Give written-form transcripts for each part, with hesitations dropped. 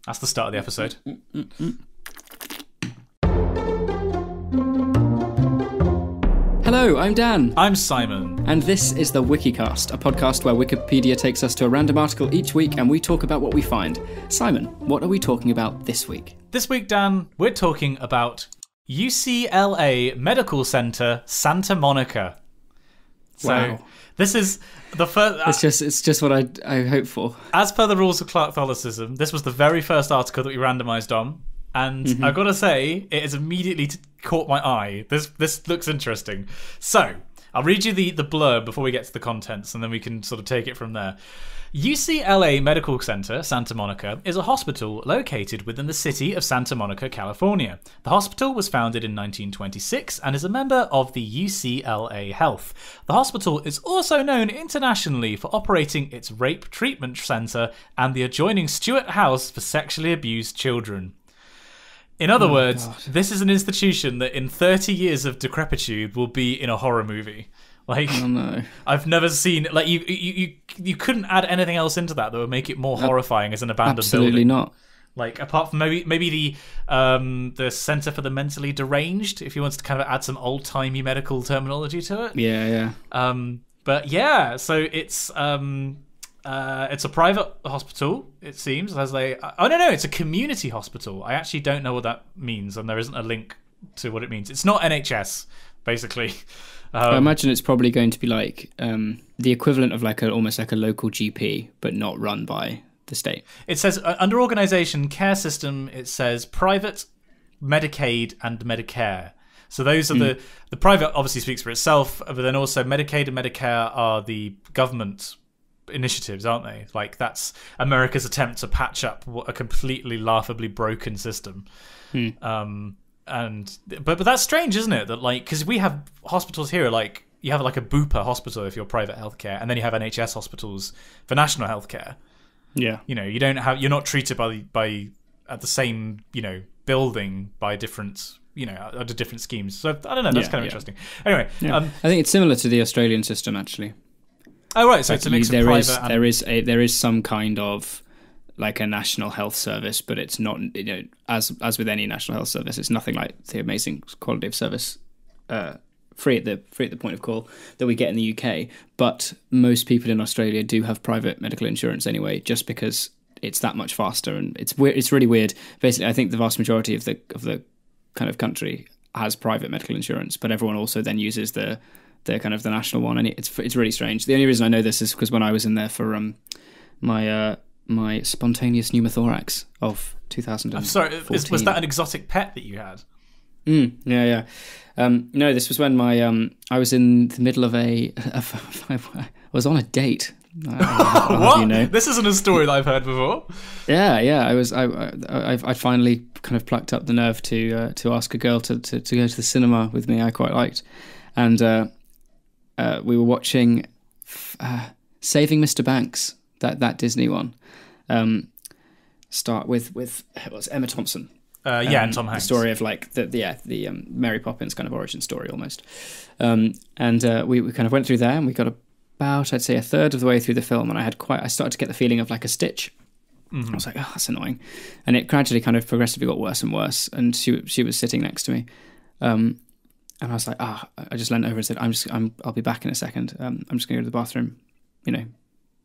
That's the start of the episode. Hello, I'm Dan. I'm Simon. And this is the Wikicast, a podcast where Wikipedia takes us to a random article each week and we talk about what we find. Simon, what are we talking about this week? This week, Dan, we're talking about UCLA Medical Center, Santa Monica. So Wow. This is the first... It's just what I hope for. As per the rules of Catholicism, this was the very first article that we randomised on. And I've got to say, it has immediately caught my eye. This looks interesting. So, I'll read you the blurb before we get to the contents, and then we can sort of take it from there. UCLA Medical Center, Santa Monica, is a hospital located within the city of Santa Monica, California. The hospital was founded in 1926 and is a member of the UCLA Health. The hospital is also known internationally for operating its rape treatment center and the adjoining Stewart House for sexually abused children. In other words, this is an institution that in 30 years of decrepitude will be in a horror movie. Like, Oh no. I've never seen, like, you couldn't add anything else into that would make it more horrifying as an abandoned Absolutely building. not. Like, apart from maybe the Centre for the Mentally Deranged, if you wanted to kind of add some old-timey medical terminology to it. Yeah. But yeah, so it's a private hospital, it seems. It's a community hospital. I actually don't know what that means, and there isn't a link to what it means. It's not NHS, basically. I imagine it's probably going to be like the equivalent of almost like a local GP, but not run by the state. It says under organisation, care system, it says private, Medicaid, and Medicare. So those are the private obviously speaks for itself, but then also Medicaid and Medicare are the government initiatives, aren't they? Like, that's America's attempt to patch up a completely laughably broken system. But that's strange, isn't it? That, like, because we have hospitals here, like, you have like a Bupa hospital if you're private healthcare, and then you have NHS hospitals for national healthcare. Yeah. You know, you're not treated by at the same, building by different, under different schemes. So I don't know, that's kind of interesting. Anyway, I think it's similar to the Australian system, actually. Oh right, so it's a mix of private and... There is some kind of like a national health service, but it's not, as with any national health service, it's nothing like the amazing quality of service free at the point of call that we get in the UK. But most people in Australia do have private medical insurance anyway, just because it's that much faster, and it's weird. It's really weird. Basically, I think the vast majority of the kind of country has private medical insurance, but everyone also then uses the kind of the national one, and it's really strange. The only reason I know this is because when I was in there for my spontaneous pneumothorax of 2014. I'm sorry, was that an exotic pet that you had? Yeah. No, this was when I was in the middle of I was on a date. What? This isn't a story that I've heard before. Yeah. I finally kind of plucked up the nerve to ask a girl to go to the cinema with me. I quite liked, and we were watching Saving Mr. Banks, that Disney one. Start with it was Emma Thompson. And Tom Hanks. The story of like the Mary Poppins kind of origin story almost. We kind of went through there, and we got about, I'd say, a third of the way through the film, and I started to get the feeling of like a stitch. I was like, oh, that's annoying. And it gradually kind of progressively got worse and worse, and she was sitting next to me. And I was like, I just leant over and said, I'll be back in a second. I'm just going to go to the bathroom,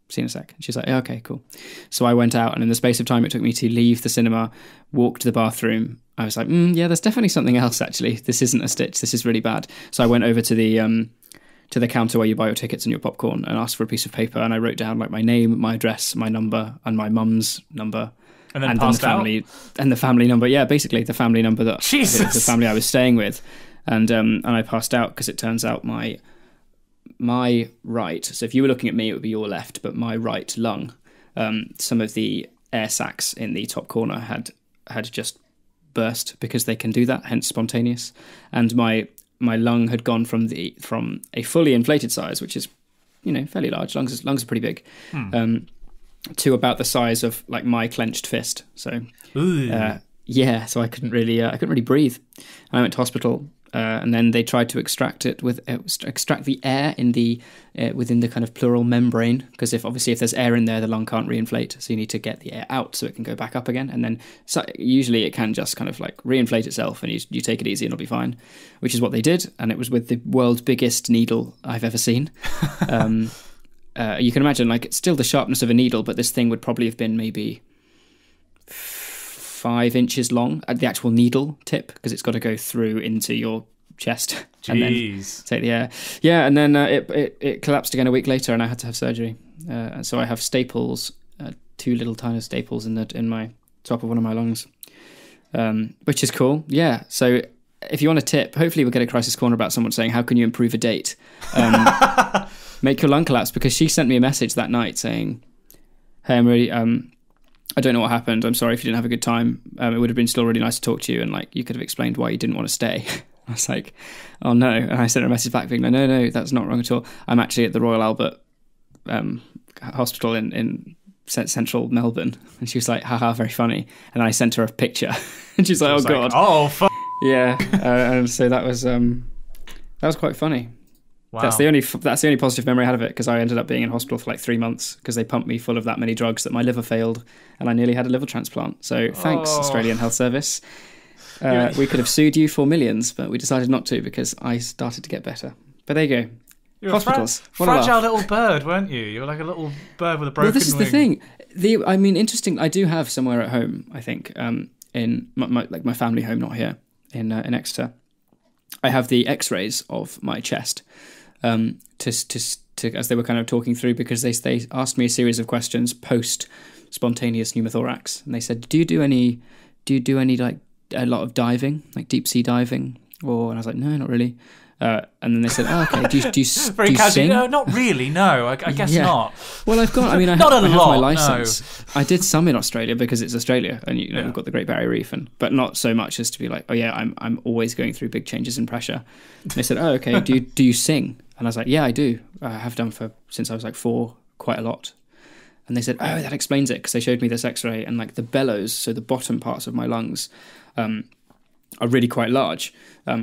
see you in a sec. And she's like, yeah, okay, cool. So I went out, and in the space of time it took me to leave the cinema, walk to the bathroom, I was like, yeah, there's definitely something else, actually. This isn't a stitch. This is really bad. So I went over to the counter where you buy your tickets and your popcorn and asked for a piece of paper, and I wrote down like my name, my address, my number, and my mum's number. And then passed the family out? And the family number. Yeah, basically the family number that the family I was staying with. And I passed out because it turns out my right, so if you were looking at me, it would be your left, but my right lung, some of the air sacs in the top corner had just burst, because they can do that, hence spontaneous. And my lung had gone from a fully inflated size, which is, fairly large. Lungs are pretty big, to about the size of like my clenched fist. So, so I couldn't really breathe. I went to hospital. and then they tried to extract the air in the within the kind of pleural membrane, because if there's air in there, the lung can't reinflate, so you need to get the air out so it can go back up again. And then usually it can just kind of like reinflate itself, and you take it easy and it'll be fine, which is what they did. And it was with the world's biggest needle I've ever seen. You can imagine, like, it's still the sharpness of a needle, but this thing would probably have been maybe 5 inches long at the actual needle tip, because it's got to go through into your chest. Jeez. And then take the air. Yeah, and then it collapsed again a week later, and I had to have surgery. And so I have staples, 2 little tiny staples in my top of one of my lungs, which is cool. Yeah, so if you want a tip, hopefully we'll get a crisis corner about someone saying, how can you improve a date? Make your lung collapse, because she sent me a message that night saying, hey, I'm really... I don't know what happened. I'm sorry if you didn't have a good time. It would have been still really nice to talk to you, and like you could have explained why you didn't want to stay. I was like, oh no. And I sent her a message back being like, no, that's not wrong at all. I'm actually at the Royal Albert Hospital in central Melbourne. And she was like, haha, very funny. And then I sent her a picture, and she's like, oh god. Oh fuck. Yeah. And so that was quite funny. Wow. That's the only positive memory I had of it, because I ended up being in hospital for like 3 months because they pumped me full of that many drugs that my liver failed, and I nearly had a liver transplant. So thanks, Australian Health Service. We could have sued you for millions, but we decided not to because I started to get better. But there you go. You're Hospitals. a fragile little bird, weren't you? You were like a little bird with a broken wing. Well, this is the thing. Interesting. I do have somewhere at home, I think, in my family home, not here, in Exeter. I have the X-rays of my chest. To as they were kind of talking through, because they asked me a series of questions post spontaneous pneumothorax, and they said, do you do any like a lot of diving, like deep sea diving, and I was like, no, not really. And then they said, oh, okay, do you very casually sing? No, not really, no, I guess not. Well, I have not a lot, my license. No. I did some in Australia because it's Australia, and we've got the Great Barrier Reef, but not so much as to be like, oh yeah, I'm always going through big changes in pressure. And they said, oh, okay, do you sing? And I was like, yeah, I do. I have done since I was like 4, quite a lot. And they said, oh, that explains it, because they showed me this X-ray, and like the bellows, so the bottom parts of my lungs, are really quite large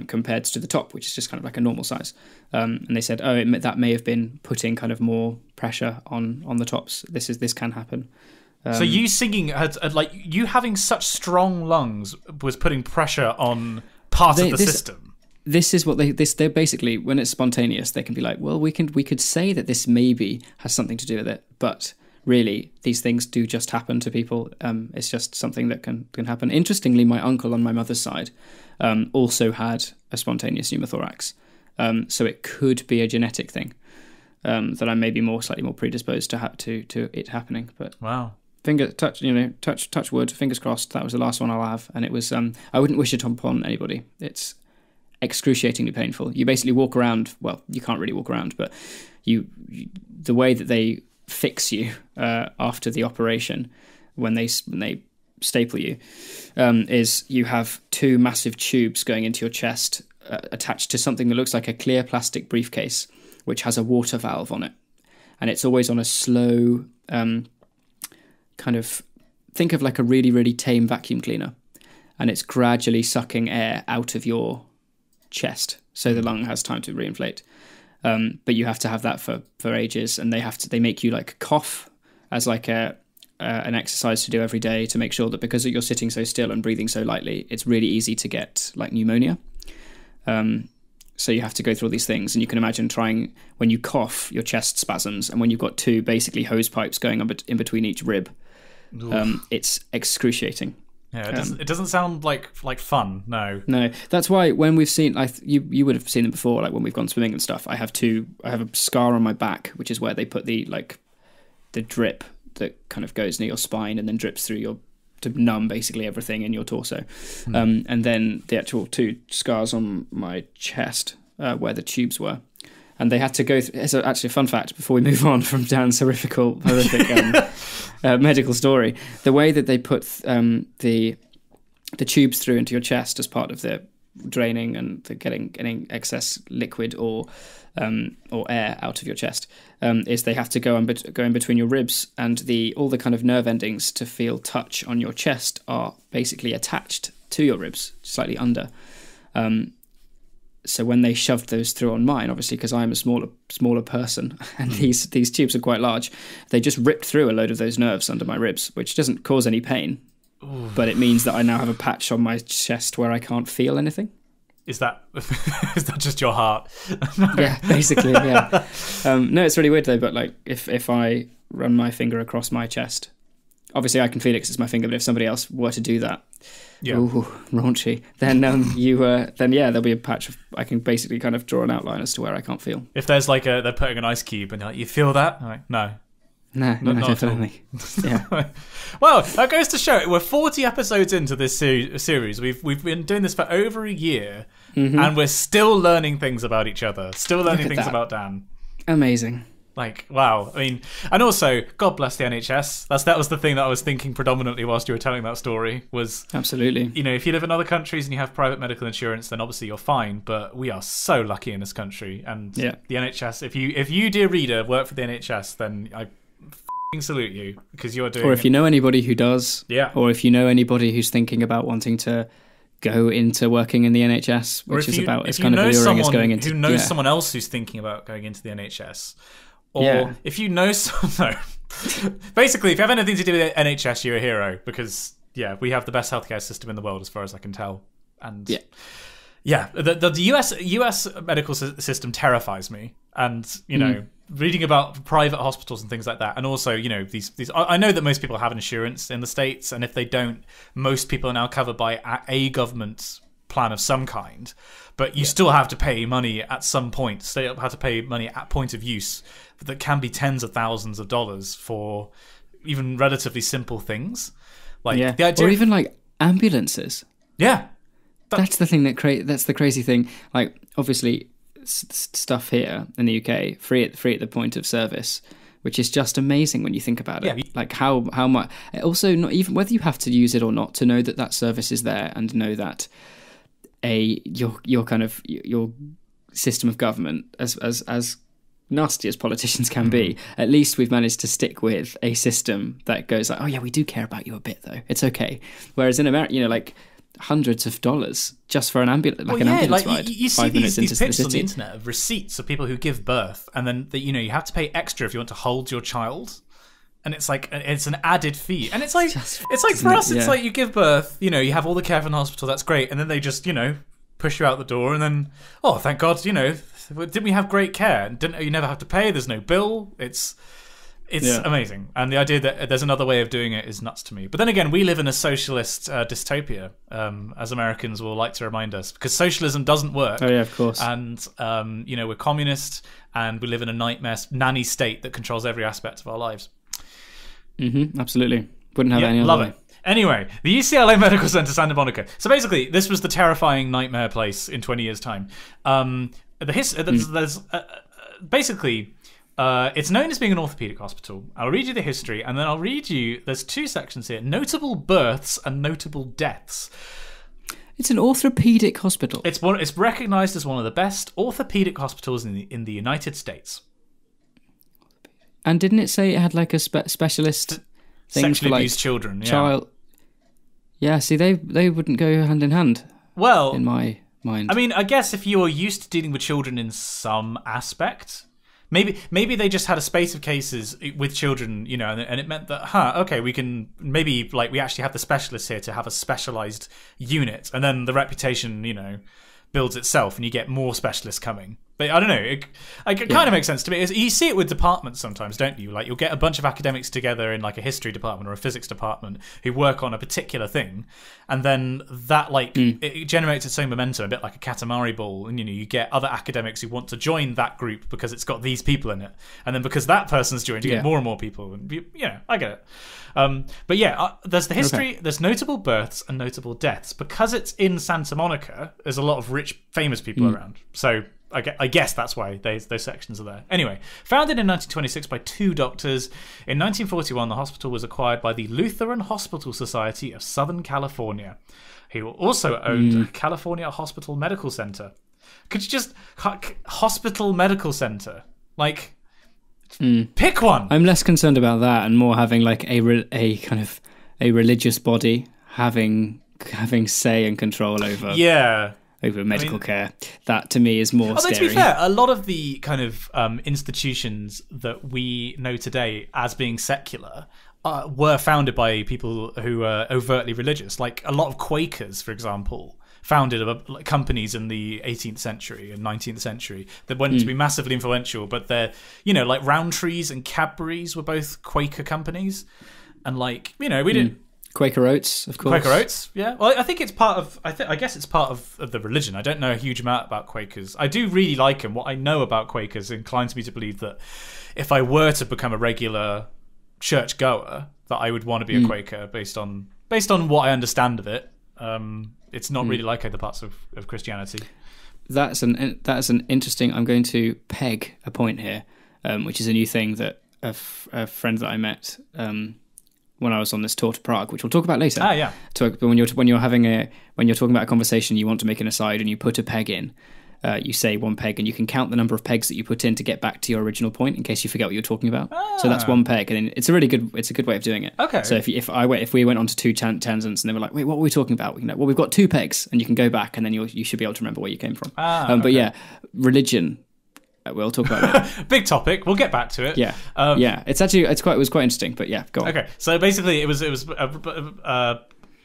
compared to the top, which is just kind of like a normal size. And they said, oh, that may have been putting kind of more pressure on the tops. This can happen. So you singing, like you having such strong lungs was putting pressure on part of the system. This is what they're basically, when it's spontaneous, they can be like, well, we could say that this maybe has something to do with it, but really these things do just happen to people. It's just something that can happen. Interestingly, my uncle on my mother's side also had a spontaneous pneumothorax, so it could be a genetic thing that I may be slightly more predisposed to it happening. But wow. Touch wood, fingers crossed. That was the last one I'll have, and it was. I wouldn't wish it upon anybody. It's excruciatingly painful. You basically walk around. Well, you can't really walk around, but the way that they fix you after the operation, when they staple you, is you have 2 massive tubes going into your chest, attached to something that looks like a clear plastic briefcase, which has a water valve on it, and it's always on a slow kind of, think of like a really, really tame vacuum cleaner, and it's gradually sucking air out of your chest so the lung has time to reinflate. But you have to have that for ages, and they make you like cough as like an exercise to do every day, to make sure that, because you're sitting so still and breathing so lightly, it's really easy to get like pneumonia. So you have to go through all these things, and you can imagine trying, when you cough, your chest spasms, and when you've got 2 basically hose pipes going in between each rib, it's excruciating. Yeah, it doesn't sound like fun. No. That's why when we've seen, you would have seen them before, like when we've gone swimming and stuff. I have a scar on my back, which is where they put the drip that kind of goes near your spine and then drips through to numb basically everything in your torso. And then the actual 2 scars on my chest where the tubes were. And they had to go through. It's actually a fun fact before we move on from Dan's horrific medical story. The way that they put the tubes through into your chest as part of the draining and the getting excess liquid or air out of your chest is they have to go in between your ribs, and all the kind of nerve endings to feel touch on your chest are basically attached to your ribs, slightly under. so when they shoved those through on mine, obviously because I'm a smaller person and these tubes are quite large, they just ripped through a load of those nerves under my ribs, which doesn't cause any pain. Ooh. But it means that I now have a patch on my chest where I can't feel anything. Is that just your heart? Yeah, basically, yeah. No, it's really weird though, but like if I run my finger across my chest, obviously I can feel it because it's my finger, but if somebody else were to do that, ooh, raunchy, then there'll be a patch of, I can basically kind of draw an outline as to where I can't feel. If there's like they're putting an ice cube and you're like, you feel that? I'm like, no. No, definitely. Yeah. Well, that goes to show we're 40 episodes into this series. We've been doing this for over a year, and we're still learning things about each other. Still learning things about Dan. Amazing. Like, wow. I mean, and also, God bless the NHS. That was the thing that I was thinking predominantly whilst you were telling that story. Was absolutely. You know, if you live in other countries and you have private medical insurance, then obviously you're fine. But we are so lucky in this country, and the NHS. If you, dear reader, work for the NHS, then I salute you because you're doing. Or if you know anybody who does, or if you know anybody who's thinking about wanting to go into working in the NHS, which is about as kind of alluring as going into. Who knows someone else who's thinking about going into the NHS, or if you know someone, basically, if you have anything to do with the NHS, you're a hero because we have the best healthcare system in the world as far as I can tell, and the US medical system terrifies me, and you know. Reading about private hospitals and things like that, and also, you know, these. I know that most people have insurance in the States, and if they don't, most people are now covered by a government plan of some kind. But you still have to pay money at some point. Still have to pay money at point of use that can be tens of thousands of dollars for even relatively simple things, like the idea, or even like ambulances. Yeah, that's the thing that's the crazy thing. Like, obviously. Stuff here in the UK free at the point of service, which is just amazing when you think about it. Like how much. Also, not even whether you have to use it or not, to know that service is there and know that your kind of your system of government, as nasty as politicians can be, at least we've managed to stick with a system that goes like, oh yeah, we do care about you a bit though. It's okay. Whereas in America, you know, like. Hundreds of dollars just for an ambulance, an ambulance ride. You see these pictures on the internet of receipts of people who give birth, and then you have to pay extra if you want to hold your child, and it's like it's an added fee, and it's like for us, it's like you give birth, you have all the care from the hospital, that's great, and then they just push you out the door, and then thank God, didn't we have great care? Didn't you never have to pay? There's no bill. It's amazing. And the idea that there's another way of doing it is nuts to me. But then again, we live in a socialist dystopia, as Americans will like to remind us, because socialism doesn't work. Oh, yeah, of course. And, we're communist, and we live in a nightmare nanny state that controls every aspect of our lives. Mm-hmm, absolutely. Wouldn't have any other way. Love it. Anyway, the UCLA Medical Center, Santa Monica. So basically, this was the terrifying nightmare place in 20 years' time. Basically... it's known as being an orthopedic hospital. I'll read you the history, and then I'll read you. There's two sections here: notable births and notable deaths. It's an orthopedic hospital. It's recognised as one of the best orthopedic hospitals in the United States. And didn't it say it had like a specialist things sexually for abused children? Child. Yeah. See, they wouldn't go hand in hand. Well, in my mind. I mean, I guess if you're used to dealing with children in some aspect. Maybe they just had a space of cases with children, and it meant that, we can maybe, we actually have the specialists here to have a specialized unit, and then the reputation, builds itself, and you get more specialists coming. But I don't know, it kind of makes sense to me. You see it with departments sometimes, don't you? Like, you'll get a bunch of academics together in like a history department or a physics department who work on a particular thing, and then that it generates its own momentum, a bit like a Katamari ball, and you get other academics who want to join that group because it's got these people in it, and then because that person's joined, you get more and more people, and I get it. But there's the history, there's notable births and notable deaths. Because it's in Santa Monica, there's a lot of rich, famous people around. So I guess that's why those sections are there. Anyway, founded in 1926 by two doctors, in 1941 the hospital was acquired by the Lutheran Hospital Society of Southern California, who also owned California Hospital Medical Center. Could you just... Hospital Medical Center? Like... Pick one. I'm less concerned about that and more having like a kind of a religious body having say and control over over medical care. That to me is more scary. To be fair, a lot of the kind of institutions that we know today as being secular were founded by people who were overtly religious. Like a lot of Quakers, for example, founded companies in the 18th century and 19th century that went to be massively influential. But they're, like Rowntree's and Cadbury's were both Quaker companies. And like, we didn't... Quaker Oats, of course. Quaker Oats, yeah. Well, I think it's part of... I guess it's part of the religion. I don't know a huge amount about Quakers. I do really like them. What I know about Quakers inclines me to believe that if I were to become a regular church goer, that I would want to be a Quaker based on what I understand of it. It's not really like other parts of Christianity. That's an interesting... I'm going to peg a point here, which is a new thing that a friend that I met... when I was on this tour to Prague, which we'll talk about later. Yeah. When you're talking about a conversation, you want to make an aside and you put a peg in. You say one peg, and you can count the number of pegs that you put in to get back to your original point, in case you forget what you're talking about. So that's one peg, and it's a good way of doing it. Okay. So if we went on to two tangents and they were like, wait, what were we talking about? Well, we've got two pegs, and you can go back, and then you should be able to remember where you came from. Okay. But yeah, religion. We'll talk about that. Big topic. We'll get back to it. Yeah. It was quite interesting. But yeah, go on. Okay. So basically, it was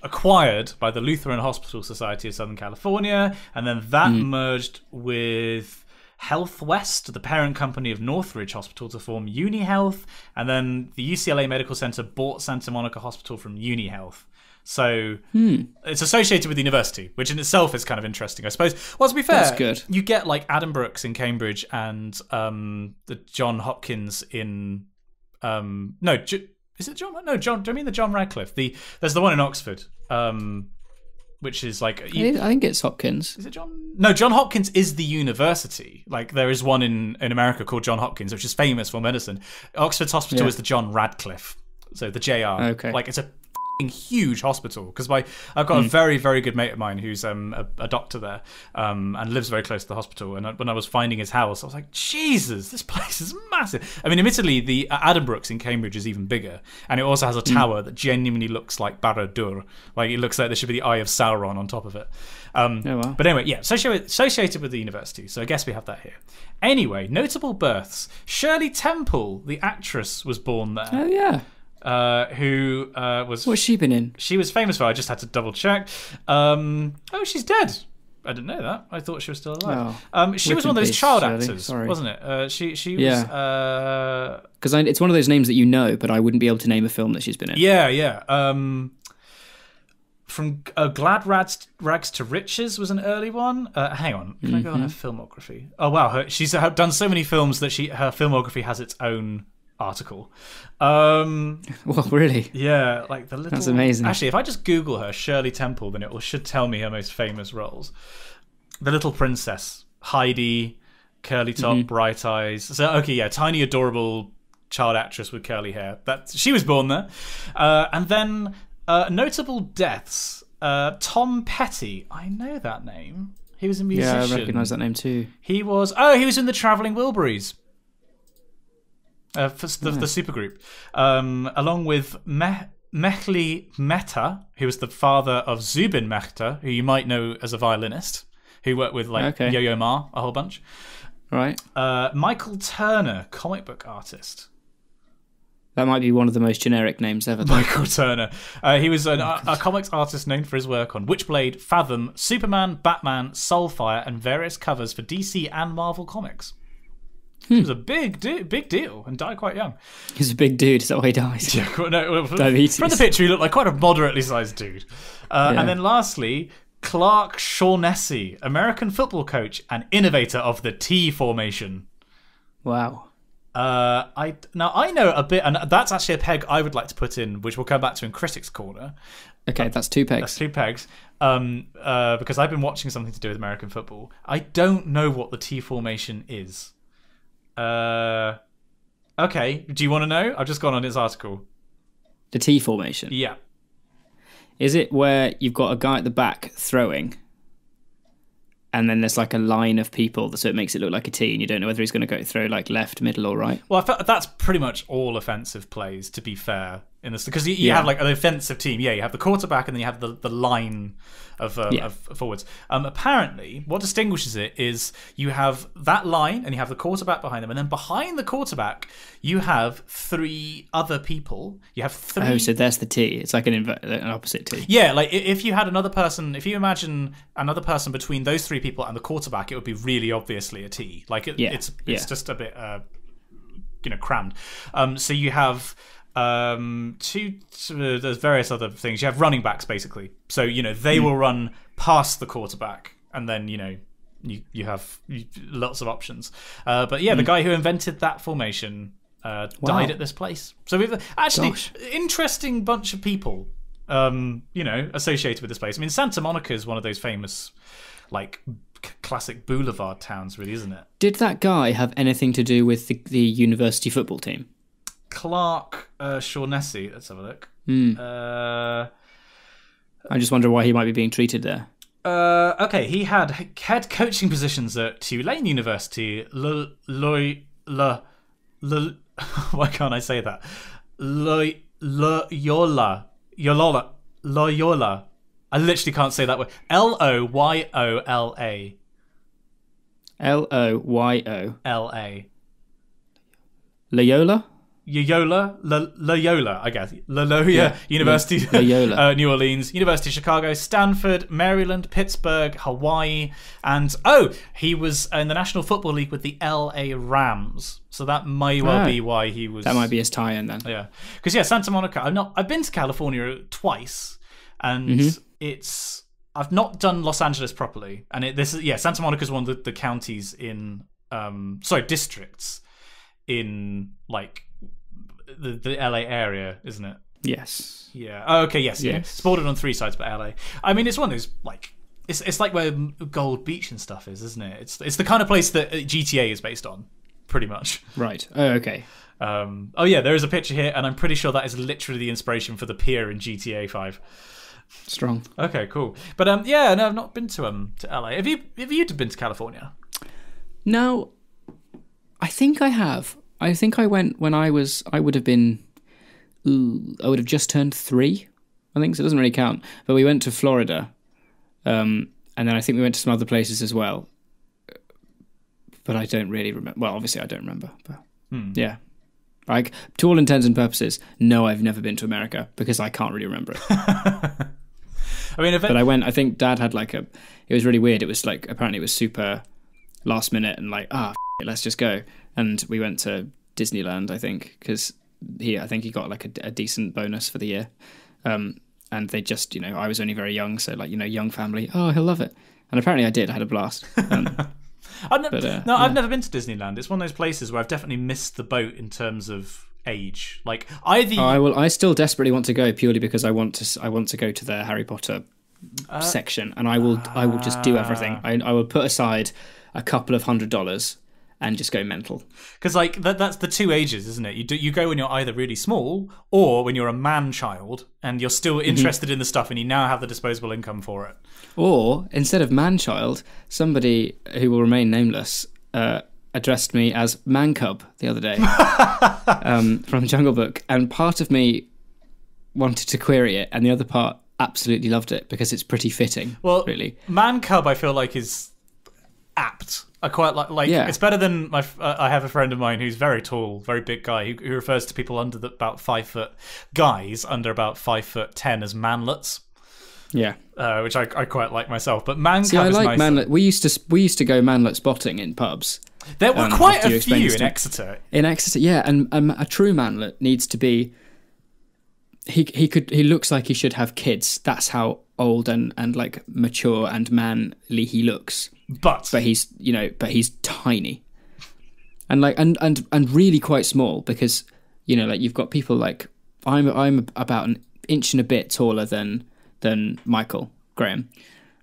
acquired by the Lutheran Hospital Society of Southern California, and then that merged with Health West, the parent company of Northridge Hospital, to form UniHealth, and then the UCLA Medical Center bought Santa Monica Hospital from UniHealth. So it's associated with the university, which in itself is kind of interesting, I suppose. Well, to be fair, that's good. You get like Adam Brooks in Cambridge and the John Hopkins in is it John? No, John. Do I mean the John Radcliffe? There's the one in Oxford, which is like I think it's Hopkins. Is it John? No, John Hopkins is the university. Like there is one in America called John Hopkins, which is famous for medicine. Oxford's hospital is the John Radcliffe, so the JR. Okay, like it's a huge hospital because I've got a very, very good mate of mine who's a doctor there and lives very close to the hospital, and when I was finding his house I was like, Jesus, this place is massive. I mean, admittedly the Adam Brooks in Cambridge is even bigger, and it also has a tower that genuinely looks like Barad-dûr, like it looks like there should be the Eye of Sauron on top of it. Oh, wow. But anyway, yeah, associated with the university, so I guess we have that here. Anyway, notable births. Shirley Temple, the actress, was born there. Oh yeah. Who was... What's she been in? She was famous for... I just had to double check. She's dead. I didn't know that. I thought she was still alive. She was one of those child actors, wasn't it? She was... Because it's one of those names that you know, but I wouldn't be able to name a film that she's been in. Yeah. From Glad Rags to Riches was an early one. Hang on. Can I go on her filmography? Oh, wow. She's done so many films that her filmography has its own article. Well, really? Yeah, like the little... That's amazing. Actually, if I just Google her, Shirley Temple, then it should tell me her most famous roles. The Little Princess, Heidi, curly top, bright eyes. So, okay, yeah, tiny, adorable child actress with curly hair. She was born there. And then notable deaths. Tom Petty. I know that name. He was a musician. Yeah, I recognise that name too. He was in the Travelling Wilburys. For the supergroup, along with Mehli Mehta, who was the father of Zubin Mehta, who you might know as a violinist, who worked with Yo-Yo Ma a whole bunch. Right. Michael Turner, comic book artist. That might be one of the most generic names ever. Michael Turner. He was a comics artist known for his work on Witchblade, Fathom, Superman, Batman, Soulfire, and various covers for DC and Marvel comics. He was a big deal and died quite young. He's a big dude. Is that why he died? Yeah, no, Diabetes. From the picture, he looked like quite a moderately sized dude. And then lastly, Clark Shaughnessy, American football coach and innovator of the T formation. Wow. I know a bit, and that's actually a peg I would like to put in, which we'll come back to in Critics Corner. Okay, that's two pegs. That's two pegs. Because I've been watching something to do with American football. I don't know what the T formation is. Okay, do you want to know? I've just gone on its article. The T formation? Yeah. Is it where you've got a guy at the back throwing, and then there's like a line of people, so it makes it look like a T, and you don't know whether he's going to go throw like left, middle, or right? Well, that's pretty much all offensive plays, to be fair. in this, because you have like an offensive team. Yeah, you have the quarterback, and then you have the line of forwards. Apparently, what distinguishes it is you have that line, and you have the quarterback behind them, and then behind the quarterback, you have 3 other people. You have 3. Oh, so there's the T. It's like an opposite T. Yeah, like if you had another person, if you imagine another person between those 3 people and the quarterback, it would be really obviously a T. Like it's just a bit crammed. So you have. There's various other things. You have running backs, basically. So they will run past the quarterback, and then you have lots of options. But yeah, the guy who invented that formation died at this place. So we've actually interesting bunch of people, associated with this place. I mean, Santa Monica is one of those famous, like, classic boulevard towns, really, isn't it? Did that guy have anything to do with the university football team? Clark Shaughnessy. Let's have a look. I just wonder why he might be being treated there. Okay, he had head coaching positions at Tulane University. Why can't I say that? Loyola. I literally can't say that word. Loyola. Loyola. Loyola? Loyola, I guess. Loyola University, Loyola. New Orleans, University of Chicago, Stanford, Maryland, Pittsburgh, Hawaii, and he was in the National Football League with the LA Rams. So that may well be why he was. That might be his tie-in then. Yeah, because Santa Monica. I've been to California twice, and I've not done Los Angeles properly, and Santa Monica is one of the counties in districts in like the LA area, isn't it? Yes. Yeah. Oh, okay. Yes. It's bordered on 3 sides, but LA. I mean, it's one of those like it's like where Gold Beach and stuff is, isn't it? It's the kind of place that GTA is based on, pretty much. Right. Oh, okay. There is a picture here, and I'm pretty sure that is literally the inspiration for the pier in GTA 5. Strong. Okay, cool. But no, I've not been to LA. Have you been to California? No, I think I have. I think I went when I would have just turned 3, I think, so it doesn't really count. But we went to Florida, and then I think we went to some other places as well. But I don't really remember. Well, obviously I don't remember. But yeah. Like, to all intents and purposes, no, I've never been to America because I can't really remember it. I mean, but I went, I think Dad had it was really weird. It was like, apparently it was super last minute and like, let's just go. And we went to Disneyland, I think, because I think he got like a decent bonus for the year. And they just, I was only very young, so like, young family. Oh, he'll love it. And apparently I did. I had a blast. I've never been to Disneyland. It's one of those places where I've definitely missed the boat in terms of age. Like I still desperately want to go purely because I want to go to the Harry Potter section, and I will just do everything. I will put aside a couple of $100 and just go mental. Because like that's the 2 ages, isn't it? You go when you're either really small or when you're a man-child and you're still interested in the stuff and you now have the disposable income for it. Or instead of man-child, somebody who will remain nameless addressed me as man-cub the other day from Jungle Book, and part of me wanted to query it and the other part absolutely loved it because it's pretty fitting. Well, really, man-cub I feel like is apt. I quite like it's better than I have a friend of mine who's very tall, very big guy who refers to people under about 5 foot guys under about 5'10" as manlets. Yeah, which I quite like myself. But man cub I is like nicer. manlet. We used to go manlet spotting in pubs. There were quite a few in Exeter. In Exeter, yeah, and a true manlet needs to be. He looks like he should have kids. That's how old and like mature and manly he looks. But he's he's tiny, and like and really quite small because like you've got people like I'm about an inch and a bit taller than Michael Graham,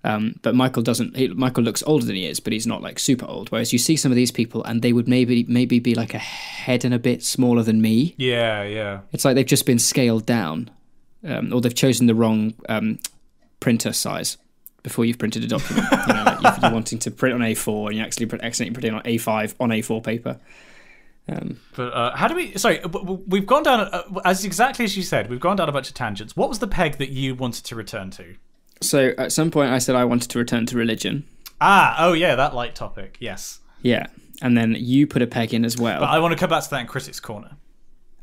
but Michael looks older than he is, but he's not like super old. Whereas you see some of these people and they would maybe be like a head and a bit smaller than me. Yeah. It's like they've just been scaled down, or they've chosen the wrong printer size before you've printed a document. Like if you're wanting to print on A4 and you accidentally print it on A5 on A4 paper. But how do we? Sorry, we've gone down as exactly as you said. We've gone down a bunch of tangents. What was the peg that you wanted to return to? So at some point, I said I wanted to return to religion. Oh yeah, that light topic. Yes. Yeah, and then you put a peg in as well. But I want to come back to that in Critic's Corner.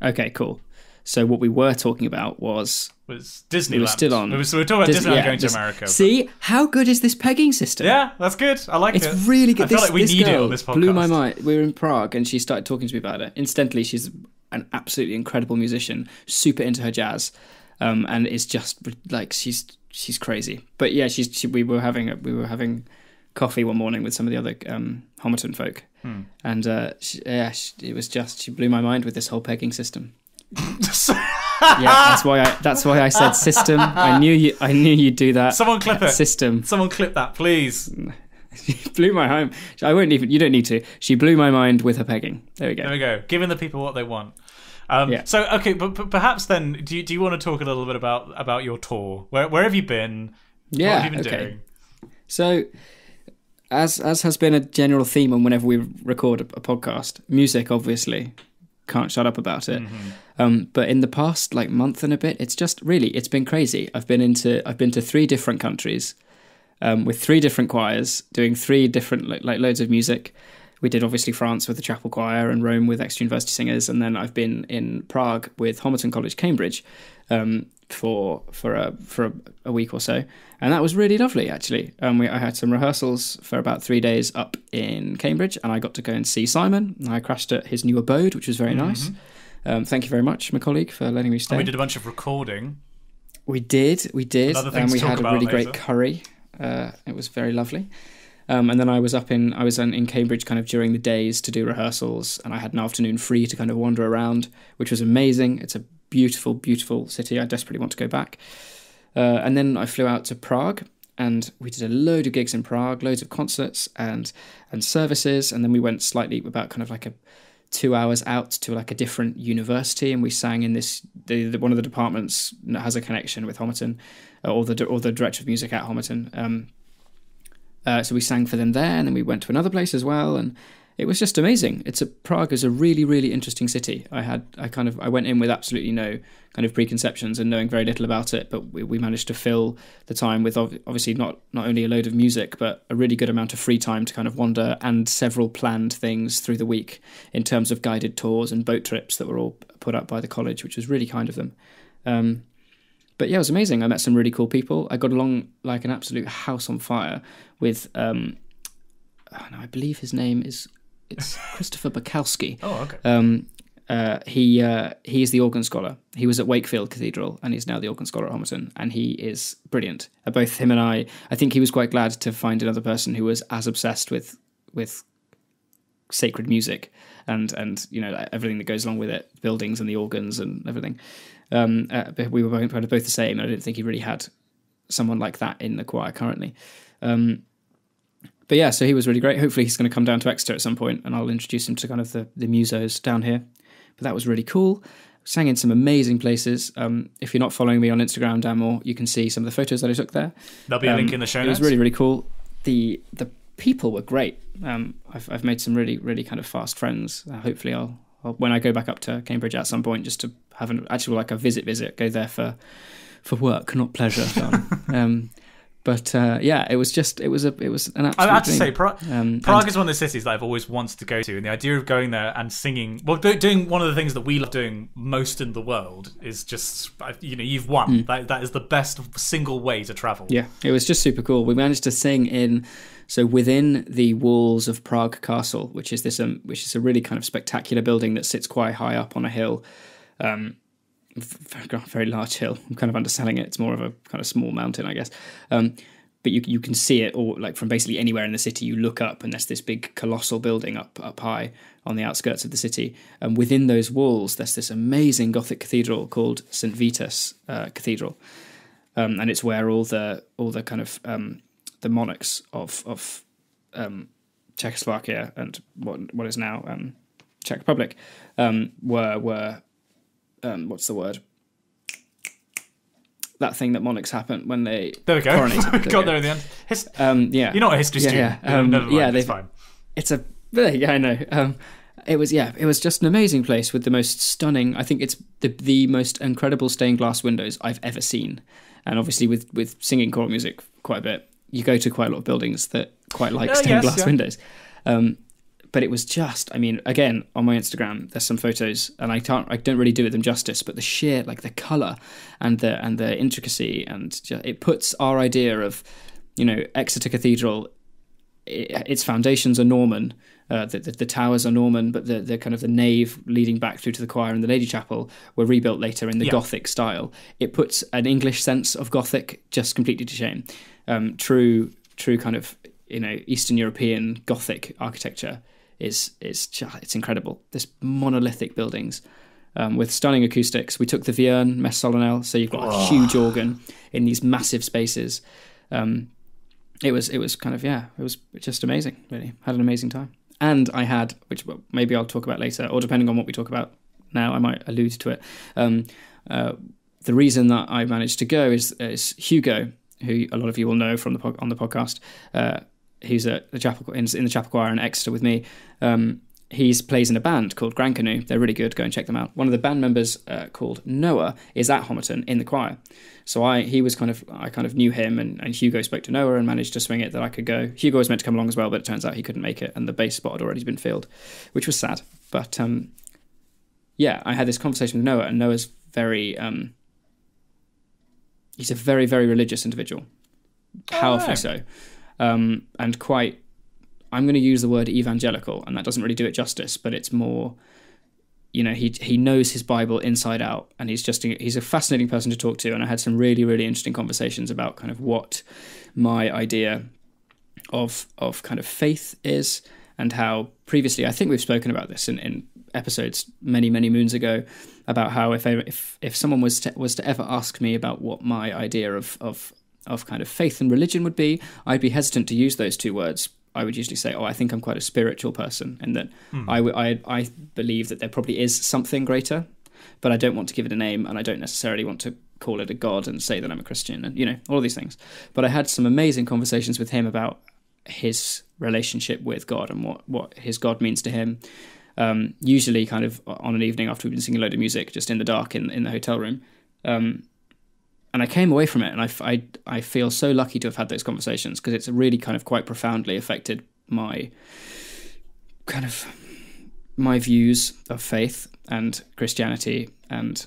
Okay, cool. So what we were talking about was Disneyland. We were still on. We were talking about Disneyland going to America. See, how good is this pegging system? Yeah, that's good. I like it. It's really good. I feel like we need it on this podcast. Blew my mind. We were in Prague and she started talking to me about it. Incidentally, she's an absolutely incredible musician, super into her jazz, and is just like she's crazy. But yeah, we were having coffee one morning with some of the other Homerton folk, and she blew my mind with this whole pegging system. Yeah, that's why I said system. I knew you'd do that. Someone clip it. System. Someone clip that, please. She blew my home. I won't even. You don't need to. She blew my mind with her pegging. There we go. Giving the people what they want. So okay, but perhaps then, do you want to talk a little bit about your tour? Where have you been? Yeah. What have you been doing? So, as has been a general theme on whenever we record a podcast, music obviously. Can't shut up about it. But in the past month and a bit, it's been crazy. I've been to 3 different countries with 3 different choirs doing 3 different loads of music. We did obviously France with the chapel choir and Rome with extra university singers, and then I've been in Prague with Homerton College, Cambridge, for a week or so, and that was really lovely actually. I had some rehearsals for about 3 days up in Cambridge, and I got to go and see Simon. I crashed at his new abode, which was very nice. Thank you very much, my colleague, for letting me stay. And we did a bunch of recording. We did, and we had a really great later. curry. It was very lovely. And then I was in Cambridge kind of during the days to do rehearsals, and I had an afternoon free to kind of wander around, which was amazing. It's a beautiful, beautiful city. I desperately want to go back. And then I flew out to Prague, and we did a load of gigs in Prague, loads of concerts and services, and then we went slightly about kind of like a 2 hours out to like a different university, and we sang in this one of the departments that has a connection with Homerton, or the director of music at Homerton. So we sang for them there, and then we went to another place as well, and it was just amazing. Prague is a really, really interesting city. I went in with absolutely no kind of preconceptions and knowing very little about it, but we managed to fill the time with obviously not only a load of music, but a really good amount of free time to kind of wander, and several planned things through the week in terms of guided tours and boat trips that were all put up by the college, which was really kind of them. But yeah, it was amazing. I met some really cool people. I got along like an absolute house on fire with, I believe his name it's Christopher Bukowski. Oh, okay. He is the organ scholar. He was at Wakefield Cathedral, and he's now the organ scholar at Homerton, and he is brilliant. Both him and I think he was quite glad to find another person who was as obsessed with sacred music and everything that goes along with it, buildings and the organs and everything. We were both the same, and I didn't think he really had someone like that in the choir currently. But yeah, so he was really great. Hopefully he's going to come down to Exeter at some point, and I'll introduce him to kind of the musos down here. But that was really cool. Sang in some amazing places. If you're not following me on Instagram, Dan Moore, you can see some of the photos that I took there. There'll be a link in the show notes. It was really, really cool. The people were great. I've made some really, really kind of fast friends. Hopefully I'll when I go back up to Cambridge at some point, just to have a visit, go there for work, not pleasure. But it was an absolute I have to dream. say, Prague is one of the cities that I've always wanted to go to, and the idea of going there and singing, doing one of the things that we love doing most in the world is just, you've won. That is the best single way to travel. Yeah, it was just super cool. We managed to sing within the walls of Prague Castle, which is a really kind of spectacular building that sits quite high up on a hill. Very large hill. I'm kind of underselling it. It's more of a kind of small mountain, I guess. But you can see it all, like from basically anywhere in the city. You look up and there's this big colossal building up high on the outskirts of the city. And within those walls, there's this amazing Gothic cathedral called St. Vitus Cathedral. And it's where all the kind of the monarchs of Czechoslovakia and what is now Czech Republic were what's the word? That thing that monarchs happen when they there we go. Coronated. We got there in the end. Yeah, you're not a history student. Yeah, Never mind. It's fine. It's a yeah, I know. It was just an amazing place with the most stunning, I think it's the most incredible stained glass windows I've ever seen. And obviously with singing choral music quite a bit, you go to quite a lot of buildings that quite like stained glass windows. But it was just, I mean, again, on my Instagram, there's some photos, and I don't really do them justice, but the sheer, like the colour and the intricacy, and it puts our idea of, Exeter Cathedral, its foundations are Norman, the towers are Norman, but the kind of the nave leading back through to the choir and the Lady Chapel were rebuilt later in the Gothic style. It puts an English sense of Gothic just completely to shame. True kind of, Eastern European Gothic architecture it's incredible. This monolithic buildings with stunning acoustics. We took the Vierne Messe Solennelle, so you've got a huge organ in these massive spaces. It was kind of, it was just amazing, really. Had an amazing time. And I had, which maybe I'll talk about later, or depending on what we talk about now, I might allude to it. The reason that I managed to go is Hugo, who a lot of you will know from on the podcast. He's at the chapel in the chapel choir in Exeter with me. He plays in a band called Grand Canoe. They're really good. Go and check them out. One of the band members called Noah is at Homerton in the choir. So I kind of knew him, and Hugo spoke to Noah and managed to swing it that I could go. Hugo was meant to come along as well, but it turns out he couldn't make it, and the bass spot had already been filled, which was sad. But I had this conversation with Noah, and Noah's very he's a very, very religious individual, powerfully so, and quite. I'm going to use the word evangelical, and that doesn't really do it justice, but it's more, he knows his Bible inside out, and he's a fascinating person to talk to, and I had some really, really interesting conversations about kind of what my idea of kind of faith is, and how previously, I think we've spoken about this in episodes many, many moons ago, about how if someone was to ever ask me about what my idea of kind of faith and religion would be, I'd be hesitant to use those two words. I would usually say, I think I'm quite a spiritual person, and that I believe that there probably is something greater, but I don't want to give it a name, and I don't necessarily want to call it a god and say that I'm a Christian, and all of these things. But I had some amazing conversations with him about his relationship with God and what his God means to him. Usually kind of on an evening after we've been singing a load of music, just in the dark in the hotel room. And I came away from it, and I feel so lucky to have had those conversations, because it's really kind of quite profoundly affected my views of faith and Christianity, and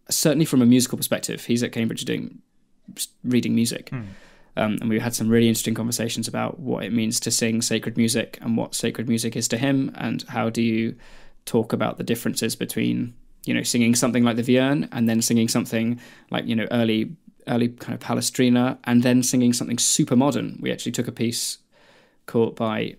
certainly from a musical perspective. He's at Cambridge reading music, and we had some really interesting conversations about what it means to sing sacred music and what sacred music is to him, and how do you talk about the differences between singing something like the Vierne and then singing something like, early kind of Palestrina, and then singing something super modern. We actually took a piece called by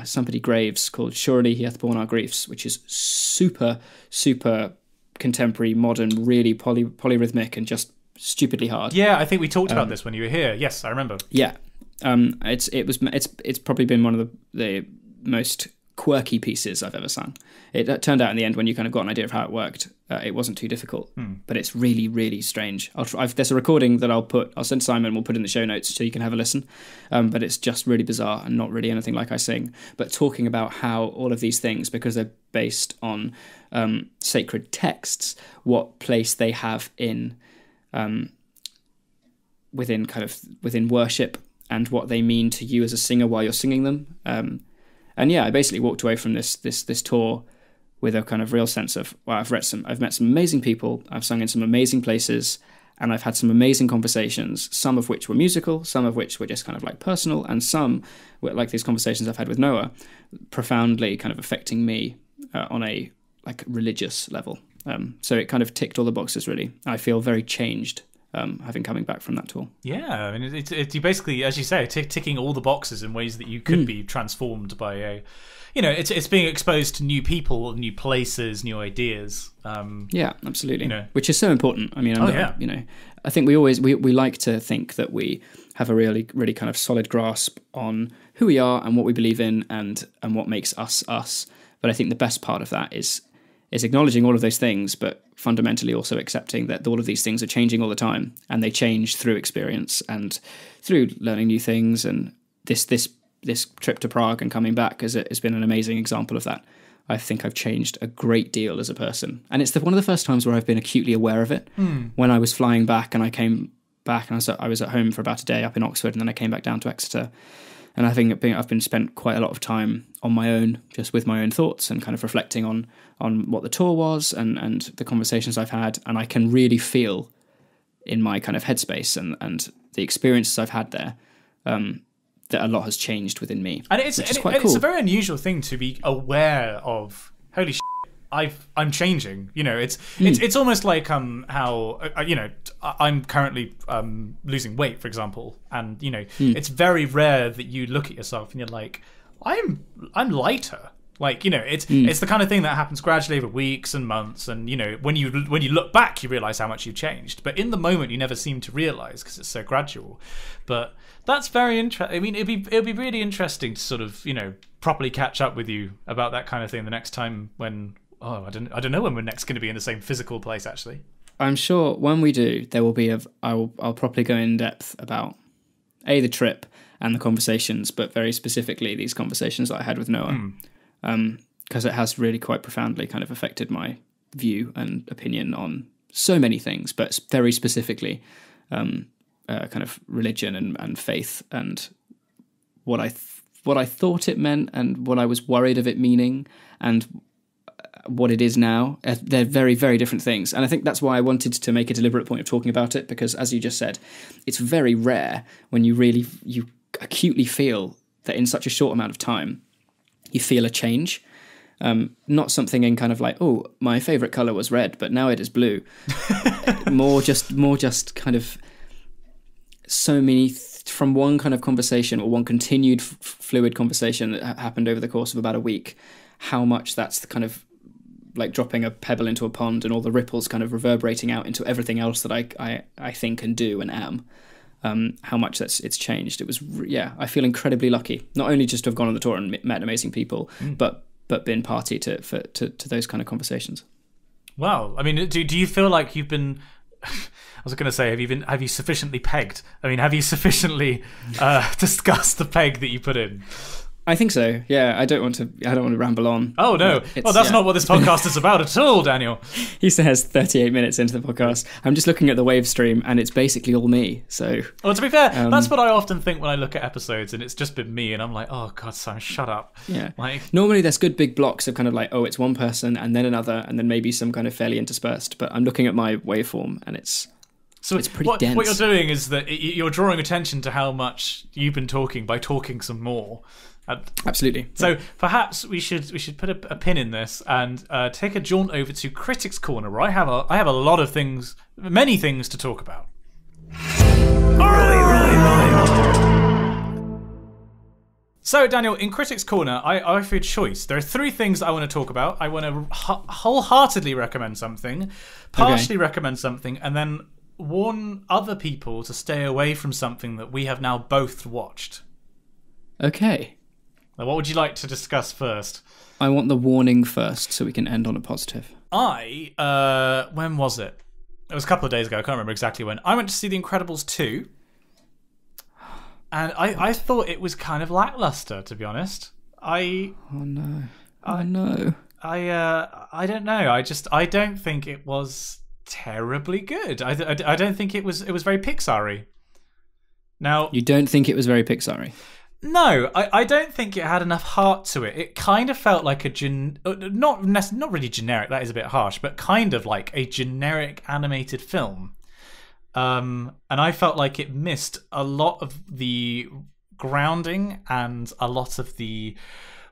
somebody Graves called Surely He Hath Borne Our Griefs, which is super, super contemporary, modern, really polyrhythmic and just stupidly hard. Yeah, I think we talked about this when you were here. Yes, I remember. Yeah. It's probably been one of the most quirky pieces I've ever sung. It turned out in the end, when you kind of got an idea of how it worked, it wasn't too difficult, but it's really, really strange. There's a recording that I'll send Simon, we'll put in the show notes so you can have a listen, but it's just really bizarre and not really anything like I sing, but talking about how all of these things, because they're based on sacred texts, what place they have in within worship, and what they mean to you as a singer while you're singing them. And I basically walked away from this tour with a kind of real sense of, wow, I've met some amazing people, I've sung in some amazing places, and I've had some amazing conversations, some of which were musical, some of which were just kind of like personal, and some were like these conversations I've had with Noah, profoundly kind of affecting me on a like religious level. So it kind of ticked all the boxes, really. I feel very changed having coming back from that tour. Yeah, I mean, it's you basically, as you say, ticking all the boxes in ways that you could be transformed by it's being exposed to new people, new places, new ideas. Yeah, absolutely. Which is so important. I mean, I think we like to think that we have a really, really kind of solid grasp on who we are and what we believe in and what makes us us. But I think the best part of that is acknowledging all of those things, but fundamentally also accepting that all of these things are changing all the time, and they change through experience and through learning new things. And this trip to Prague and coming back has been an amazing example of that. I think I've changed a great deal as a person. And it's one of the first times where I've been acutely aware of it. When I was flying back and I came back and I was at home for about a day up in Oxford, and then I came back down to Exeter. And I think I've been spent quite a lot of time on my own, just with my own thoughts and kind of reflecting on what the tour was and the conversations I've had. And I can really feel in my kind of headspace and the experiences I've had there, that a lot has changed within me. And it's a very unusual thing to be aware of. Holy shit, I'm changing. You know, it's almost like how you know, I'm currently losing weight, for example, and you know, it's very rare that you look at yourself and you're like, I'm lighter. Like, you know, it's the kind of thing that happens gradually over weeks and months, and you know, when you look back, you realize how much you've changed. But in the moment, you never seem to realize because it's so gradual. But that's very interesting. I mean, it'd be really interesting to sort of, you know, properly catch up with you about that kind of thing the next time when. Oh, I don't know when we're next going to be in the same physical place. Actually, I'm sure when we do, there will be I'll properly go in depth about the trip and the conversations, but very specifically these conversations that I had with Noah, because it has really quite profoundly kind of affected my view and opinion on so many things, but very specifically, kind of religion and faith and what I thought it meant and what I was worried of it meaning and what it is now. They're very, very different things. And I think that's why I wanted to make a deliberate point of talking about it, because as you just said, it's very rare when you acutely feel that in such a short amount of time, you feel a change. Not something in kind of like, oh, my favourite colour was red, but now it is blue. more just kind of so many from one kind of conversation or one continued fluid conversation that happened over the course of about a week, how much that's the kind of like dropping a pebble into a pond and all the ripples kind of reverberating out into everything else that I think and do and am. How much it's changed. It was, I feel incredibly lucky, not only just to have gone on the tour and met amazing people, but been party to those kind of conversations. Wow. I mean, do you feel like you've been, I was going to say, have you sufficiently pegged? I mean, have you sufficiently discussed the peg that you put in? I think so. Yeah, I don't want to ramble on. Oh no! Well, that's not what this podcast is about at all, Daniel. He says 38 minutes into the podcast. I'm just looking at the wave stream, and it's basically all me. So, well, to be fair, that's what I often think when I look at episodes, and it's just been me, and I'm like, oh God, Simon, shut up. Yeah. Like, normally there's good big blocks of kind of like, oh, it's one person, and then another, and then maybe some kind of fairly interspersed. But I'm looking at my waveform, and it's pretty dense. What you're doing is that you're drawing attention to how much you've been talking by talking some more. Absolutely. So perhaps we should put a pin in this and take a jaunt over to Critics Corner, where I have a lot of things, many things to talk about. So Daniel, in Critics Corner, I offer a choice. There are three things I want to talk about. I want to wholeheartedly recommend something, partially recommend something, and then warn other people to stay away from something that we have now both watched. Okay. Now, what would you like to discuss first? I want the warning first, so we can end on a positive. When was it? It was a couple of days ago. I can't remember exactly when. I went to see The Incredibles 2. And I thought it was kind of lackluster, to be honest. I don't know. I don't think it was terribly good. I don't think it was very Pixar-y. Now, you don't think it was very Pixar-y? No, I don't think it had enough heart to it. It kind of felt like not really generic, that is a bit harsh, but kind of like a generic animated film. And I felt like it missed a lot of the grounding and a lot of the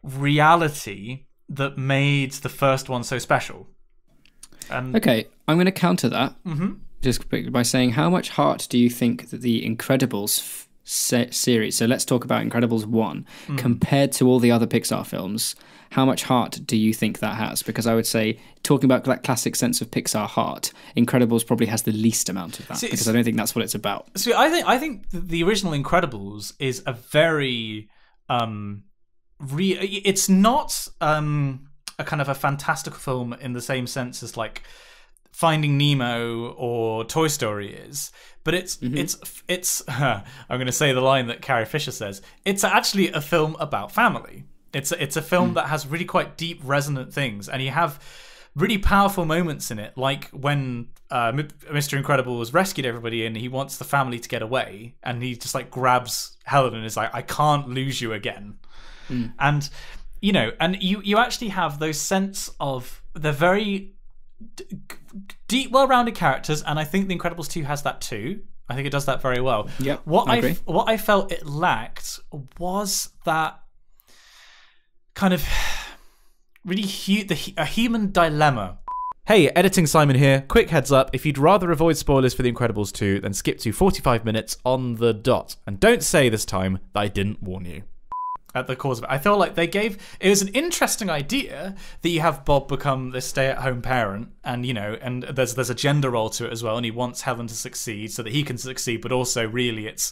reality that made the first one so special. Okay, I'm going to counter that just by saying, how much heart do you think that the Incredibles series, so let's talk about Incredibles 1, compared to all the other Pixar films, how much heart do you think that has? Because I would say, talking about that classic sense of Pixar heart, Incredibles probably has the least amount of that, because I don't think that's what it's about. So I think the original Incredibles is a very it's not a kind of a fantastical film in the same sense as like Finding Nemo or Toy Story is, but it's I'm going to say the line that Carrie Fisher says. It's actually a film about family. It's a film that has really quite deep, resonant things, and you have really powerful moments in it, like when Mr. Incredible has rescued everybody and he wants the family to get away, and he just like grabs Helen and is like, I can't lose you again. And and you actually have those sense of they're very deep, well-rounded characters, and I think The Incredibles 2 has that too. I think it does that very well. Yep, what I agree. What I felt it lacked was that kind of really a human dilemma. Hey, Editing Simon here. Quick heads up, if you'd rather avoid spoilers for The Incredibles 2, then skip to 45 minutes on the dot. And don't say this time that I didn't warn you. At the cause of it, I feel like it was an interesting idea that you have Bob become this stay-at-home parent, and and there's a gender role to it as well, and he wants Helen to succeed so that he can succeed, but also really it's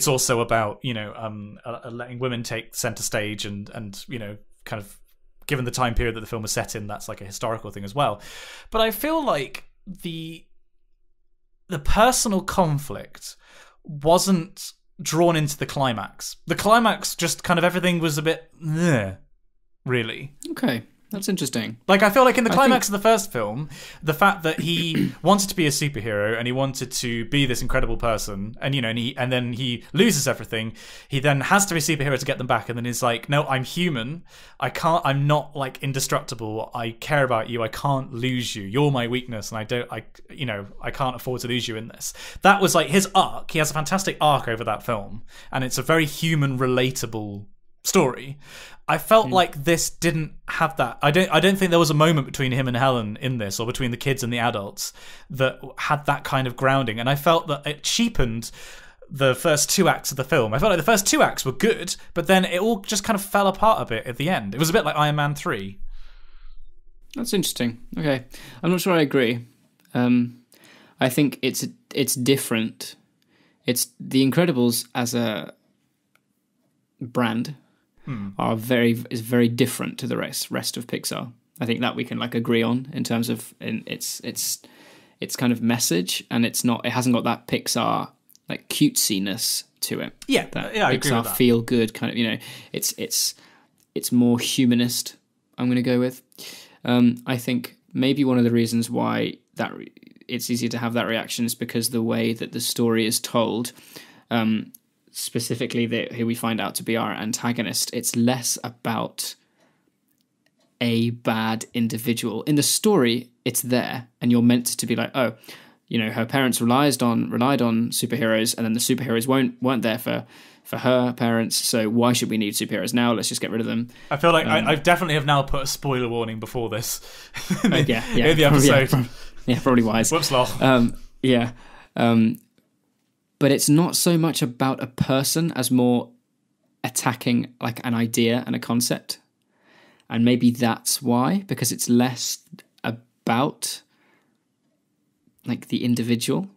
also about letting women take center stage, and kind of given the time period that the film was set in, that's like a historical thing as well. But I feel like the personal conflict wasn't drawn into the climax. The climax, just kind of everything was a bit really. Okay, that's interesting. Like, I feel like in the climax of the first film, the fact that he wanted to be a superhero and he wanted to be this incredible person, and and then he loses everything. He then has to be a superhero to get them back, and then he's like, no, I'm human. I'm not like indestructible. I care about you. I can't lose you. You're my weakness, and I can't afford to lose you in this. That was like his arc. He has a fantastic arc over that film, and it's a very human, relatable story. I felt like this didn't have that. I don't think there was a moment between him and Helen in this, or between the kids and the adults, that had that kind of grounding, and I felt that it cheapened the first two acts of the film. I felt like the first two acts were good, but then it all just kind of fell apart a bit at the end. It was a bit like Iron Man 3. That's interesting. Okay, I'm not sure I agree. I think it's different. It's The Incredibles as a brand is very different to the rest of Pixar. I think that we can agree on in terms of its kind of message, and it hasn't got that Pixar cutesiness to it. Yeah, I agree with that. Feel good kind of, it's more humanist. I'm going to go with. I think maybe one of the reasons why that it's easier to have that reaction is because the way that the story is told. Specifically, who we find out to be our antagonist, it's less about a bad individual. In the story, it's there, and you're meant to be like, oh, her parents relied on superheroes, and then the superheroes weren't there for her parents, so why should we need superheroes now? Let's just get rid of them. I feel like I definitely have now put a spoiler warning before this. In the episode. Probably wise. Whoops, lol. But it's not so much about a person as more attacking an idea and a concept. And maybe that's why, because it's less about the individual.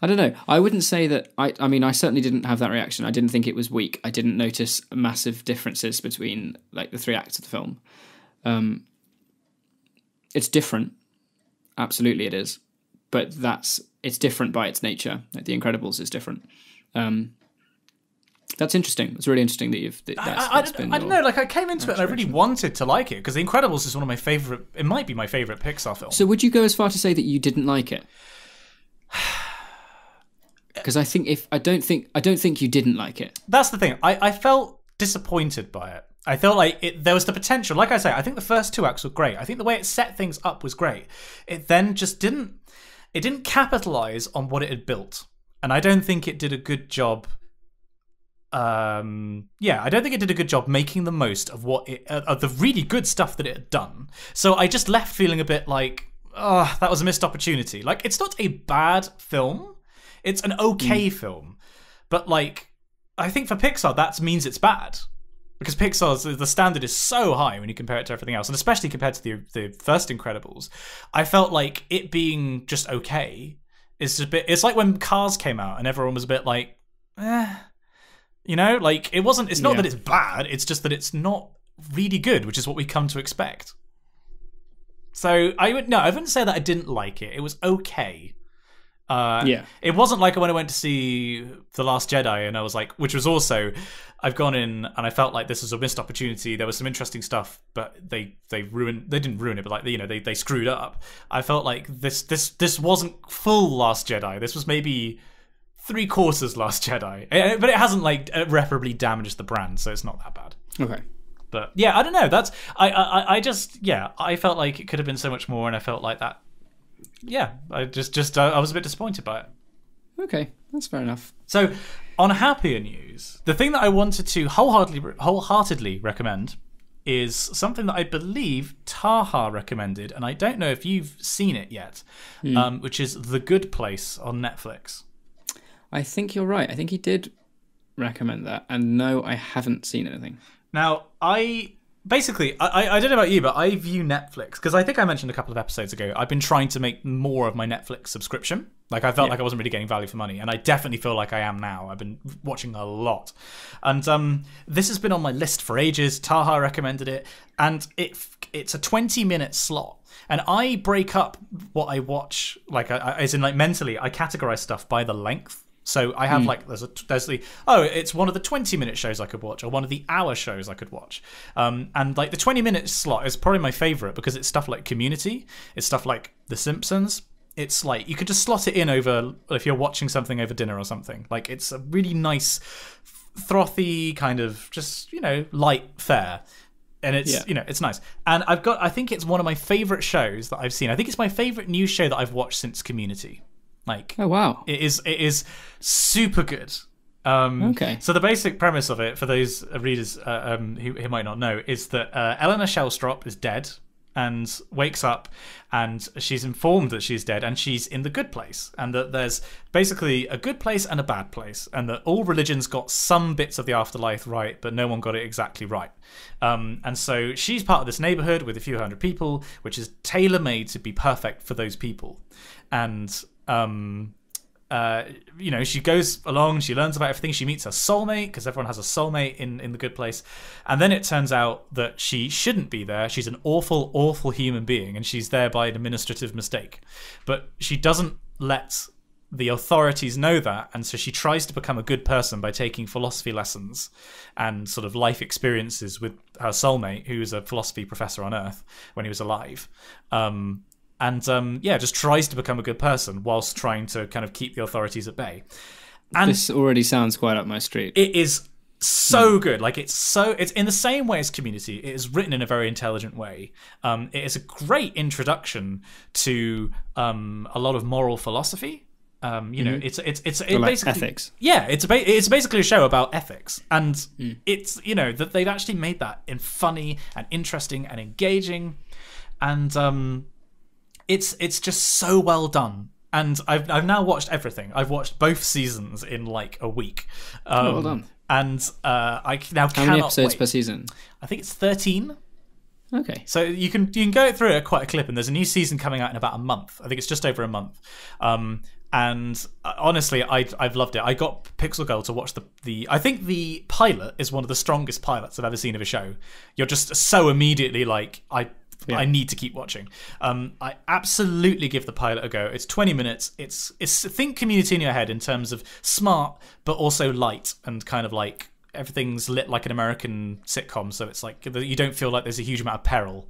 I don't know. I wouldn't say that. I mean, I certainly didn't have that reaction. I didn't think it was weak. I didn't notice massive differences between the three acts of the film. It's different. Absolutely it is. But it's different by its nature. The Incredibles is different. That's interesting. It's really interesting that I don't know. I came into it and I really wanted to like it, because The Incredibles is one of my favorite. It might be my favorite Pixar film. So would you go as far to say that you didn't like it? Because I don't think you didn't like it. That's the thing. I felt disappointed by it. I felt like there was the potential. Like I say, I think the first two acts were great. I think the way it set things up was great. It then just didn't. It didn't capitalize on what it had built, and I don't think it did a good job. I don't think it did a good job making the most of of the really good stuff that it had done. So I just left feeling a bit like, oh, that was a missed opportunity. It's not a bad film; it's an okay film, but I think for Pixar that means it's bad. Because the standard is so high when you compare it to everything else, and especially compared to the first Incredibles. I felt like it being just okay is a bit. It's like when Cars came out and everyone was a bit like, it wasn't. It's not that it's bad. It's just that it's not really good, which is what we come to expect. So I wouldn't say that I didn't like it. It was okay. It wasn't like when I went to see The Last Jedi and I was like, which was also, I've gone in and I felt like this was a missed opportunity. There was some interesting stuff, but they didn't ruin it, but like, they screwed up. I felt like this wasn't full Last Jedi. This was maybe 3/4 Last Jedi, but it hasn't like irreparably damaged the brand, so it's not that bad. Okay. But yeah, I don't know. That's I felt like it could have been so much more, and I felt like that. Yeah, I was a bit disappointed by it. Okay, that's fair enough. So, on happier news, the thing that I wanted to wholeheartedly recommend is something that I believe Taha recommended, and I don't know if you've seen it yet, which is The Good Place on Netflix. I think you're right. I think he did recommend that, and no, I haven't seen anything. Now, I don't know about you, but I view Netflix, because I think I mentioned a couple of episodes ago, I've been trying to make more of my Netflix subscription. Like, I felt like I wasn't really getting value for money, and I definitely feel like I am now. I've been watching a lot. And this has been on my list for ages. Taha recommended it, and it's a 20-minute slot. And I break up what I watch, like, as in, like, mentally, I categorize stuff by the length. So I have it's one of the 20-minute shows I could watch, or one of the hour shows I could watch. And like the 20-minute slot is probably my favorite because it's stuff like Community, it's stuff like The Simpsons. It's like you could just slot it in over if you're watching something over dinner or something. Like it's a really nice, frothy kind of just light fare. And it's it's nice. And I think it's one of my favorite shows that I've seen. I think it's my favorite new show that I've watched since Community. Like, oh wow, it is super good. Okay. So the basic premise of it, for those readers who might not know, is that Eleanor Shellstrop is dead and wakes up, and she's informed that she's dead, and she's in the good place, and that there's basically a good place and a bad place, and that all religions got some bits of the afterlife right, but no one got it exactly right. And so she's part of this neighborhood with a few hundred people, which is tailor-made to be perfect for those people, and she goes along, she learns about everything, she meets her soulmate, because everyone has a soulmate in the good place, and then it turns out that she shouldn't be there. She's an awful human being, and she's there by an administrative mistake, but she doesn't let the authorities know that, and so she tries to become a good person by taking philosophy lessons and sort of life experiences with her soulmate, who was a philosophy professor on Earth when he was alive. Just tries to become a good person whilst trying to kind of keep the authorities at bay. And this already sounds quite up my street. It is so good. Like it's in the same way as Community. It is written in a very intelligent way. It is a great introduction to a lot of moral philosophy. It's basically like ethics. Yeah, it's basically a show about ethics, and it's that they've actually made that in funny and interesting and engaging, and it's just so well done. And I've now watched everything. I've watched both seasons in like a week. Well done. And I now cannot. How many episodes wait. per season? I think it's 13. Okay. So you can go through it at quite a clip, and there's a new season coming out in about a month. I think it's just over a month. And honestly, I've loved it. I got Pixel Girl to watch the. I think the pilot is one of the strongest pilots I've ever seen of a show. You're just so immediately like I need to keep watching. I absolutely give the pilot a go. It's 20 minutes. It's think Community in your head in terms of smart, but also light, and kind of like everything's lit like an American sitcom. So it's like you don't feel like there's a huge amount of peril,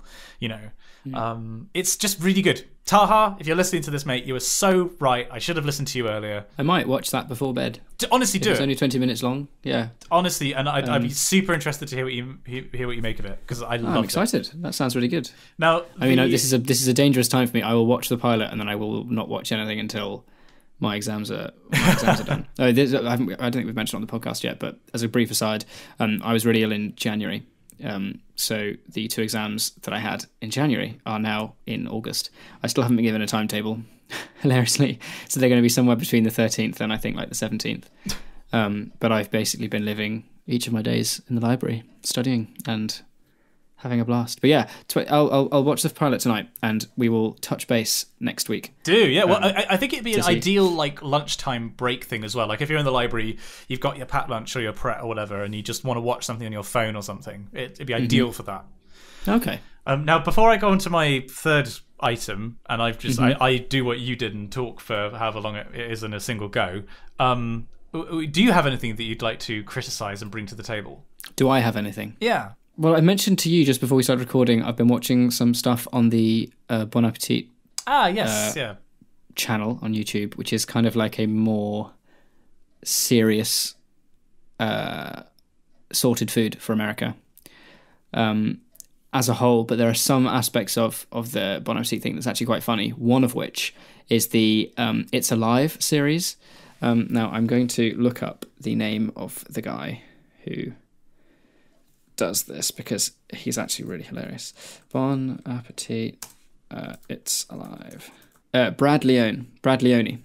It's just really good. Taha, if you're listening to this, mate, you were so right. I should have listened to you earlier. I might watch that before bed. Honestly, do it. It's only 20 minutes long. Yeah. Honestly, and I'd be super interested to hear what you make of it, because I'm excited. That sounds really good. Now, this is a dangerous time for me. I will watch the pilot, and then I will not watch anything until my exams are done. I don't think we've mentioned on the podcast yet, but as a brief aside, I was really ill in January. So the 2 exams that I had in January are now in August. I still haven't been given a timetable, hilariously. So they're going to be somewhere between the 13th and I think like the 17th. But I've basically been living each of my days in the library, studying and having a blast. But yeah, I'll watch the pilot tonight, and we will touch base next week. Well, I think it'd be an ideal like lunchtime break thing as well. Like if you're in the library, you've got your packed lunch or your Pret or whatever, and you just want to watch something on your phone or something, it'd be ideal for that. Okay. Now, before I go on to my third item, and I do what you did and talk for however long it is in a single go. Do you have anything that you'd like to criticize and bring to the table? Do I have anything? Yeah. Well, I mentioned to you just before we started recording, I've been watching some stuff on the Bon Appetit channel on YouTube, which is kind of like a more serious sorted food for America as a whole. But there are some aspects of the Bon Appetit thing that's actually quite funny, one of which is the It's Alive series. Now, I'm going to look up the name of the guy who does this because he's actually really hilarious. Bon Appetit, It's Alive. Brad Leone. Right.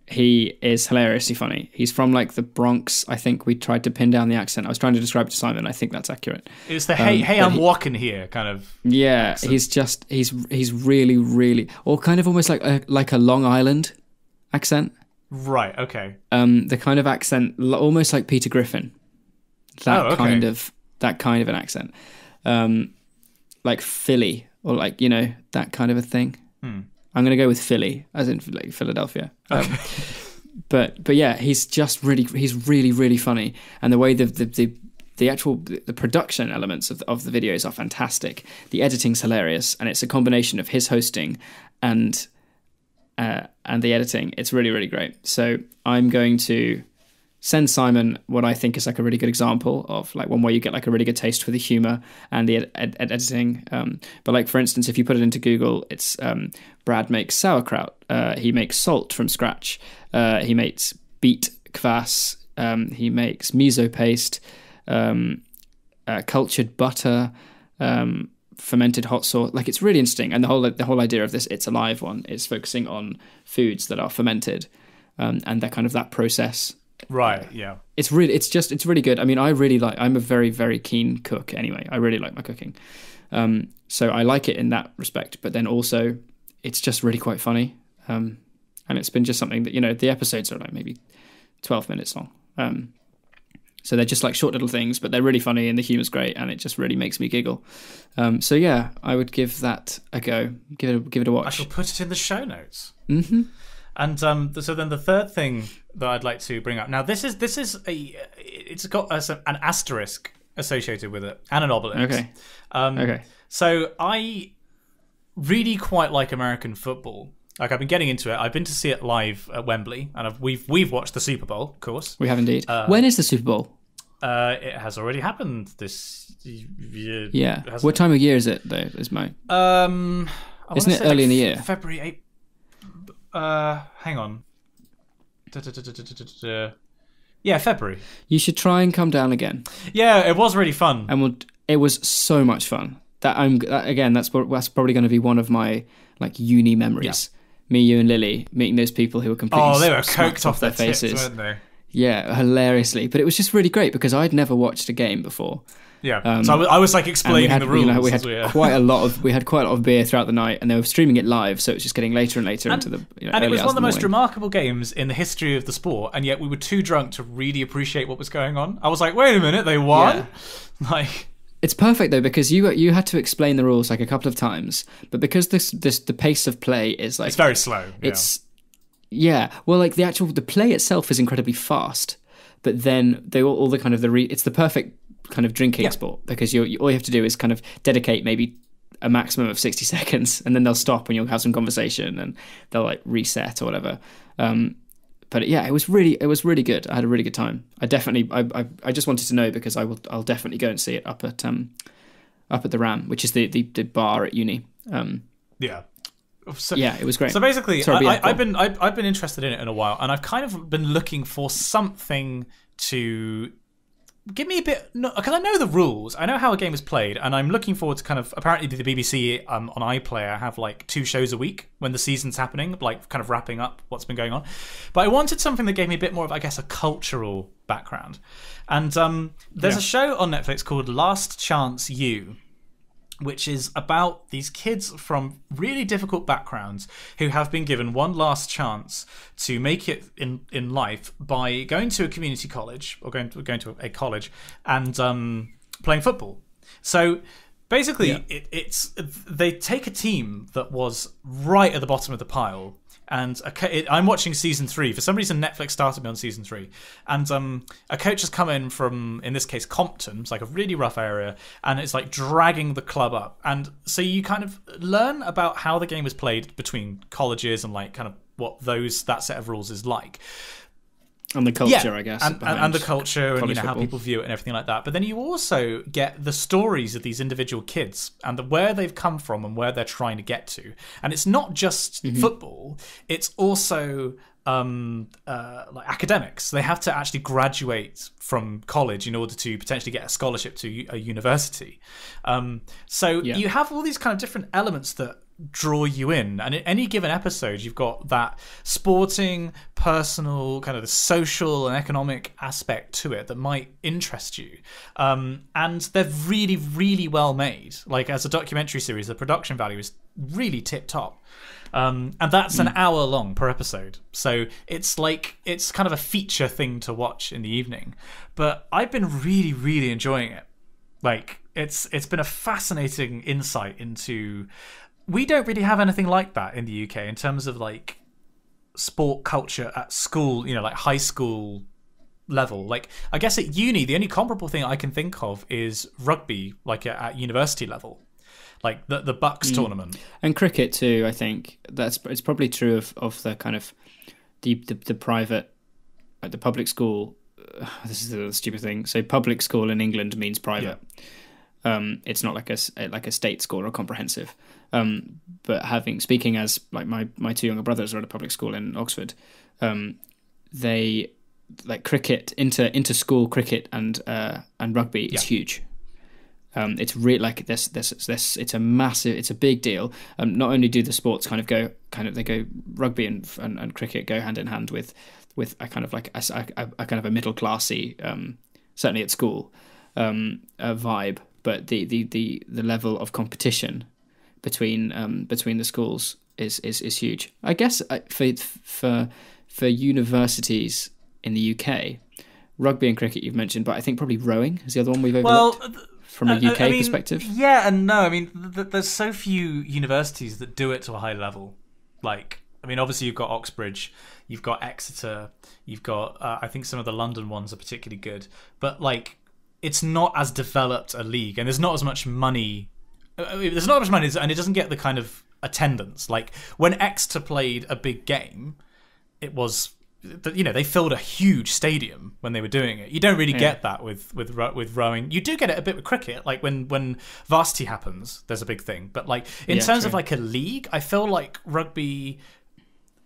He is hilariously funny. He's from like the Bronx. I think we tried to pin down the accent. I was trying to describe it to Simon. I think that's accurate. It's the hey I'm walking here kind of. Yeah, accent. he's really, really, or kind of almost like a Long Island accent. Right. Okay. The kind of accent, almost like Peter Griffin. That kind of an accent, like Philly or like that kind of a thing. I'm going to go with Philly, as in like Philadelphia. Okay. But yeah, he's really, really funny, and the way the actual production elements of the videos are fantastic. The editing's hilarious, and it's a combination of his hosting and the editing. It's really, really great. So I'm going to send Simon what I think is like a really good example of like one where you get like a really good taste for the humor and the editing. But like, for instance, if you put it into Google, it's Brad makes sauerkraut. He makes salt from scratch. He makes beet kvass. He makes miso paste, cultured butter, fermented hot sauce. Like, it's really interesting. And the whole idea of this It's Alive one is focusing on foods that are fermented and that kind of that process. Right, yeah. It's really good. I mean, I'm a very, very keen cook anyway. I really like my cooking. So I like it in that respect, but then also it's just really quite funny. And it's been just something that, the episodes are like maybe 12 minutes long. So they're just like short little things, but they're really funny and the humor's great and it just really makes me giggle. So yeah, I would give that a go. Give it a watch. I shall put it in the show notes. Mm-hmm. And so then the third thing that I'd like to bring up now, it's got an asterisk associated with it and an obelisk. Okay. Okay. So I really quite like American football. Like, I've been getting into it. I've been to see it live at Wembley, and we've watched the Super Bowl, of course. We have indeed. When is the Super Bowl? It has already happened this year. Yeah. What time of year is it though? Isn't it early in the year? February. Hang on. Yeah, February. You should try and come down again. Yeah, it was really fun. And it was so much fun. That's probably going to be one of my like uni memories. Yeah. Me, you, and Lily meeting those people who were completely they were coked off their faces, weren't they? Yeah, hilariously. But it was just really great because I'd never watched a game before. Yeah, so I was like explaining the rules. We had quite a lot of beer throughout the night, and they were streaming it live, so it was just getting later and later into the. And it was one of the most remarkable games in the history of the sport, and yet we were too drunk to really appreciate what was going on. I was like, wait a minute, they won! Yeah. Like, it's perfect though because you had to explain the rules like a couple of times, but because the pace of play is like it's very slow. Well, like the play itself is incredibly fast, but then it's the perfect kind of drinking sport because all you have to do is kind of dedicate maybe a maximum of 60 seconds and then they'll stop and you'll have some conversation and they'll like reset or whatever. But yeah, it was really good. I had a really good time. I just wanted to know because I'll definitely go and see it up at the Ram, which is the bar at uni. Yeah. So, yeah, it was great. So basically, I've been interested in it in a while, and I've kind of been looking for something to give me a bit, because I know the rules, I know how a game is played, and I'm looking forward to kind of, apparently the BBC on iPlayer have like 2 shows a week when the season's happening, like kind of wrapping up what's been going on. But I wanted something that gave me a bit more of, I guess, a cultural background. And there's a show on Netflix called Last Chance U, which is about these kids from really difficult backgrounds who have been given one last chance to make it in life by going to a community college or going to a college and playing football. So Basically, it's they take a team that was right at the bottom of the pile, and I'm watching season 3. For some reason, Netflix started me on season 3, and a coach has come in from, in this case, Compton. It's like a really rough area, and it's like dragging the club up. And so you kind of learn about how the game is played between colleges and like kind of what that set of rules is like. And the culture, I guess. And the culture and football. How people view it and everything like that. But then you also get the stories of these individual kids and where they've come from and where they're trying to get to. And it's not just football. It's also like academics. They have to actually graduate from college in order to potentially get a scholarship to a university. You have all these kind of different elements that draw you in, and in any given episode you've got that sporting, personal, kind of the social and economic aspect to it that might interest you, and they're really, really well made. Like, as a documentary series, the production value is really tip top, and that's an hour long per episode, so it's kind of a feature thing to watch in the evening. But I've been really, really enjoying it. Like, it's been a fascinating insight into, we don't really have anything like that in the UK in terms of like sport culture at school, like high school level. Like, I guess at uni, the only comparable thing I can think of is rugby, like at university level, like the Bucks tournament. And cricket too, I think. It's probably true of the kind of the private, like the public school. This is a stupid thing. So public school in England means private. Yeah. It's not like a state school or comprehensive. But speaking as like my 2 younger brothers are at a public school in Oxford, they like cricket, inter school cricket and rugby is huge. It's really like this. It's a massive. It's a big deal. Not only do the sports they go rugby and cricket go hand in hand with a kind of like a kind of a middle classy, certainly at school, vibe. But the level of competition between the schools is huge. I guess for universities in the UK, rugby and cricket you've mentioned, but I think probably rowing is the other one we've overlooked. Well, from a UK perspective, yeah and no. I mean, there's so few universities that do it to a high level. Like, I mean, obviously you've got Oxbridge, you've got Exeter, you've got I think some of the London ones are particularly good, but like, it's not as developed a league, and there's not as much money. There's not as much money, and it doesn't get the kind of attendance. Like, when Exeter played a big game, it was, they filled a huge stadium when they were doing it. You don't really get that with rowing. You do get it a bit with cricket. Like, when varsity happens, there's a big thing. But like, in terms of like a league, I feel like rugby,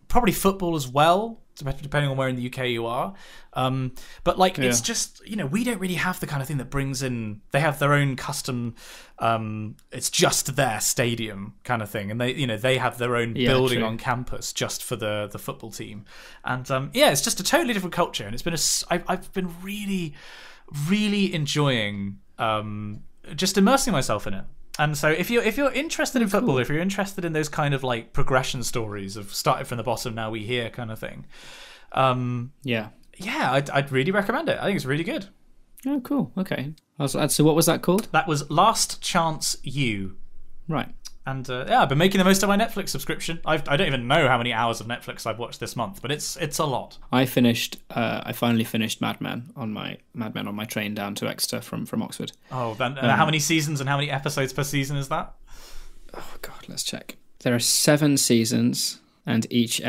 probably football as well, depending on where in the UK you are. But like, it's just, we don't really have the kind of thing that brings in, they have their own custom, it's just their stadium kind of thing. And they have their own building on campus just for the football team. And it's just a totally different culture. And it's been I've been really, really enjoying just immersing myself in it. And so if you're interested in football, if you're interested in those kind of like progression stories of starting from the bottom, now we here kind of thing, I'd really recommend it. I think it's really good. Oh, cool. Okay. So what was that called? That was Last Chance U. Right. And I've been making the most of my Netflix subscription. I don't even know how many hours of Netflix I've watched this month, but it's a lot. I finally finished Mad Men on my train down to Exeter from Oxford. Oh, then how many seasons and how many episodes per season is that? Oh God, let's check. There are 7 seasons, and each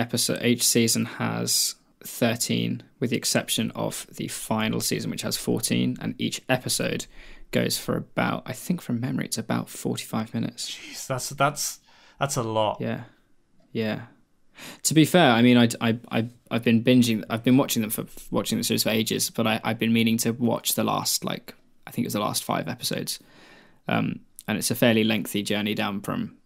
season has 13, with the exception of the final season, which has 14, and each episode goes for about, I think from memory, it's about 45 minutes. Jeez, that's a lot. Yeah. To be fair, I mean, I've been binging. I've been watching the series for ages, but I've been meaning to watch the last, like, I think it was the last 5 episodes. And it's a fairly lengthy journey down from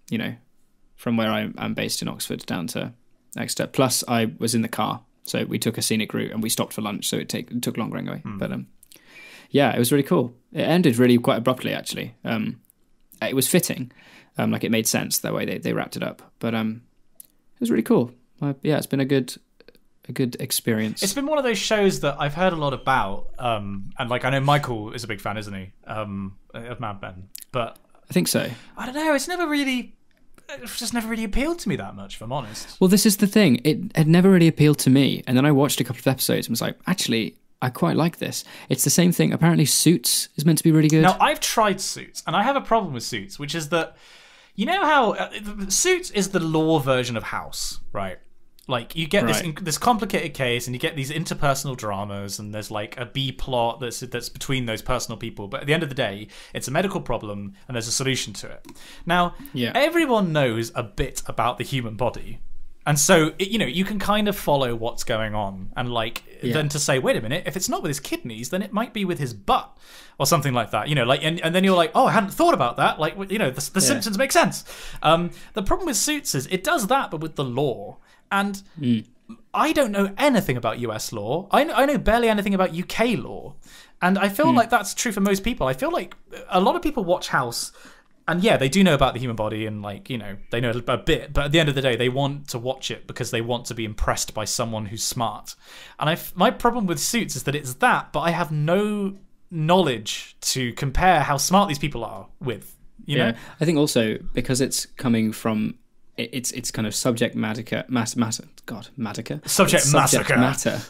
where I'm based in Oxford down to Exeter. Plus, I was in the car, so we took a scenic route and we stopped for lunch, so it took longer anyway. But it was really cool. It ended really quite abruptly, actually. It was fitting, like it made sense the way they wrapped it up. But it was really cool. It's been a good experience. It's been one of those shows that I've heard a lot about, and like I know Michael is a big fan, isn't he? Of Mad Men. But I think so. I don't know. It's just never really appealed to me that much, if I'm honest. Well, this is the thing. It had never really appealed to me. And then I watched a couple of episodes and was like, actually, I quite like this. It's the same thing. Apparently Suits is meant to be really good. Now, I've tried Suits, and I have a problem with Suits, which is that, you know how Suits is the law version of House, right? Like, you get this complicated case, and you get these interpersonal dramas, and there's like a B plot that's between those personal people. But at the end of the day, it's a medical problem, and there's a solution to it. Now, everyone knows a bit about the human body. And so, you can kind of follow what's going on. And then to say, wait a minute, if it's not with his kidneys, then it might be with his butt or something like that. And then you're like, oh, I hadn't thought about that. The symptoms make sense. The problem with Suits is it does that, but with the law. And I don't know anything about US law. I know barely anything about UK law. And I feel like that's true for most people. I feel like a lot of people watch House, and they do know about the human body, and they know a bit. But at the end of the day, they want to watch it because they want to be impressed by someone who's smart. And my problem with Suits is that it's that, but I have no knowledge to compare how smart these people are with. You know? I think also because it's coming from... It's kind of subject matter. Subject matter.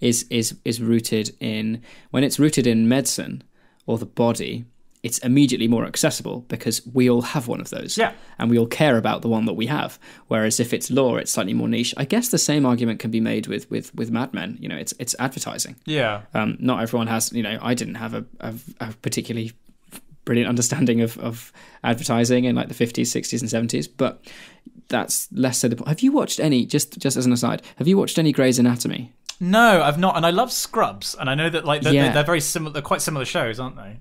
Is rooted in, when it's rooted in medicine or the body, it's immediately more accessible because we all have one of those. Yeah. And we all care about the one that we have. Whereas if it's law, it's slightly more niche. I guess the same argument can be made with Mad Men. It's advertising. Yeah. Not everyone has. I didn't have a particularly brilliant understanding of advertising in like the 50s, 60s and 70s, but that's less so the point. Have you watched any, just as an aside, have you watched any Grey's Anatomy? No, I've not, and I love Scrubs, and I know that they're very similar, they're quite similar shows, aren't they?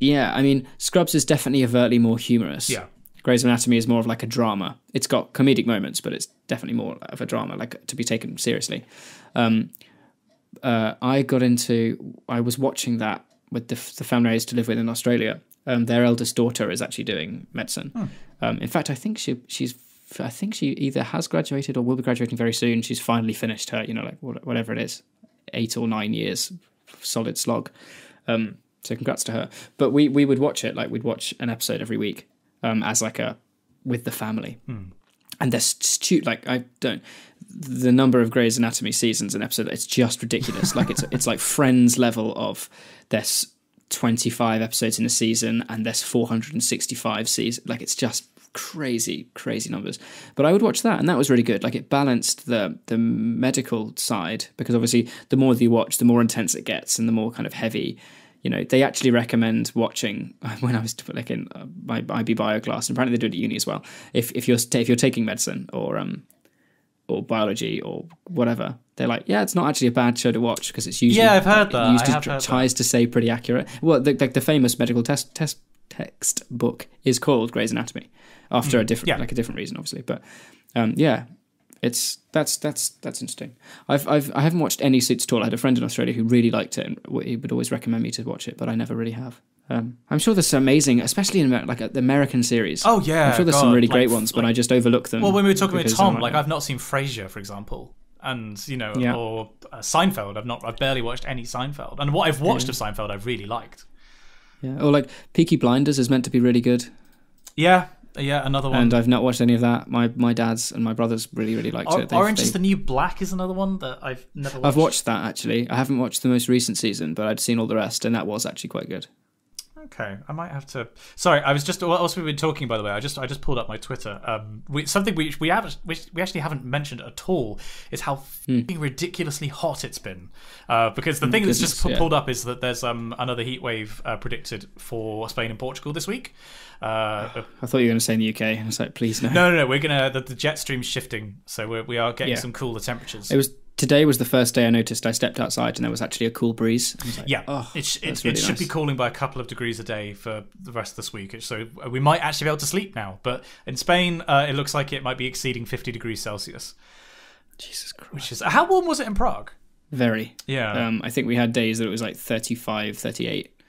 Yeah, I mean, Scrubs is definitely overtly more humorous. Yeah. Grey's Anatomy is more of like a drama. It's got comedic moments, but it's definitely more of a drama, like to be taken seriously. I was watching that with the family I used to live with in Australia. Their eldest daughter is actually doing medicine. In fact, I think she either has graduated or will be graduating very soon. She's finally finished her, whatever it is, 8 or 9 years solid slog. So congrats to her. But we would watch it, we'd watch an episode every week as with the family. And they're the number of Grey's Anatomy seasons and episodes, it's just ridiculous. It's like Friends level of there's 25 episodes in a season and there's 465 seasons. It's just crazy numbers. But I would watch that, and that was really good. It balanced the medical side, because obviously the more that you watch, the more intense it gets and the more kind of heavy. They actually recommend watching, when I was in my IB bio class, and apparently they do it at uni as well, if you're taking medicine or biology or whatever, they're like, it's not actually a bad show to watch because it's usually I've heard that. Used tries to say pretty accurate. Well, the famous medical text book is called Grey's Anatomy after a different reason, obviously. But that's interesting. I haven't watched any Suits at all. I had a friend in Australia who really liked it, and he would always recommend me to watch it, but I never really have. I'm sure there's some amazing, especially in the American series. Oh yeah, I'm sure there's some really great ones, but I just overlook them. Well, when we were talking with Tom, I've not seen Frasier, for example, and or Seinfeld. I've barely watched any Seinfeld, and what I've watched of Seinfeld, I've really liked. Yeah, or Peaky Blinders is meant to be really good. Yeah, another one. And I've not watched any of that. My dad's and my brothers really liked it. Orange is the New Black is another one that I've never watched. I've watched that, actually. I haven't watched the most recent season, but I'd seen all the rest, and that was actually quite good. Okay, I might have to. Sorry, I was just. What else we've been talking, by the way? I just pulled up my Twitter. Something we actually haven't mentioned at all is how ridiculously hot it's been. Because the thing that's just pulled up is that there's another heat wave predicted for Spain and Portugal this week. I thought you were going to say in the UK. I was like, please no. No. We're gonna the jet stream's shifting, so we are getting some cooler temperatures. Today was the first day I noticed I stepped outside and there was actually a cool breeze. I was like, it should be cooling by a couple of degrees a day for the rest of this week. So we might actually be able to sleep now. But in Spain, it looks like it might be exceeding 50 degrees Celsius. Jesus Christ. How warm was it in Prague? Very. Yeah. I think we had days that it was 35, 38,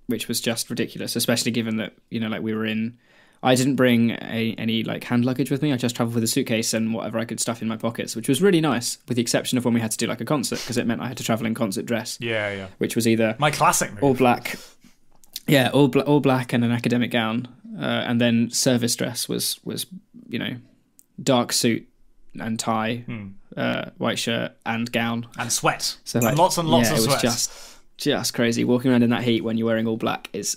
which was just ridiculous, especially given that, we were in... I didn't bring any hand luggage with me. I just travelled with a suitcase and whatever I could stuff in my pockets, which was really nice, with the exception of when we had to do a concert, because it meant I had to travel in concert dress. Yeah. Which was either my classic move. all black Yeah, all black and an academic gown, and then service dress was dark suit and tie, white shirt and gown and sweat. So and lots of sweat. It was just crazy. Walking around in that heat when you're wearing all black it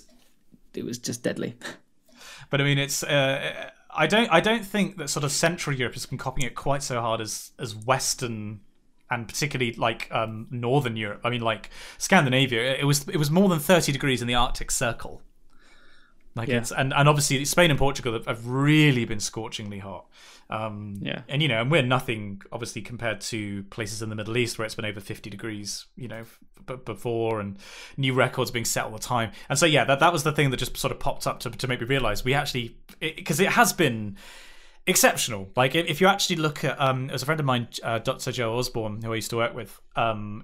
was just deadly. But I mean, it's I don't think that sort of Central Europe has been copying it quite so hard as Western. And particularly like Northern Europe. I mean, like Scandinavia, it was more than 30 degrees in the Arctic Circle. It's and obviously Spain and Portugal have really been scorchingly hot. And and we're nothing obviously compared to places in the Middle East where it's been over 50 degrees, before, and new records being set all the time. And so that was the thing that just sort of popped up to make me realize we actually, because it has been exceptional. Like if you actually look at it was a friend of mine, Dr. Joe Osborne, who I used to work with.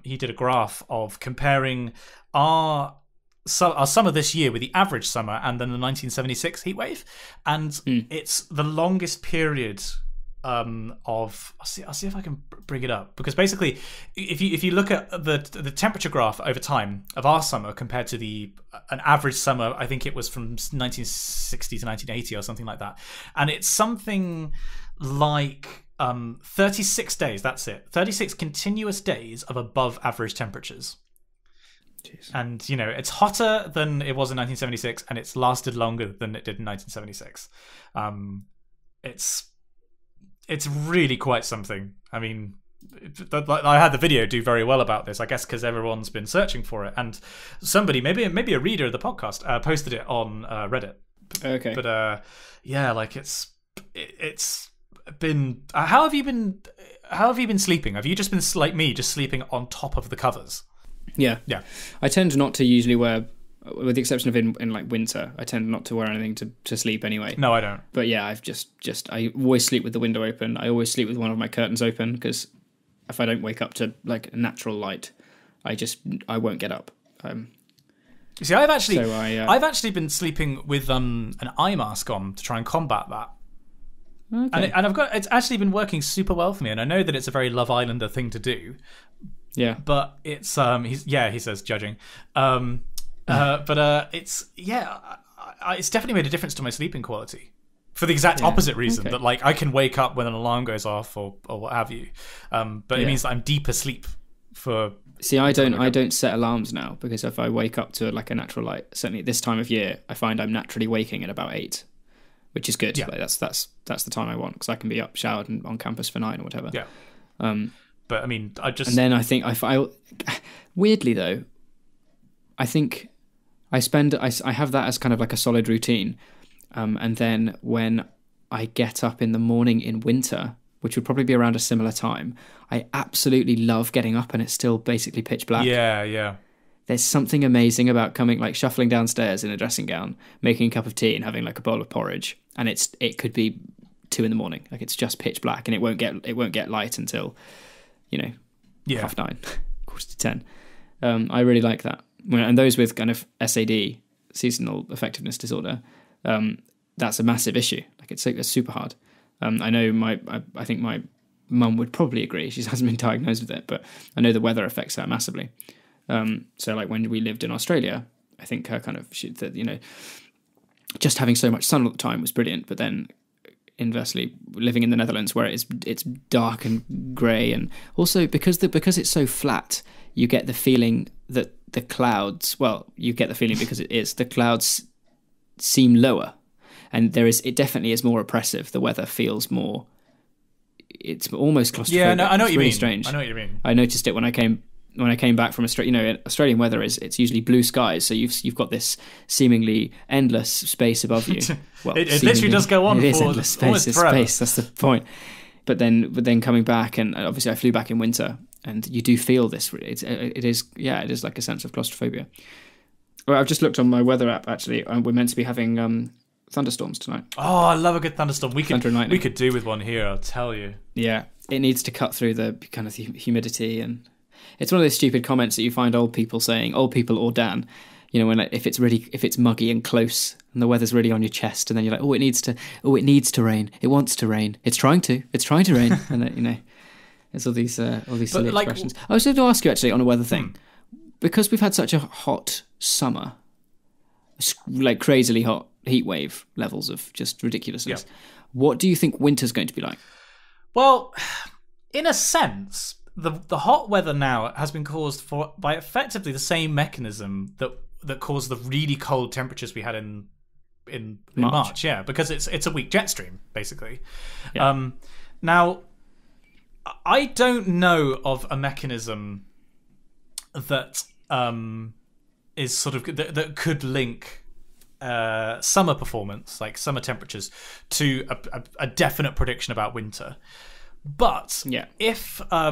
He did a graph of comparing our summer this year with the average summer and then the 1976 heat wave, and it's the longest period of I'll see if I can bring it up, because basically if you look at the temperature graph over time of our summer compared to an average summer, I think it was from 1960 to 1980 or something like that, and it's something like 36 days, that's it, 36 continuous days of above average temperatures. Jeez. And it's hotter than it was in 1976, and it's lasted longer than it did in 1976. It's really quite something. I mean, I had the video do very well about this, I guess, because everyone's been searching for it, and somebody, maybe a reader of the podcast, posted it on Reddit. Okay. But it's been. How have you been sleeping? Have you just been like me, just sleeping on top of the covers? Yeah. Yeah. I tend not to usually wear, with the exception of in like winter, I tend not to wear anything to sleep anyway. No, I don't. But yeah, I've just I always sleep with the window open. I always sleep with one of my curtains open, because if I don't wake up to like natural light, I won't get up. See, I've actually been sleeping with an eye mask on to try and combat that. Okay. And it's actually been working super well for me, and I know that it's a very Love Islander thing to do. Yeah. But it's he says judging. It's definitely made a difference to my sleeping quality, for the exact opposite reason that like I can wake up when an alarm goes off or what have you. But it means that I'm deep asleep for. See, I don't set alarms now, because if I wake up to like a natural light, certainly at this time of year, I find I'm naturally waking at about 8, which is good. Yeah. Like that's the time I want, because I can be up, showered, and on campus for 9 or whatever. Yeah. But I mean, and then I think I weirdly though, I think I have that as kind of like a solid routine, and then when I get up in the morning in winter, which would probably be around a similar time, I absolutely love getting up and it's still basically pitch black. Yeah. There's something amazing about shuffling downstairs in a dressing gown, making a cup of tea and having like a bowl of porridge, and it could be 2 a.m, like it's just pitch black, and it won't get light until 9:30, 9:45. I really like that. And those with kind of SAD, seasonal affectiveness disorder, that's a massive issue. Like it's super hard. I know I think my mum would probably agree. She hasn't been diagnosed with it, but I know the weather affects her massively. So like when we lived in Australia, I think her kind of just having so much sun all the time was brilliant. But then inversely, living in the Netherlands where it's dark and grey, and also because it's so flat, you get the feeling that the clouds. Well, you get the feeling because the clouds seem lower. And it definitely is more oppressive. The weather feels more. It's almost claustrophobic. Yeah, no, I know what you mean. Strange. I know what you mean. I noticed it when I came back from Australia. Australian weather it's usually blue skies, so you've got this seemingly endless space above you. Well, it literally does go on. It is endless space. It's space. That's the point. But then coming back, and obviously I flew back in winter, and you do feel this. It is like a sense of claustrophobia. Well, I've just looked on my weather app. Actually, we're meant to be having thunderstorms tonight. Oh, I love a good thunderstorm. We could do with one here, I'll tell you. Yeah, it needs to cut through the kind of humidity, and it's one of those stupid comments that you find old people or Dan, when like, if it's muggy and close and the weather's really on your chest, and then you're like, it needs to rain. It wants to rain. It's trying to rain, and then, it's all these silly expressions. I was going to ask you actually on a weather thing, because we've had such a hot summer. like crazily hot heat wave levels of just ridiculousness. Yeah. What do you think winter's going to be like? Well, in a sense, the hot weather now has been caused by effectively the same mechanism that caused the really cold temperatures we had in March. Yeah, because it's a weak jet stream basically. Yeah. Now, I don't know of a mechanism that is sort of that could link summer performance, like summer temperatures, to a definite prediction about winter. But if I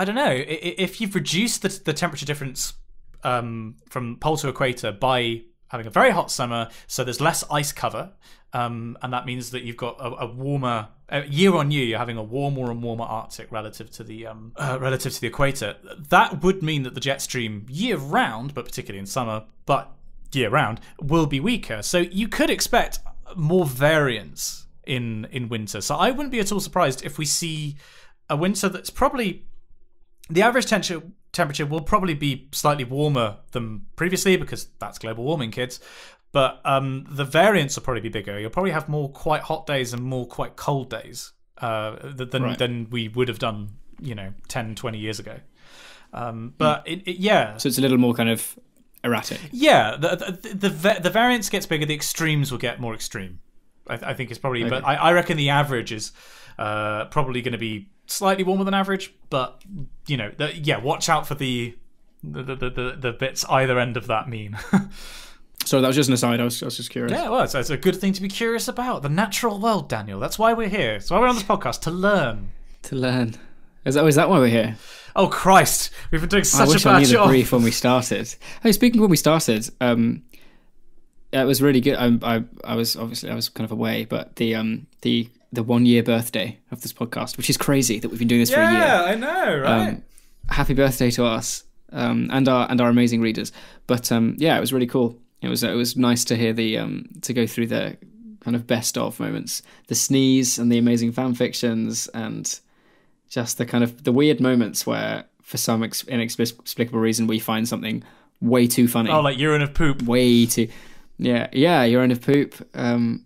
don't know, if you've reduced the temperature difference from pole to equator by having a very hot summer, so there's less ice cover, and that means that you've got a warmer year on year. You're having a warmer and warmer Arctic relative to the equator. That would mean that the jet stream year round, but particularly in summer, but year round, will be weaker. So you could expect more variance in winter. So I wouldn't be at all surprised if we see a winter that's probably the average temperature will probably be slightly warmer than previously, because that's global warming, kids. But the variance will probably be bigger. You'll probably have more quite hot days and more quite cold days than we would have done, 10, 20 years ago. But yeah. So it's a little more kind of erratic. Yeah, the variance gets bigger. The extremes will get more extreme. I think it's probably, okay. But I reckon the average is probably going to be slightly warmer than average. But watch out for the bits either end of that mean. So that was just an aside. I was just curious. Yeah, well, it's a good thing to be curious about the natural world, Daniel. That's why we're here. That's why we're on this podcast, to learn. To learn. Is that why we're here? Oh Christ, we've been doing such a bad job. I wish I knew the brief when we started. Hey, speaking of when we started, it was really good. I was kind of away, but the 1 year birthday of this podcast, which is crazy that we've been doing this for a year. Yeah, I know, right? Happy birthday to us and our amazing readers. But it was really cool. It was nice to hear to go through the kind of best of moments, the sneeze and the amazing fan fictions, and just the kind of the weird moments where, for some inexplicable reason, we find something way too funny. Oh, like urine of poop. Way too, yeah, urine of poop. It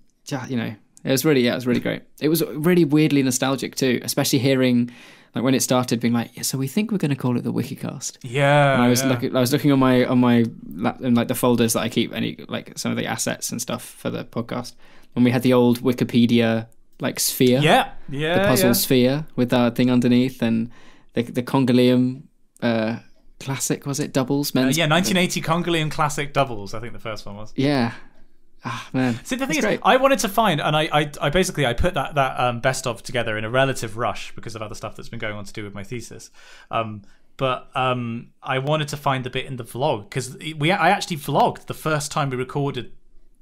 was really great. It was really weirdly nostalgic too, especially hearing, like, when it started, being like, so we think we're going to call it the Wikicast. Yeah. And I was looking on my lap, in like the folders that I keep, some of the assets and stuff for the podcast. And we had the old Wikipedia sphere. Yeah. The puzzle sphere with that thing underneath, and the Congolium classic, was it, doubles? 1980 Congolium classic doubles, I think the first one was. Yeah. Ah, man. See, the thing is, great. I wanted to find, and I basically put that best of together in a relative rush because of other stuff that's been going on to do with my thesis. But I wanted to find the bit in the vlog, because I actually vlogged the first time we recorded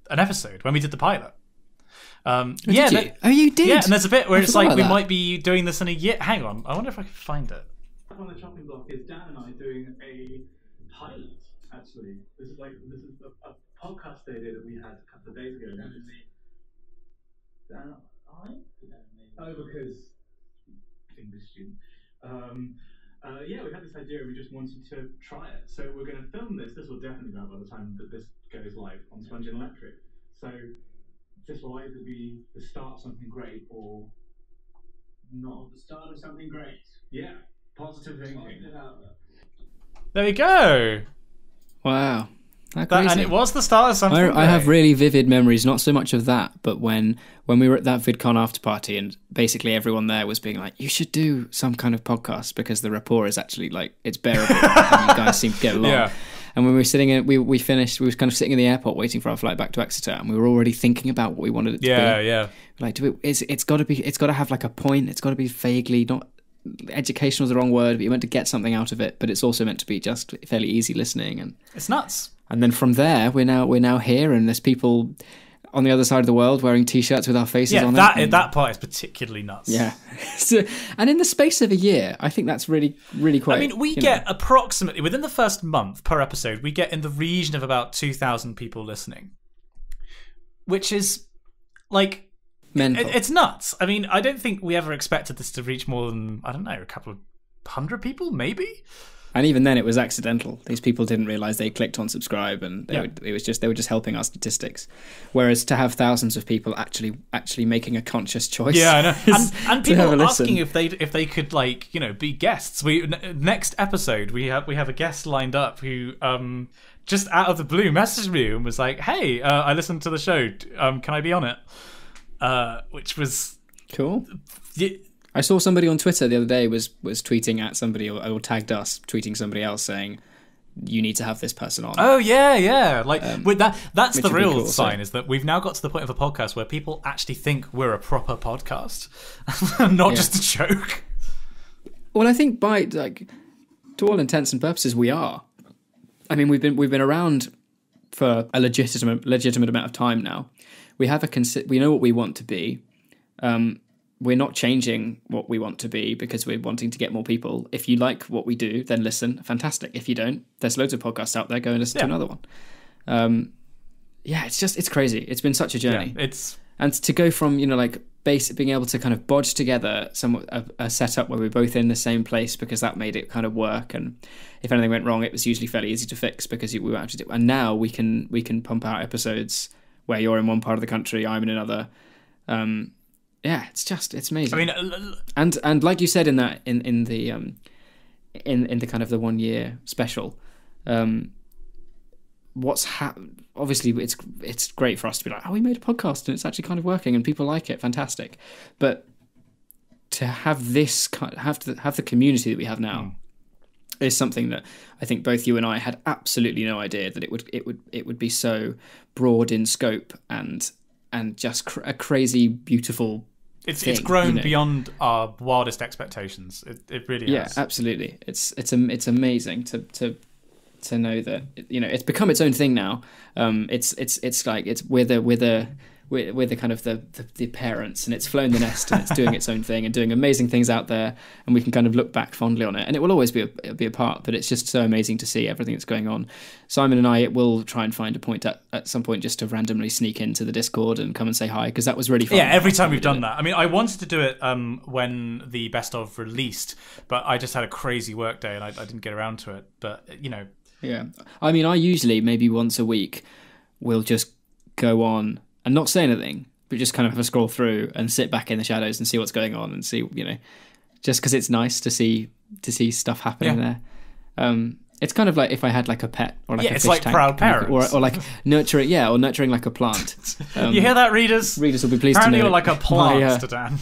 an episode when we did the pilot. Did you? You did? Yeah, and there's a bit where it's like we might be doing this in a year. Hang on, I wonder if I can find it. On the chopping block is Dan and I doing a pilot. Actually, this is a podcast idea that we had a couple of days ago. Dan, because English student. We had this idea and we just wanted to try it. So we're going to film this. This will definitely be out by the time that this goes live on Spongy and Electric. So this will either be the start of something great or not. The start of something great. Yeah, positive thinking. There we go. Wow. And it was the start of something great. I have really vivid memories, not so much of that, but when we were at that VidCon after party, and basically everyone there was being like, you should do some kind of podcast because the rapport is actually it's bearable and you guys seem to get along. Yeah. And when we were sitting we finished, we were kind of sitting in the airport waiting for our flight back to Exeter, and we were already thinking about what we wanted it to be. Yeah. Like, it's got to have like a point. It's got to be vaguely, not educational is the wrong word, but you're meant to get something out of it, but it's also meant to be just fairly easy listening. And it's nuts. And then from there, we're now here, and there's people on the other side of the world wearing T-shirts with our faces on it. That part is particularly nuts. Yeah. And in the space of a year, I think that's really, really quite... I mean, we get approximately, within the first month per episode, we get in the region of about 2,000 people listening. Which is, mental. It's nuts. I mean, I don't think we ever expected this to reach more than, I don't know, a couple of hundred people, maybe? And even then, it was accidental. These people didn't realize they clicked on subscribe, and they were just helping our statistics. Whereas to have thousands of people actually making a conscious choice, I know, and people asking if they could be guests. Next episode we have a guest lined up who just out of the blue messaged me and was like, "Hey, I listened to the show. Can I be on it?" Which was cool. I saw somebody on Twitter the other day was tweeting at somebody or tagged us tweeting somebody else saying, you need to have this person on. Oh yeah. With that's the real cool, sign, is that we've now got to the point of a podcast where people actually think we're a proper podcast, not just a joke. Well, I think to all intents and purposes, we are. I mean, we've been around for a legitimate amount of time now. We have we know what we want to be. We're not changing what we want to be because we're wanting to get more people. If you like what we do, then listen. Fantastic. If you don't, there's loads of podcasts out there. Go and listen to another one. It's crazy. It's been such a journey. Yeah, and to go from being able to kind of bodge together a setup where we're both in the same place, because that made it kind of work. And if anything went wrong, it was usually fairly easy to fix because we were actually. And now we can pump out episodes where you're in one part of the country, I'm in another. It's amazing. I mean, and like you said in the kind of the 1 year special, obviously it's great for us to be like, oh, we made a podcast and it's actually kind of working and people like it, fantastic. But to have have the community that we have now is something that I think both you and I had absolutely no idea that it would be so broad in scope and just a crazy beautiful. It's grown beyond our wildest expectations. It really has. Yeah, absolutely. It's amazing to know that it's become its own thing now. We're the kind of the parents, and it's flown the nest and it's doing its own thing and doing amazing things out there, and we can kind of look back fondly on it, and it will always be a part, but it's just so amazing to see everything that's going on. Simon and I will try and find a point at some point just to randomly sneak into the Discord and come and say hi, because that was really fun. Yeah, every time we've done that. I mean, I wanted to do it when the best of released, but I just had a crazy work day and I didn't get around to it. But Yeah, I mean, I usually maybe once a week will just go on and not say anything, but just kind of have a scroll through and sit back in the shadows and see what's going on and see, just because it's nice to see stuff happening there. It's kind of like if I had like a pet or like a it's fish like tank, proud parents, or like nurturing like a plant. You hear that, readers? Readers will be pleased Apparently to know. You're like a plant to Dan.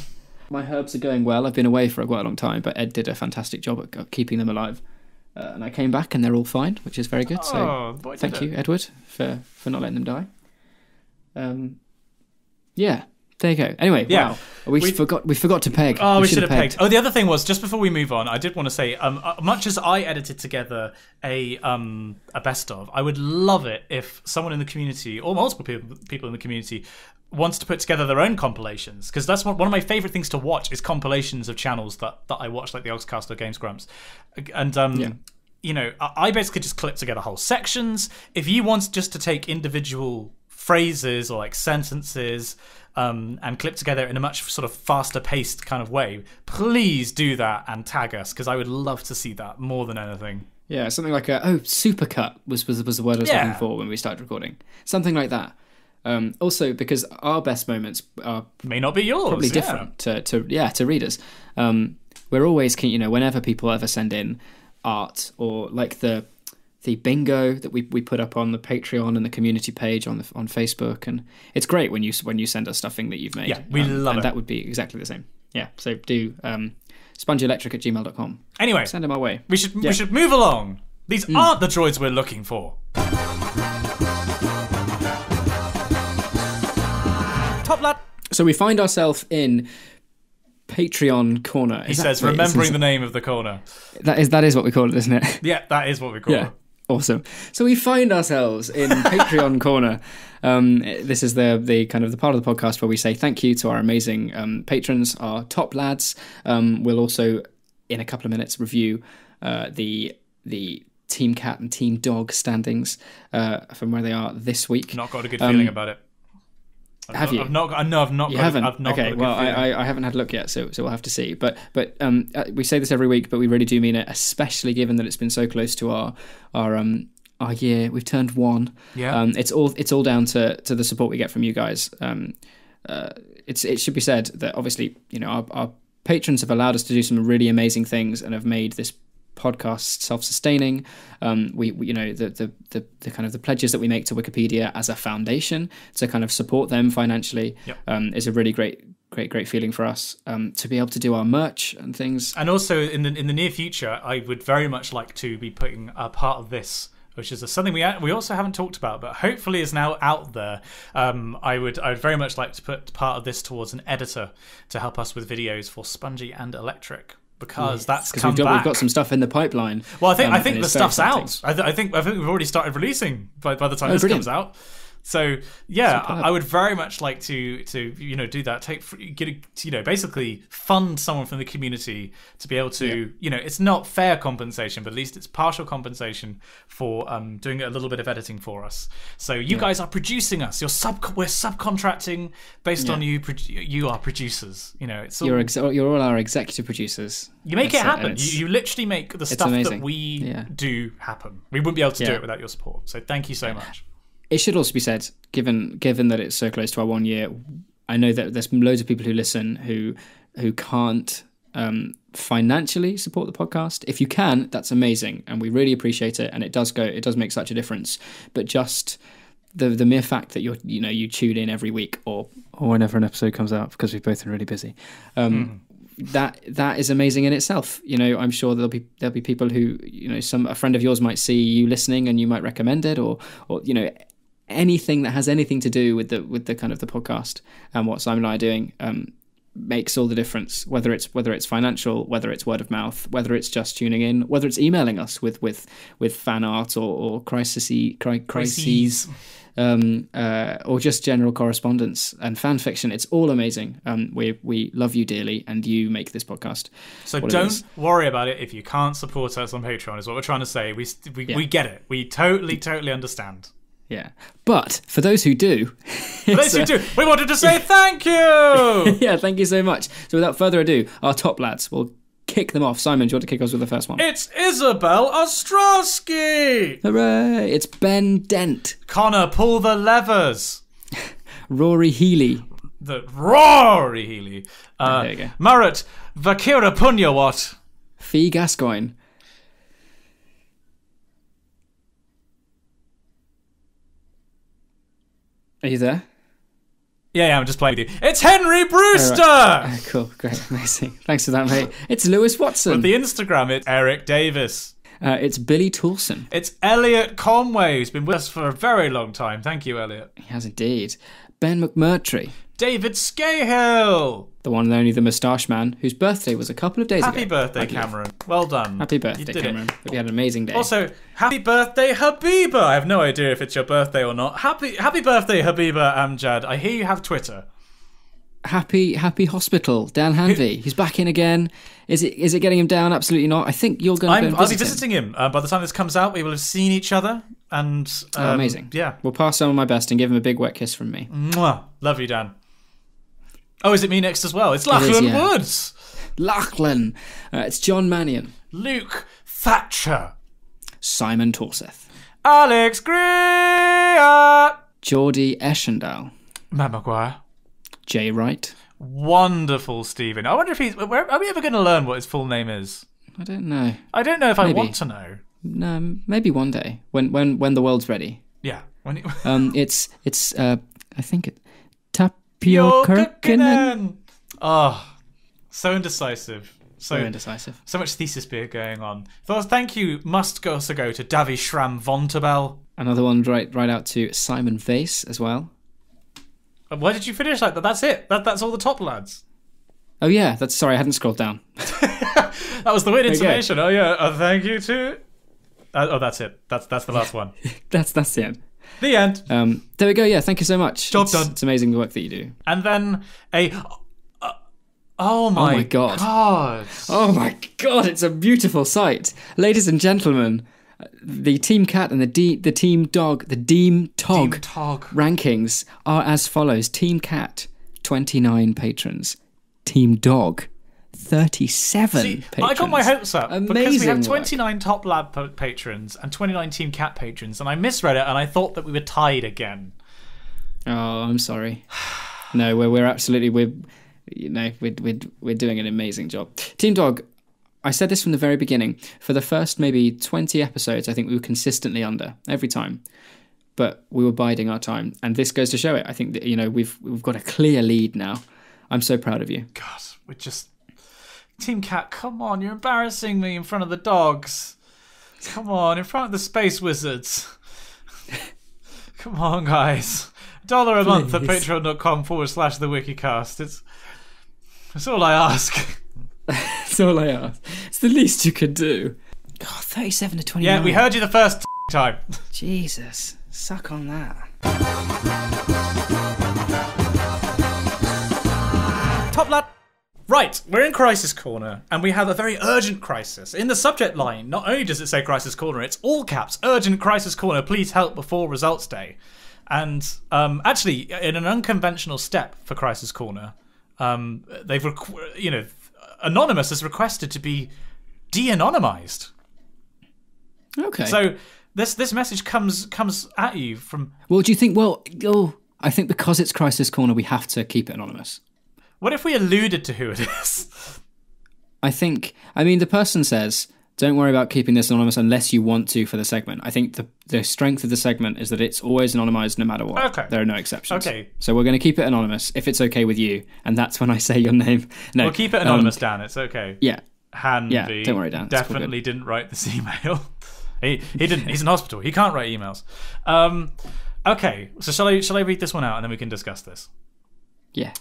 My herbs are going well. I've been away for quite a long time, but Ed did a fantastic job at keeping them alive. And I came back and they're all fine, which is very good. So thank you, Edward, for not letting them die. There you go. Anyway, wow, we forgot to peg. Oh, we should have pegged. Oh, the other thing was, just before we move on, I did want to say, much as I edited together a best of, I would love it if someone in the community or multiple people in the community wants to put together their own compilations, because that's one of my favorite things to watch is compilations of channels that I watch, like the Oxcast or Games Grumps, and I basically just clip together whole sections. If you want just to take individual phrases or like sentences and clip together in a much sort of faster paced kind of way, please do that and tag us, because I would love to see that more than anything. Yeah, something like supercut was the word I was looking for when we started recording. Something like that. Also, because our best moments may not be yours, probably different to readers. We're always keen, whenever people ever send in art or like the bingo that we put up on the Patreon and the community page on Facebook, and it's great when you send us stuffing that you've made. Yeah, we love it. And that would be exactly the same. Yeah, so do spongyelectric@gmail.com. Anyway, send them our way. We should move along. These aren't the droids we're looking for. Top lad. So we find ourselves in Patreon corner. He says, remembering the name of the corner. That is what we call it, isn't it? Yeah, that is what we call it. Awesome. So we find ourselves in Patreon corner. This is the kind of the part of the podcast where we say thank you to our amazing patrons, our top lads. We'll also, in a couple of minutes, review the Team Cat and Team Dog standings from where they are this week. Not got a good feeling about it. Have you? I've not. No, I've not. You haven't. I've not Okay. got a good Well, feeling. I haven't had a look yet, so we'll have to see. But we say this every week, but we really do mean it, especially given that it's been so close to our year. We've turned 1. Yeah. It's all down to the support we get from you guys. It should be said that obviously, you know, our patrons have allowed us to do some really amazing things and have made this podcast self-sustaining. We you know, the kind of the pledges that we make to Wikipedia as a foundation to kind of support them financially is a really great feeling for us, to be able to do our merch and things. And also in the near future, I would very much like to be putting a part of this, which is something we also haven't talked about, but hopefully is now out there. I would very much like to put part of this towards an editor to help us with videos for Spongy and Electric, because that's come back. We've got some stuff in the pipeline. Well, I think the stuff's out. exciting. I think we've already started releasing by the time this brilliant. comes out. So yeah, Superb. I would very much like to you know, do that. Basically fund someone from the community to be able to you know, it's not fair compensation, but at least it's partial compensation for doing a little bit of editing for us. So you guys are producing us. We're subcontracting based on you. You are producers. You know, it's all, You're all our executive producers. you make it happen. You literally make the stuff amazing. that we do happen. We wouldn't be able to do it without your support. So thank you so much. It should also be said, given that it's so close to our 1 year, I know that there's loads of people who listen who can't financially support the podcast. If you can, that's amazing, and we really appreciate it. And it does make such a difference. But just the mere fact that you tune in every week or whenever an episode comes out, because we've both been really busy. That is amazing in itself. You know, I'm sure there'll be people who, you know, a friend of yours might see you listening and you might recommend it, or you know, anything that has anything to do with the kind of the podcast and what Simon and I are doing makes all the difference. Whether it's financial, whether it's word of mouth, whether it's just tuning in, whether it's emailing us with fan art or crises. Or just general correspondence and fan fiction. It's all amazing. We love you dearly, and you make this podcast. So don't worry about it if you can't support us on Patreon, is what we're trying to say. We get it. We totally understand. Yeah. But for those who do... we wanted to say thank you! Yeah, thank you so much. So without further ado, our top lads, we'll kick them off. Simon, do you want to kick us with the first one? It's Isabel Ostrowski! Hooray! It's Ben Dent. Connor, pull the levers! Rory Healy. Rory Healy. There you go. Marat Vakira Punyawat. Fee Gascoigne. Are you there? Yeah, I'm just playing with you. It's Henry Brewster! Right. Cool, great, amazing. Thanks for that, mate. It's Lewis Watson. With the Instagram, it's Eric Davis. It's Billy Toulson. It's Elliot Conway, who's been with us for a very long time. Thank you, Elliot. He has indeed. Ben McMurtry. David Scahill. The one and only the Moustache Man, whose birthday was a couple of days ago. Happy birthday, Cameron. Well done. Happy birthday, Cameron. Hope you had an amazing day. Also, happy birthday, Habiba. I have no idea if it's your birthday or not. Happy birthday, Habiba Amjad. I hear you have Twitter. Happy Hospital, Dan Hanvey. He's back in again. Is it getting him down? Absolutely not. I think you're going to I'll be visiting him. By the time this comes out, we will have seen each other. And amazing. Yeah. We'll pass on my best and give him a big wet kiss from me. Mwah. Love you, Dan. Oh, is it me next as well? It's Lachlan Woods. Lachlan. It's John Mannion. Luke Thatcher. Simon Torseth. Alex Greer. Geordie Eschendahl. Matt Maguire. Jay Wright. Wonderful Stephen. I wonder if are we ever going to learn what his full name is? I don't know. I don't know if I want to know. No, maybe one day when the world's ready. Yeah. It's I think it Tapioca. Oh, so indecisive. So indecisive. So much thesis beer going on. Thank you must also go to Davy Schramm Vontabel. Another one right out to Simon Vase as well. Why did you finish like that? That's it. That's all the top lads. Oh yeah, sorry, I hadn't scrolled down. That was the weird intonation. Oh yeah, thank you to. That's it. That's the last one. that's the end. The end. There we go. Yeah, thank you so much. Job done. It's amazing the work that you do. And then oh my god. Oh my god! It's a beautiful sight, ladies and gentlemen. The Team Cat and the Team Dog rankings are as follows. Team Cat, 29 patrons. Team Dog, 37 patrons. I got my hopes up because we have 29 work. Top Lad patrons and 29 Team Cat patrons, and I misread it and I thought that we were tied again. Oh, I'm sorry. No, we're absolutely we're doing an amazing job. Team Dog, I said this from the very beginning. For the first maybe 20 episodes, I think we were consistently under every time, but we were biding our time, and this goes to show it. I think that we've got a clear lead now. I'm so proud of you. God, we're just Team Cat. Come on, you're embarrassing me in front of the dogs. Come on, in front of the space wizards. Come on, guys. $1 a month at patreon.com/the Wikicast. It's all I ask. That's all I ask. It's the least you could do. God, 37 to 29. Yeah, we heard you the first time. Jesus, suck on that. Top Lad. Right, we're in Crisis Corner, and we have a very urgent crisis. In the subject line, not only does it say Crisis Corner, it's all caps, urgent Crisis Corner, please help before results day. And actually, in an unconventional step for Crisis Corner, Anonymous has requested to be de-anonymized. Okay. So this message comes at you from... Well, do you think... I think because it's Crisis Corner, we have to keep it anonymous. What if we alluded to who it is? The person says, don't worry about keeping this anonymous unless you want to for the segment. I think the strength of the segment is that it's always anonymized no matter what. Okay. There are no exceptions. Okay. So we're going to keep it anonymous if it's okay with you. And that's when I say your name. No, we'll keep it anonymous, Dan. It's okay. Yeah. Handy. Yeah, don't worry, Dan. Definitely didn't write this email. he didn't. He's in hospital. He can't write emails. Okay. So shall I read this one out and then we can discuss this? Yeah.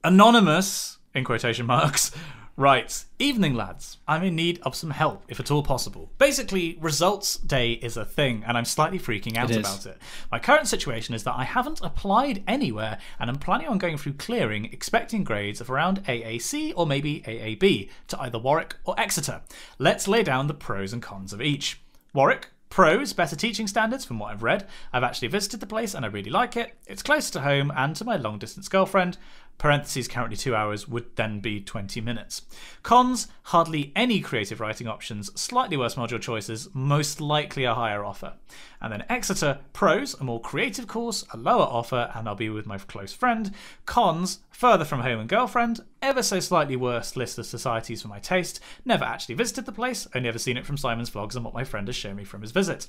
Anonymous, in quotation marks, writes, "Evening, lads. I'm in need of some help, if at all possible. Basically, results day is a thing, and I'm slightly freaking out about it. My current situation is that I haven't applied anywhere, and I'm planning on going through clearing, expecting grades of around AAC or maybe AAB to either Warwick or Exeter. Let's lay down the pros and cons of each. Warwick, pros, better teaching standards from what I've read. I've actually visited the place and I really like it. It's close to home and to my long-distance girlfriend. Parentheses, currently 2 hours, would then be 20 minutes. Cons, hardly any creative writing options, slightly worse module choices, most likely a higher offer. And then Exeter, pros, a more creative course, a lower offer, and I'll be with my close friend. Cons, further from home and girlfriend, ever so slightly worse list of societies for my taste, never actually visited the place, only ever seen it from Simon's vlogs and what my friend has shown me from his visit.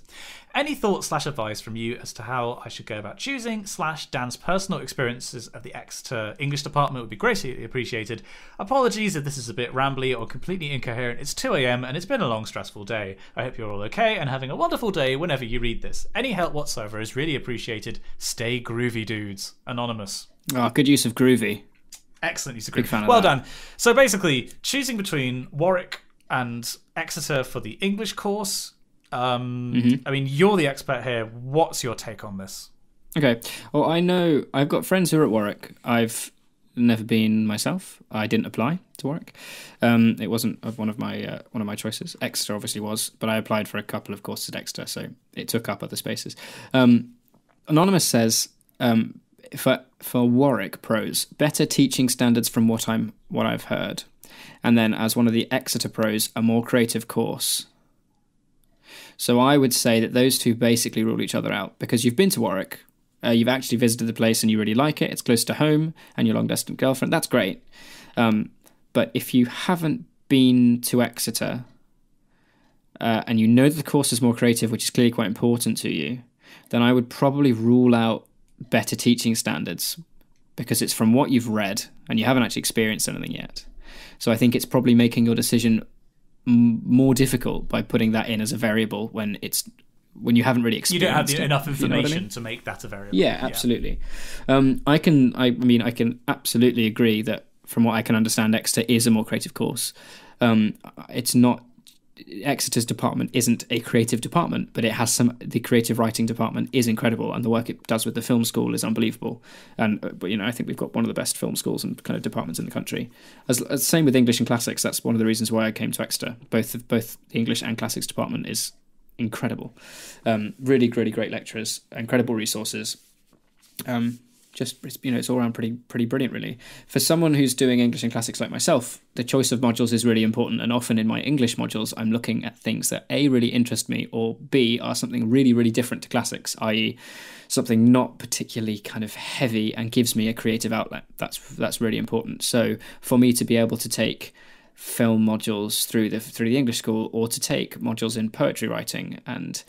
Any thoughts/advice from you as to how I should go about choosing / Dan's personal experiences of the Exeter English department would be greatly appreciated. Apologies if this is a bit rambly or completely incoherent. It's 2 a.m. and it's been a long, stressful day. I hope you're all okay and having a wonderful day whenever you read this. Any help whatsoever is really appreciated. Stay groovy, dudes." Anonymous. Oh, good use of groovy. Excellent use of Big groovy. fan of well that. done. So basically, choosing between Warwick and Exeter for the English course. I mean, you're the expert here. What's your take on this? Okay. Well, I know I've got friends who are at Warwick. I've never been myself. I didn't apply to Warwick. It wasn't one of my choices. Exeter obviously was, but I applied for a couple of courses at Exeter, so it took up other spaces. Anonymous says for Warwick pros, better teaching standards from what I've heard, and then as one of the Exeter pros, a more creative course. So I would say that those two basically rule each other out because you've been to Warwick. You've actually visited the place and you really like it. It's close to home and your long-distance girlfriend. That's great. But if you haven't been to Exeter and you know that the course is more creative, which is clearly quite important to you, then I would probably rule out better teaching standards because it's from what you've read and you haven't actually experienced anything yet. So I think it's probably making your decision more difficult by putting that in as a variable when you haven't really experienced You don't have it, enough information you know what I mean? to make that a variable. Yeah, absolutely. I can absolutely agree that from what I can understand, Exeter is a more creative course. It's not Exeter's department isn't a creative department, but it has the creative writing department is incredible, and the work it does with the film school is unbelievable. And but I think we've got one of the best film schools and kind of departments in the country. As same with English and classics. That's one of the reasons why I came to Exeter. Both the English and classics department is incredible. Really, really great lecturers, incredible resources. Just, it's all around pretty brilliant, really. For someone who's doing English and classics like myself, the choice of modules is really important. And often in my English modules, I'm looking at things that A, really interest me, or B, are something really, really different to classics, i.e. something not particularly kind of heavy and gives me a creative outlet. That's really important. So for me to be able to take film modules through the English school, or to take modules in poetry writing and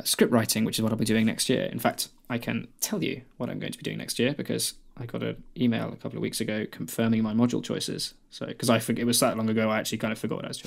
script writing, which is what I'll be doing next year. In fact, I can tell you what I'm going to be doing next year because I got an email a couple of weeks ago confirming my module choices. So, because it was that long ago, I actually kind of forgot what I was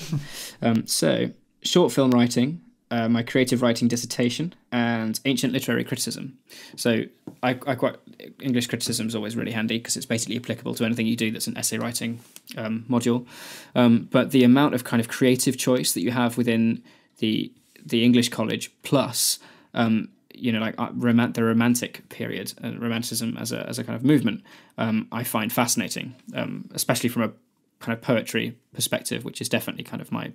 doing. So, short film writing, my creative writing dissertation, and ancient literary criticism. So, I quite English criticism is always really handy because it's basically applicable to anything you do that's an essay writing module. But the amount of kind of creative choice that you have within the English college, plus the romantic period and romanticism as a kind of movement, I find fascinating, especially from a kind of poetry perspective, which is definitely kind of my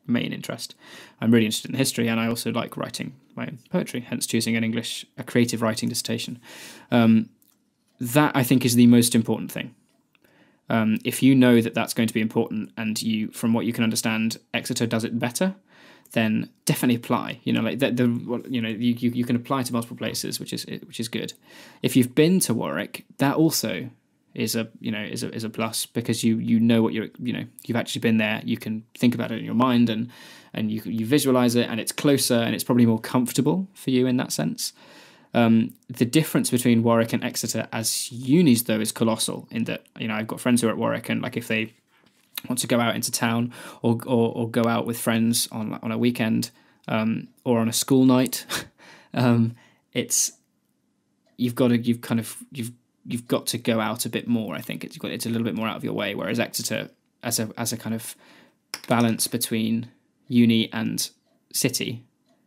main interest. I'm really interested in history, and I also like writing my own poetry, hence choosing a creative writing dissertation. That I think is the most important thing. If you know that that's going to be important, and you, from what you can understand, Exeter does it better, then definitely apply. You can apply to multiple places, which is good. If you've been to Warwick, that also is a plus, because you know what you've actually been there. You can think about it in your mind, and you visualize it, and it's closer, and it's probably more comfortable for you in that sense. The difference between Warwick and Exeter as unis, though, is colossal. In that, I've got friends who are at Warwick, and like if they want to go out into town or go out with friends on a weekend, or on a school night, you've got to go out a bit more. I think it's a little bit more out of your way. Whereas Exeter, as a kind of balance between uni and city,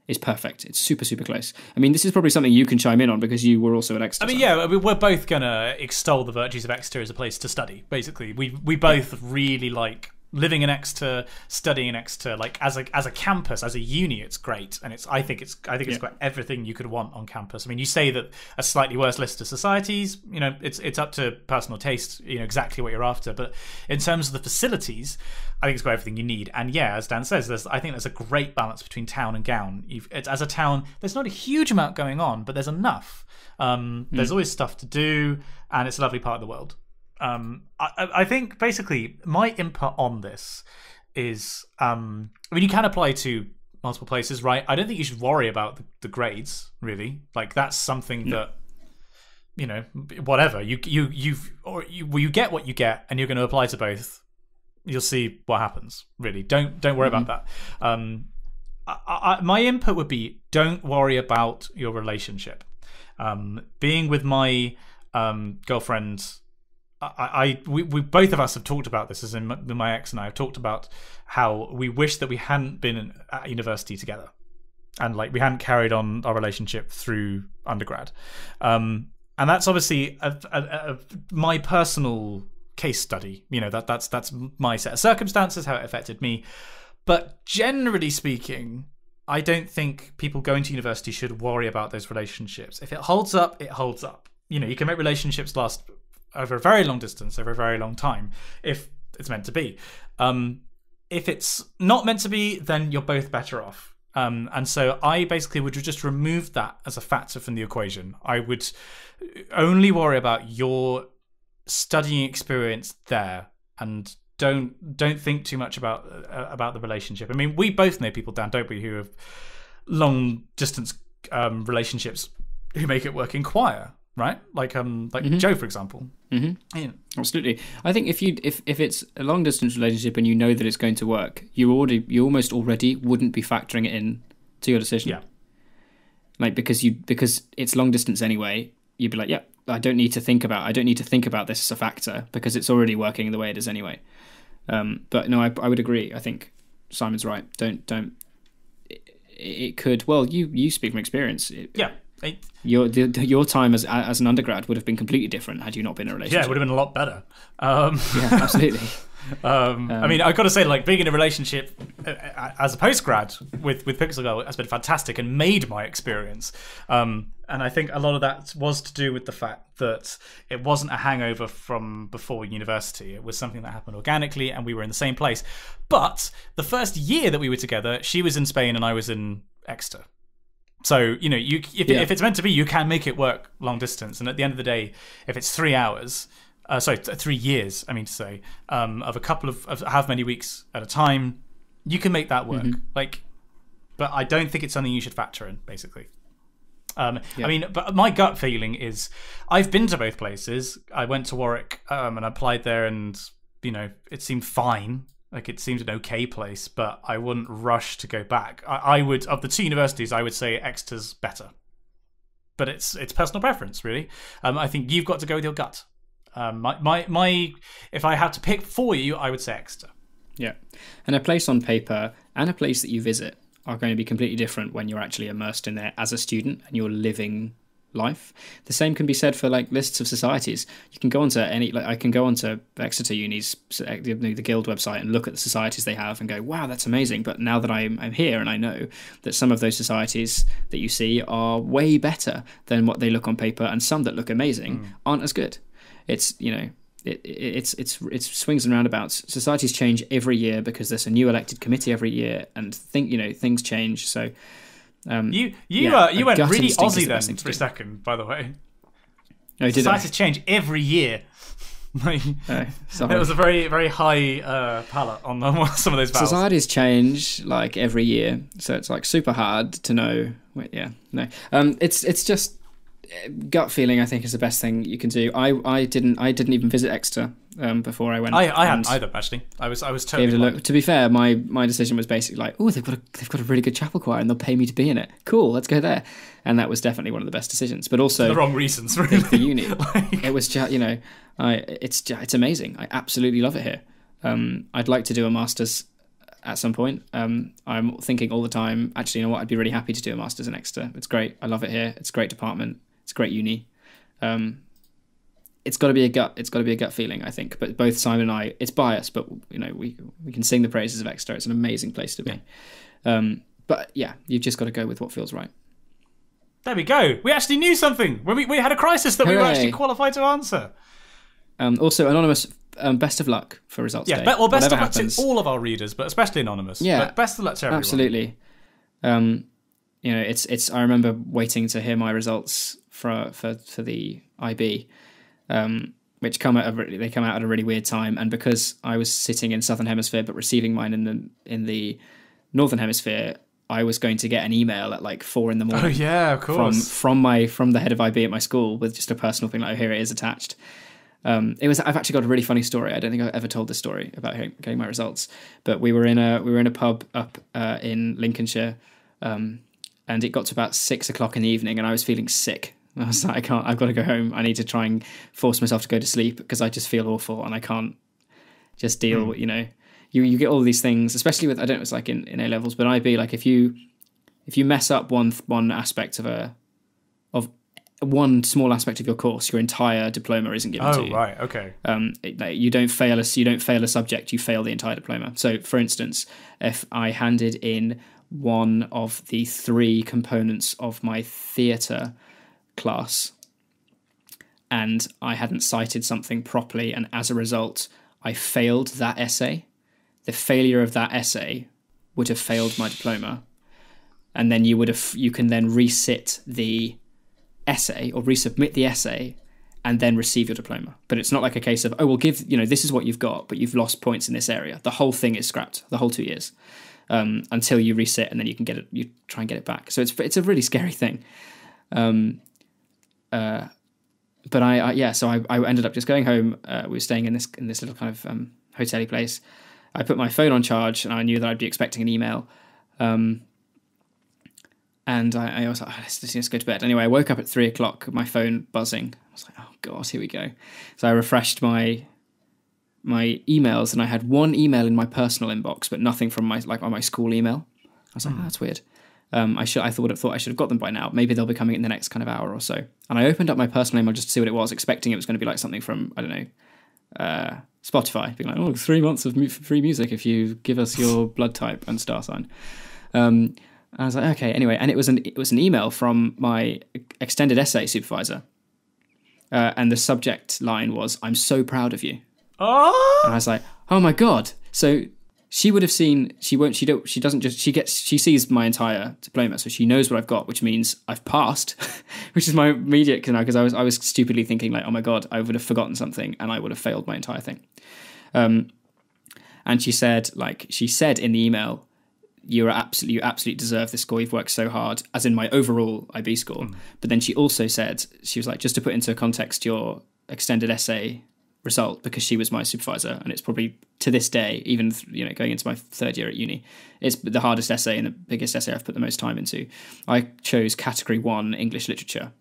is perfect. It's super, super close. I mean, this is probably something you can chime in on because you were also at Exeter. We're both going to extol the virtues of Exeter as a place to study, basically. We both really like living in Exeter, studying in Exeter, like as a campus, as a uni. It's great, and I think it's got everything you could want on campus. I mean, you say that a slightly worse list of societies, it's up to personal taste, exactly what you're after. But in terms of the facilities, I think it's got everything you need. And yeah, as Dan says, I think there's a great balance between town and gown. As a town, there's not a huge amount going on, but there's enough. There's always stuff to do, and it's a lovely part of the world. I think basically my input on this is, you can apply to multiple places, right? I don't think you should worry about the grades, really. Like, that's something that, whatever you get what you get, and you're going to apply to both. You'll see what happens. Really, don't worry about that. My input would be, don't worry about your relationship. Being with my girlfriend, we both of us have talked about this, as in my ex and I have talked about how we wish that we hadn't been at university together, and like we hadn't carried on our relationship through undergrad. And that's obviously my personal case study. That's my set of circumstances, how it affected me. But generally speaking, I don't think people going to university should worry about those relationships. If it holds up, it holds up. You can make relationships last over a very long distance, over a very long time, if it's meant to be. If it's not meant to be, then you're both better off. And so I basically would just remove that as a factor from the equation. I would only worry about your studying experience there, and don't think too much about the relationship. I mean, we both know people, Dan, don't we, who have long distance relationships who make it work in choir, right? Like Joe, for example. Mm-hmm. Yeah. Absolutely. I think if it's a long distance relationship and you know that it's going to work, you almost already wouldn't be factoring it in to your decision. Yeah. Like because it's long distance anyway, you'd be like, yeah, I don't need to think about this as a factor because it's already working the way it is anyway. But no, I would agree. I think Simon's right. Don't. It could. Well, you speak from experience. Your time as an undergrad would have been completely different had you not been in a relationship. Yeah, it would have been a lot better. Yeah, absolutely. I mean, I've got to say, like, being in a relationship as a postgrad with Pixel Girl has been fantastic and made my experience. And I think a lot of that was to do with the fact that it wasn't a hangover from before university. It was something that happened organically, and we were in the same place. But the first year that we were together, she was in Spain and I was in Exeter. So, you know, if it's meant to be, you can make it work long distance. And at the end of the day, if it's 3 hours, 3 years, I mean to say, of a couple of how many weeks at a time, you can make that work. Like, but I don't think it's something you should factor in, basically. I mean, but my gut feeling is I've been to both places. I went to Warwick and applied there, and, you know, it seemed fine. Like, it seemed an okay place, but I wouldn't rush to go back. I would, of the two universities, I would say Exeter's better. But it's personal preference, really. I think you've got to go with your gut. If I had to pick for you, I would say Exeter. Yeah. And a place on paper and a place that you visit are going to be completely different when you're actually immersed in there as a student and you're living life. The same can be said for, like, lists of societies. You can go onto any, like, I can go onto Exeter Uni's, the Guild website, and look at the societies they have and go, wow, that's amazing. But now that I'm here and I know that some of those societies that you see are way better than what they look on paper, and some that look amazing aren't as good. It's, you know, it's swings and roundabouts. Societies change every year because there's a new elected committee every year, and things change. So you went really Aussie then for a second, by the way. Oh, societies change every year. It was a very, very high palette on some of those vowels. Societies change like every year, so it's like super hard to know. It's just gut feeling. I think is the best thing you can do. I didn't even visit Exeter before I went. I hadn't either, actually. I was totally gave it a look. To be fair, my decision was basically like, oh, they've got a really good chapel choir and they'll pay me to be in it. Cool, let's go there. And that was definitely one of the best decisions. But also for the wrong reasons, really. The uni, it was just, you know, it's amazing. I absolutely love it here. I'd like to do a master's at some point. I'm thinking all the time, actually, you know what? I'd be really happy to do a master's in Exeter. It's great. I love it here. It's a great department. It's a great uni. It's got to be a gut feeling, I think. But both Simon and I, it's biased, but, you know, we can sing the praises of Exeter. It's an amazing place to be. But yeah, you've just got to go with what feels right. There we go. We actually knew something. We had a crisis that we were actually qualified to answer. Also, Anonymous, best of luck for results day. Well, best of luck to all of our readers, but especially Anonymous. Yeah, but best of luck to everyone. Absolutely. You know, it's. I remember waiting to hear my results for the IB, which come out at a really weird time, and because I was sitting in Southern Hemisphere but receiving mine in the Northern Hemisphere, I was going to get an email at like 4 a.m. Oh yeah, of course. From the head of IB at my school with just a personal thing like, oh, here it is attached. I've actually got a really funny story. I don't think I've ever told this story about getting my results, but we were in a pub up in Lincolnshire, and it got to about 6 o'clock in the evening, and I was feeling sick. I was like, I've got to go home. I need to try and force myself to go to sleep because I just feel awful and I can't just deal with, you know, you get all these things, especially with, I don't know, it's like in A levels, but IB, like if you mess up one aspect of one small aspect of your course, your entire diploma isn't given to you. Oh, right, okay. You don't fail a subject, you fail the entire diploma. So, for instance, if I handed in one of the 3 components of my theatre class and I hadn't cited something properly, and as a result, I failed that essay, the failure of that essay would have failed my diploma. And then you can then resit the essay or resubmit the essay and then receive your diploma. But it's not like a case of, oh, we'll give, you know, this is what you've got, but you've lost points in this area. The whole thing is scrapped, the whole 2 years, until you resit, and then you can get it, you try and get it back. So it's a really scary thing. But I ended up just going home. We were staying in this little kind of hotel-y place. I put my phone on charge, and I knew that I'd be expecting an email. And I was like, let's go to bed. Anyway, I woke up at 3 o'clock, my phone buzzing. I was like, oh God, here we go. So I refreshed my emails, and I had one email in my personal inbox, but nothing from my school email. I was like, oh, that's weird. I thought I should have got them by now. Maybe they'll be coming in the next kind of hour or so. And I opened up my personal email just to see what it was, expecting it was going to be like something from, I don't know, Spotify, being like, oh, 3 months of free music if you give us your blood type and star sign. I was like, okay, anyway, and it was an email from my extended essay supervisor, and the subject line was, "I'm so proud of you." Oh! And I was like, oh my god! So she would have seen. She doesn't just. She sees my entire diploma, so she knows what I've got, which means I've passed, which is my immediate, because I was stupidly thinking like, oh my god, I would have forgotten something and I would have failed my entire thing. And she said in the email, you absolutely deserve this score. You've worked so hard, as in my overall IB score. But then she also said, she was like, just to put into context your extended essay result, because she was my supervisor, and it's probably to this day, even going into my third year at uni, it's the hardest essay and the biggest essay I've put the most time into. I chose category 1 English literature,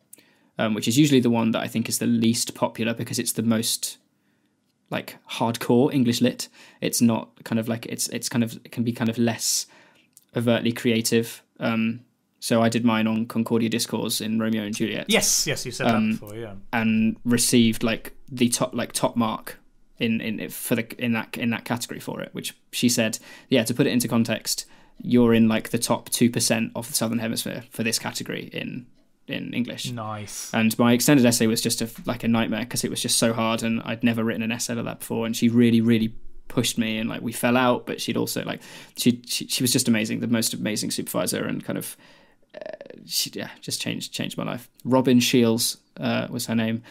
which is usually the one that I think is the least popular because it's the most like hardcore English lit. It's not kind of like it can be kind of less overtly creative. So I did mine on Concordia Discourse in Romeo and Juliet. Yes, you said that before, yeah. And received like the top mark in that category for it, which she said, yeah, to put it into context, you're in like the top 2% of the Southern Hemisphere for this category in English. Nice. And my extended essay was just a nightmare because it was just so hard, and I'd never written an essay like that before, and she really, really pushed me, and like we fell out, but she'd also like she was just amazing, the most amazing supervisor, and kind of she just changed my life. Robin Shields was her name.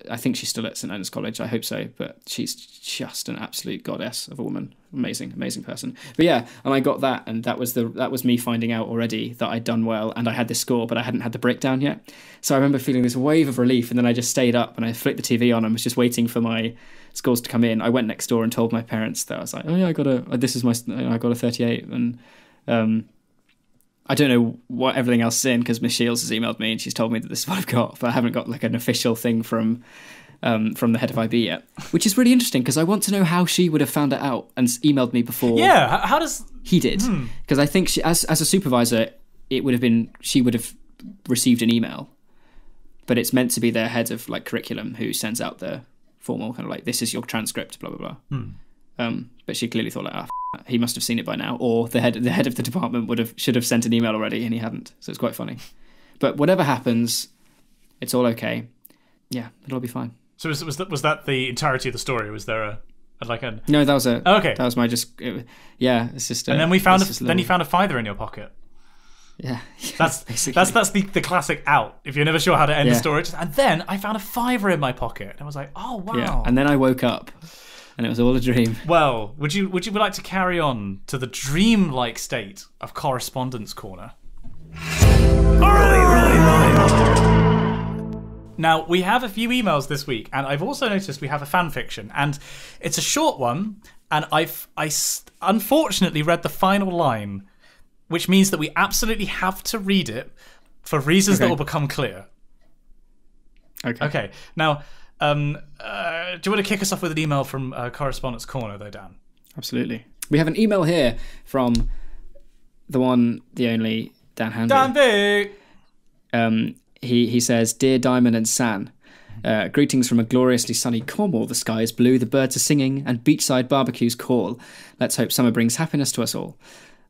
I think she's still at St Anne's College, I hope so, but she's just an absolute goddess of a woman. Amazing person. But yeah, and I got that, and that was me finding out already that I'd done well and I had this score, but I hadn't had the breakdown yet. So I remember feeling this wave of relief, and then I just stayed up and I flicked the TV on and was just waiting for my scores to come in. I went next door and told my parents that I was like, oh yeah, I got a 38, and I don't know what everything else is in, because Miss Shields has emailed me and she's told me that this is what I've got, but I haven't got like an official thing from the head of IB yet, which is really interesting because I want to know how she would have found it out and emailed me before. Yeah, how does he did? Because I think she, as a supervisor, she would have received an email, but it's meant to be their head of like curriculum who sends out the formal kind of like, this is your transcript, blah blah blah. But she clearly thought like, he must have seen it by now, or the head of the department should have sent an email already, and he hadn't. So it's quite funny. But whatever happens, it's all okay. Yeah, it'll be fine. So was that the entirety of the story? Was there a No, that was it. Oh, okay. That was my it's just. And then you found a fiver in your pocket. Yeah, that's the classic out. If you're never sure how to end the story, and then I found a fiver in my pocket, and I was like, oh wow. Yeah, and then I woke up, and it was all a dream. Well, would you like to carry on to the dream-like state of Correspondence Corner? Now, we have a few emails this week, and I've also noticed we have a fan fiction, and it's a short one, and I unfortunately read the final line, which means that we absolutely have to read it for reasons that will become clear. Okay. Now, do you want to kick us off with an email from Correspondence Corner, though, Dan? Absolutely. We have an email here from the one, the only, Dan Hanby. Dan B! He says, Dear Diamond and San, greetings from a gloriously sunny Cornwall. The sky is blue, the birds are singing, and beachside barbecues call. Let's hope summer brings happiness to us all.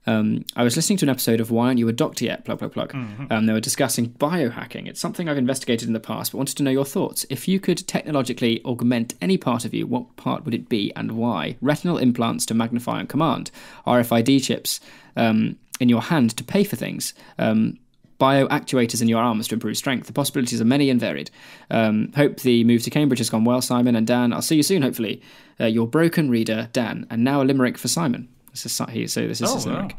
I was listening to an episode of Why Aren't You a Doctor Yet? Plug. They were discussing biohacking. It's something I've investigated in the past, but wanted to know your thoughts. If you could technologically augment any part of you, what part would it be and why? Retinal implants to magnify on command, RFID chips in your hand to pay for things, bioactuators in your arms to improve strength. The possibilities are many and varied. Hope the move to Cambridge has gone well, Simon and Dan. I'll see you soon, hopefully. Your broken reader, Dan. And now a limerick for Simon. This is his limerick.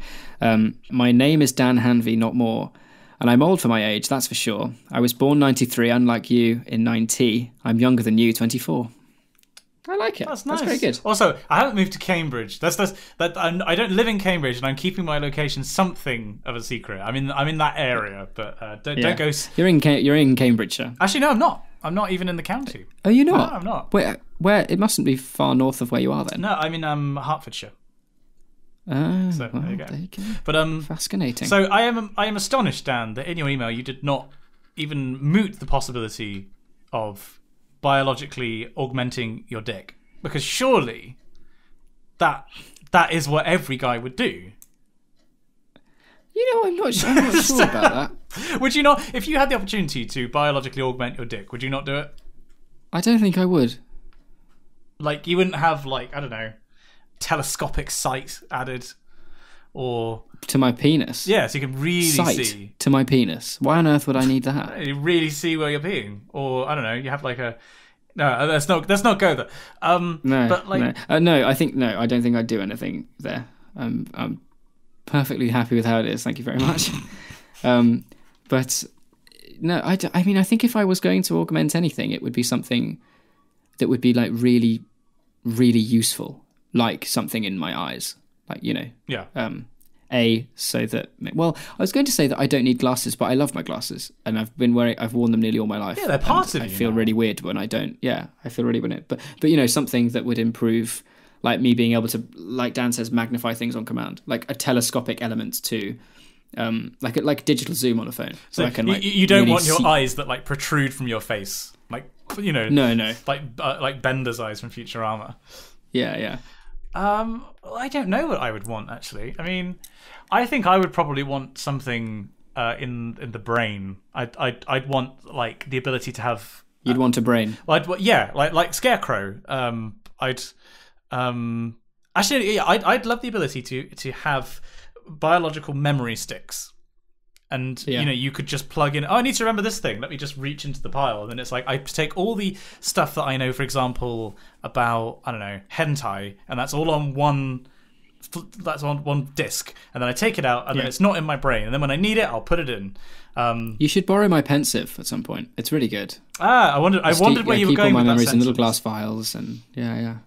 My name is Dan Hanvey, not more. And I'm old for my age, that's for sure. I was born 93, unlike you, in 90. I'm younger than you, 24. I like it. That's nice. That's very good. Also, I haven't moved to Cambridge. I don't live in Cambridge, and I'm keeping my location something of a secret. I'm in that area, but don't go. You're in Cambridgeshire. Actually, no, I'm not. I'm not even in the county. Oh, you're not? No, I'm not. Where? It mustn't be far north of where you are then. No, I'm in Hertfordshire. Oh, so well, there you go. But fascinating. So I am astonished, Dan, that in your email you did not even moot the possibility of biologically augmenting your dick. Because surely that is what every guy would do. You know, I'm not sure about that. Would you not, if you had the opportunity to biologically augment your dick, would you not do it? I don't think I would. Like, you wouldn't have, like, I don't know, telescopic sight added, or... To my penis? Yeah, so you can really sight see. To my penis? Why on earth would I need that? You really see where you're peeing. Or, I don't know, you have, like, a... No, let's not go there. No, but, like... no, I don't think I'd do anything there. I'm perfectly happy with how it is, thank you very much. But no, I mean, I think if I was going to augment anything, it would be something that would be like really, really useful, like something in my eyes, like, you know. Yeah. So that, well, I was going to say that I don't need glasses, but I love my glasses, and I've worn them nearly all my life. Yeah, they're part of you. I feel really weird when I don't. Yeah, I feel really weird. But you know, something that would improve, like me being able to, like Dan says, magnify things on command, like a telescopic element to, like digital zoom on a phone. So I can, like, you don't really want your eyes that like protrude from your face, like, you know. No. Like Bender's eyes from Futurama. Yeah. I don't know what I would want, actually. I mean, I think I would probably want something in the brain. I'd want, like, the ability to have. You'd want a brain. Well, like Scarecrow. I'd love the ability to have biological memory sticks. And, you know, you could just plug in, I need to remember this thing. Let me just reach into the pile. And then it's like, I take all the stuff that I know, for example, about, I don't know, hentai, and that's all on one disc. And then I take it out, and then it's not in my brain. And then when I need it, I'll put it in. You should borrow my pensive at some point. It's really good. I wondered where you were going with that. Keep all my memories in little glass files, and yeah.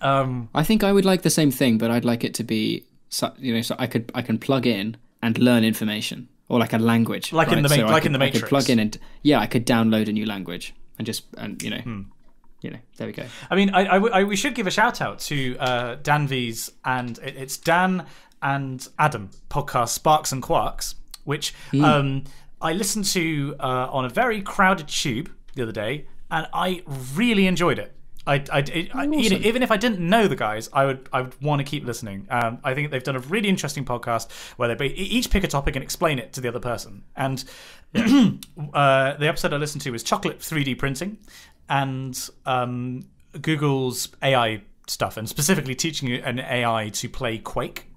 I think I would like the same thing, but I'd like it to be, so I can plug in and learn information. Or like a language, like right? in the Matrix. I could plug in and I could download a new language and you know, there we go. I mean, we should give a shout out to Dan V's and it's Dan and Adam podcast Sparks and Quarks, which I listened to on a very crowded tube the other day, and I really enjoyed it. Awesome. Even if I didn't know the guys, I would want to keep listening. I think they've done a really interesting podcast where they each pick a topic and explain it to the other person. And the episode I listened to was chocolate 3D printing and Google's AI stuff, and specifically teaching an AI to play Quake.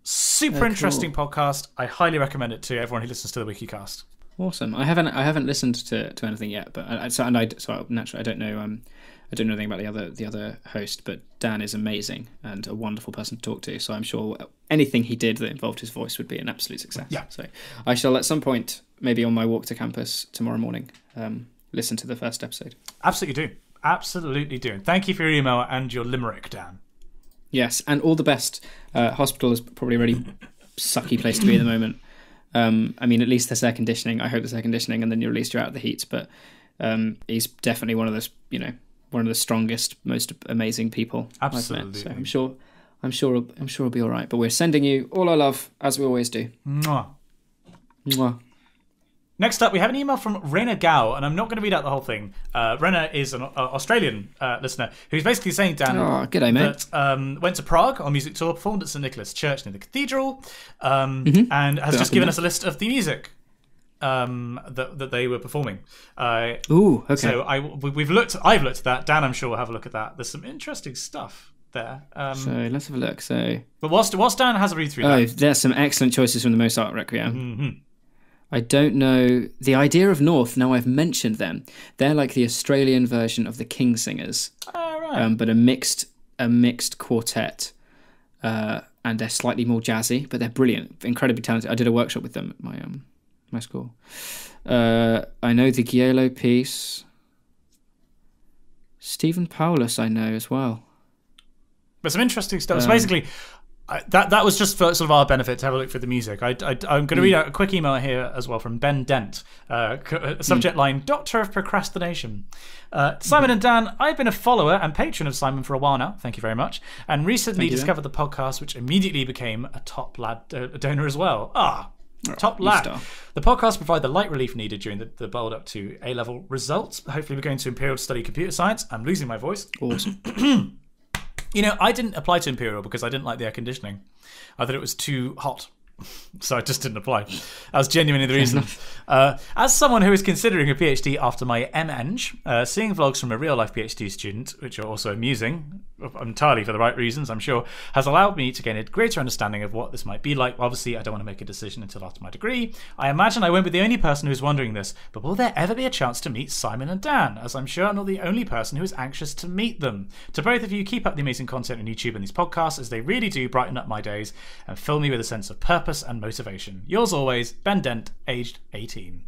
Super interesting podcast. I highly recommend it to everyone who listens to the Wikicast. Awesome. I haven't listened to anything yet, but naturally I don't know. I don't know anything about the other host, but Dan is amazing and a wonderful person to talk to. So I'm sure anything he did that involved his voice would be an absolute success. Yeah. So I shall at some point, maybe on my walk to campus tomorrow morning, listen to the first episode. Absolutely do. And thank you for your email and your limerick, Dan. Yes, and all the best. Hospital is probably a really sucky place to be at the moment. I mean, at least there's air conditioning. I hope there's air conditioning, and then at least you're out of the heat. But he's definitely one of those, one of the strongest, most amazing people Absolutely. I've met. So I'm sure it'll be all right. But we're sending you all our love, as we always do. Mwah. Mwah. Next up, we have an email from Raina Gao, and I'm not going to read out the whole thing. Raina is an Australian listener who's basically saying, Dan, g'day, mate. that went to Prague on music tour, performed at St Nicholas Church near the cathedral, and has just given us a list of the music that they were performing. Ooh, okay. So I've looked at that. Dan, I'm sure, will have a look at that. There's some interesting stuff there. So let's have a look. But whilst Dan has a read through that, there's some excellent choices from the Mozart Requiem. Mm-hmm. I don't know the idea of North. Now I've mentioned them. They're like the Australian version of the King Singers, right. But a mixed quartet, and they're slightly more jazzy, but they're brilliant, incredibly talented. I did a workshop with them at my school. I know the Giello piece. Stephen Paulus I know as well. But some interesting stuff. So basically, that was just for sort of our benefit to have a look for the music. I'm going to read out a quick email here as well from Ben Dent. Subject line, Doctor of Procrastination. Simon and Dan, I've been a follower and patron of Simon for a while now. Thank you very much. And recently discovered the podcast, which immediately became a top lad donor as well. Top you lad. star. The podcast provide the light relief needed during the build up to A-level results. Hopefully we're going to Imperial to study computer science. I'm losing my voice. Awesome. I didn't apply to Imperial because I didn't like the air conditioning. I thought it was too hot. So I just didn't apply. That was genuinely the reason. As someone who is considering a PhD after my MEng, seeing vlogs from a real-life PhD student, which are also amusing, entirely for the right reasons, I'm sure, has allowed me to gain a greater understanding of what this might be like. Obviously, I don't want to make a decision until after my degree. I imagine I won't be the only person who's wondering this, but will there ever be a chance to meet Simon and Dan, as I'm sure I'm not the only person who is anxious to meet them? To both of you, keep up the amazing content on YouTube and these podcasts, as they really do brighten up my days and fill me with a sense of purpose and motivation. Yours always, Ben Dent, aged 18.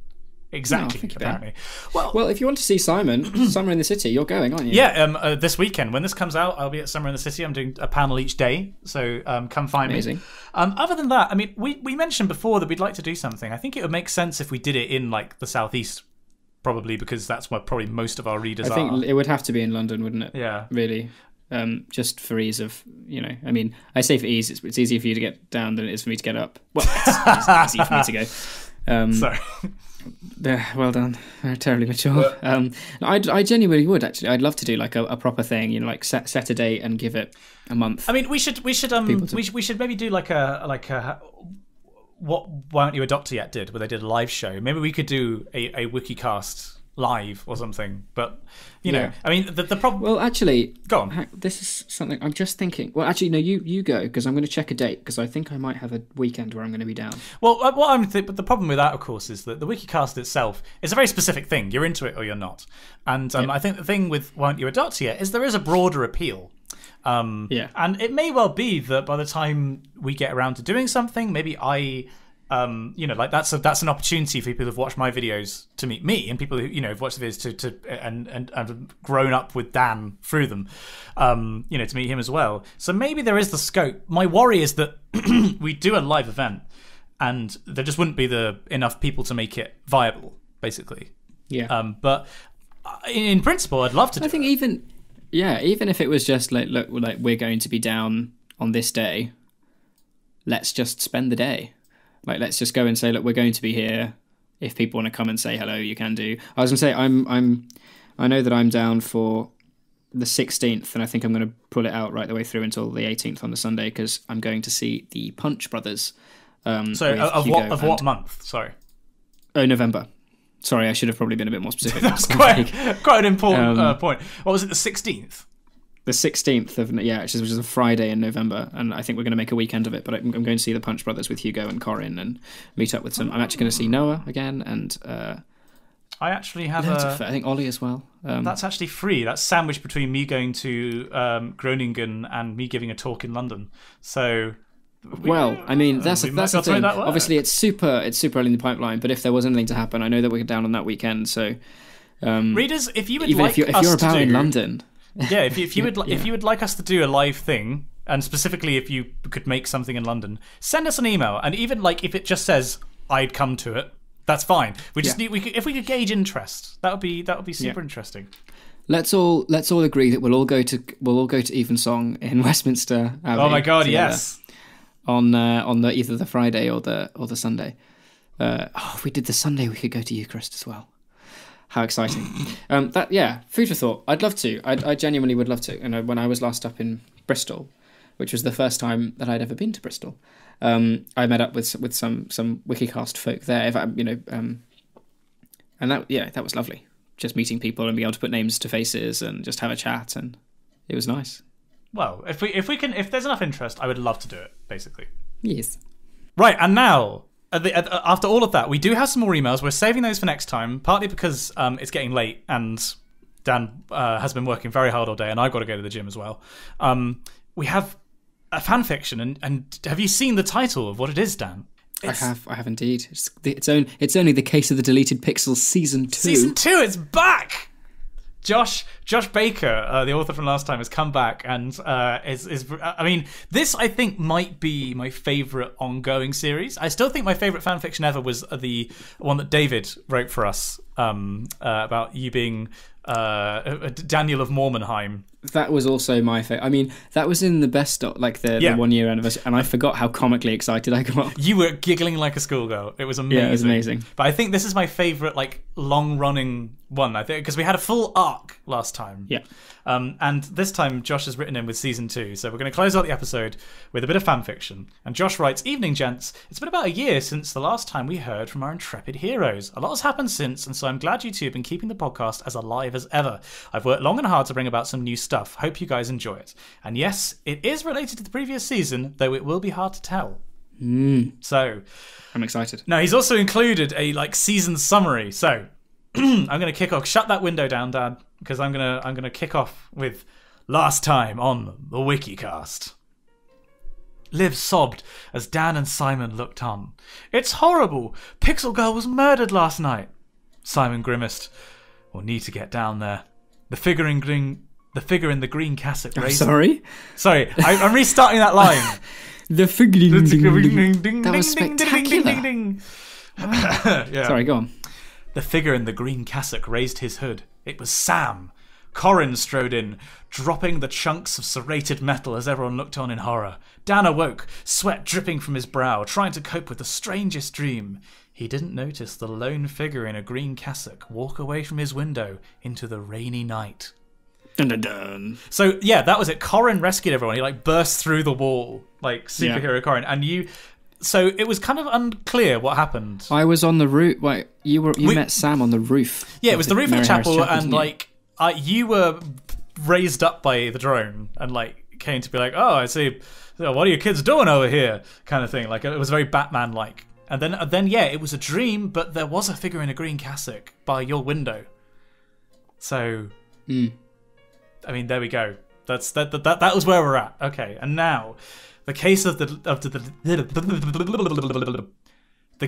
Exactly, apparently. Well, if you want to see Simon, Summer in the City, you're going, aren't you? Yeah, this weekend. When this comes out, I'll be at Summer in the City. I'm doing a panel each day, so come find Amazing. me. Other than that, I mean, we mentioned before that we'd like to do something. I think it would make sense if we did it in, like, the southeast, probably, because that's where probably most of our readers are. I think it would have to be in London, wouldn't it? Yeah. Really. Just for ease of, I mean, I say for ease, it's easier for you to get down than it is for me to get up. Well, it's easy for me to go. Sorry. Well done. Terribly mature. I genuinely would, actually. I'd love to do like a proper thing, like set a date and give it a month. I mean, we should maybe do like a what Why Aren't You a Doctor Yet did, where they did a live show. Maybe we could do a Wikicast live or something, but you know, I mean, the problem. Well, actually, go on. This is something I'm just thinking. Well, actually, no, you go, because I'm going to check a date, because I think I might have a weekend where I'm going to be down. Well, but the problem with that, of course, is that the Wikicast itself is a very specific thing. You're into it or you're not, and I think the thing with Why Aren't You a Doctor Yet is there is a broader appeal. And it may well be that by the time we get around to doing something, maybe like that's an opportunity for people who've watched my videos to meet me, and people who have watched the videos and grown up with Dan through them, to meet him as well. So maybe there is the scope. My worry is that we do a live event, and there just wouldn't be enough people to make it viable, basically. Yeah. But in principle, I'd love to. I think even if it was just like, look, like we're going to be down on this day, let's just spend the day. Like, let's just go and say, look, we're going to be here. If people want to come and say hello, you can do. I was going to say, I know that I'm down for the 16th, and I think I'm going to pull it out right the way through until the 18th on the Sunday, because I'm going to see the Punch Brothers. Of what month? Sorry. Oh, November. Sorry, I should have probably been a bit more specific. That's quite an important point. What was it, the 16th? The 16th of, which is a Friday in November, and I think we're going to make a weekend of it, but I'm going to see the Punch Brothers with Hugo and Corin and meet up with some. I'm actually going to see Noah again, and I actually have I think Ollie as well. That's actually free. That's sandwiched between me going to Groningen and me giving a talk in London. So... I mean, that's the thing. Obviously, it's super early in the pipeline, but if there was anything to happen, I know that we're down on that weekend, so... Readers, if you would even like if you're about in London... Yeah, if you would like us to do a live thing, and specifically if you could make something in London, send us an email. And even like if it just says I'd come to it, that's fine. We just need if we could gauge interest, that would be super interesting. Let's all agree that we'll all go to Evensong in Westminster Abbey. Oh my God, yes. On either the Friday or the Sunday. If we did the Sunday, we could go to Eucharist as well. How exciting. Food for thought. I'd love to. I genuinely would love to. And when I was last up in Bristol, which was the first time that I'd ever been to Bristol, I met up with some Wikicast folk there. And that was lovely. Just meeting people and being able to put names to faces and just have a chat, and it was nice. Well, if there's enough interest, I would love to do it, basically. Yes. Right, and now... after all of that, we do have some more emails. We're saving those for next time, partly because it's getting late and Dan has been working very hard all day, and I've got to go to the gym as well. We have a fan fiction, and have you seen the title of what it is, Dan? I have indeed. It's only the Case of the Deleted Pixels Season 2. Season 2, it's back! Josh Baker, the author from last time, has come back and I mean, this I think might be my favourite ongoing series. I still think my favourite fanfiction ever was the one that David wrote for us about you being Daniel of Mormonheim. That was also my favorite. I mean, that was in the best, like the 1 year anniversary, and I forgot how comically excited I got. You were giggling like a schoolgirl. It was amazing. Yeah, it was amazing. But I think this is my favorite, like, long-running one. I think because we had a full arc last time. Yeah. And this time Josh has written in with season 2. So we're going to close out the episode with a bit of fan fiction. And Josh writes, "Evening, gents. It's been about a year since the last time we heard from our intrepid heroes. A lot has happened since, and so I'm glad you two have been keeping the podcast as alive as ever. I've worked long and hard to bring about some new stuff. Hope you guys enjoy it. And yes, it is related to the previous season, though it will be hard to tell." So I'm excited. now he's also included a season summary. So I'm going to kick off. Shut that window down, Dad, because I'm gonna kick off with last time on the Wikicast. Liv sobbed as Dan and Simon looked on. "It's horrible. Pixel Girl was murdered last night." Simon grimaced. "We'll need to get down there. The figure in the green cassock raised..." Sorry, I'm restarting that line. the figure. That was spectacular. Yeah. Sorry, go on. The figure in the green cassock raised his hood. It was Sam. Corin strode in, dropping the chunks of serrated metal as everyone looked on in horror. Dan awoke, sweat dripping from his brow, trying to cope with the strangest dream. He didn't notice the lone figure in a green cassock walk away from his window into the rainy night. Dun, dun, dun. So, yeah, that was it. Corin rescued everyone. He, burst through the wall, superhero Corin. And you... So it was kind of unclear what happened. I was on the roof. Wait, you met Sam on the roof. Yeah, it was the roof of the chapel, and you? You were raised up by the drone, and came to be like, "Oh, I see. What are you kids doing over here?" kind of thing. It was very Batman-like. And then yeah, it was a dream, but there was a figure in a green cassock by your window. So, I mean, there we go. That was where we're at. Okay, and now. The case of the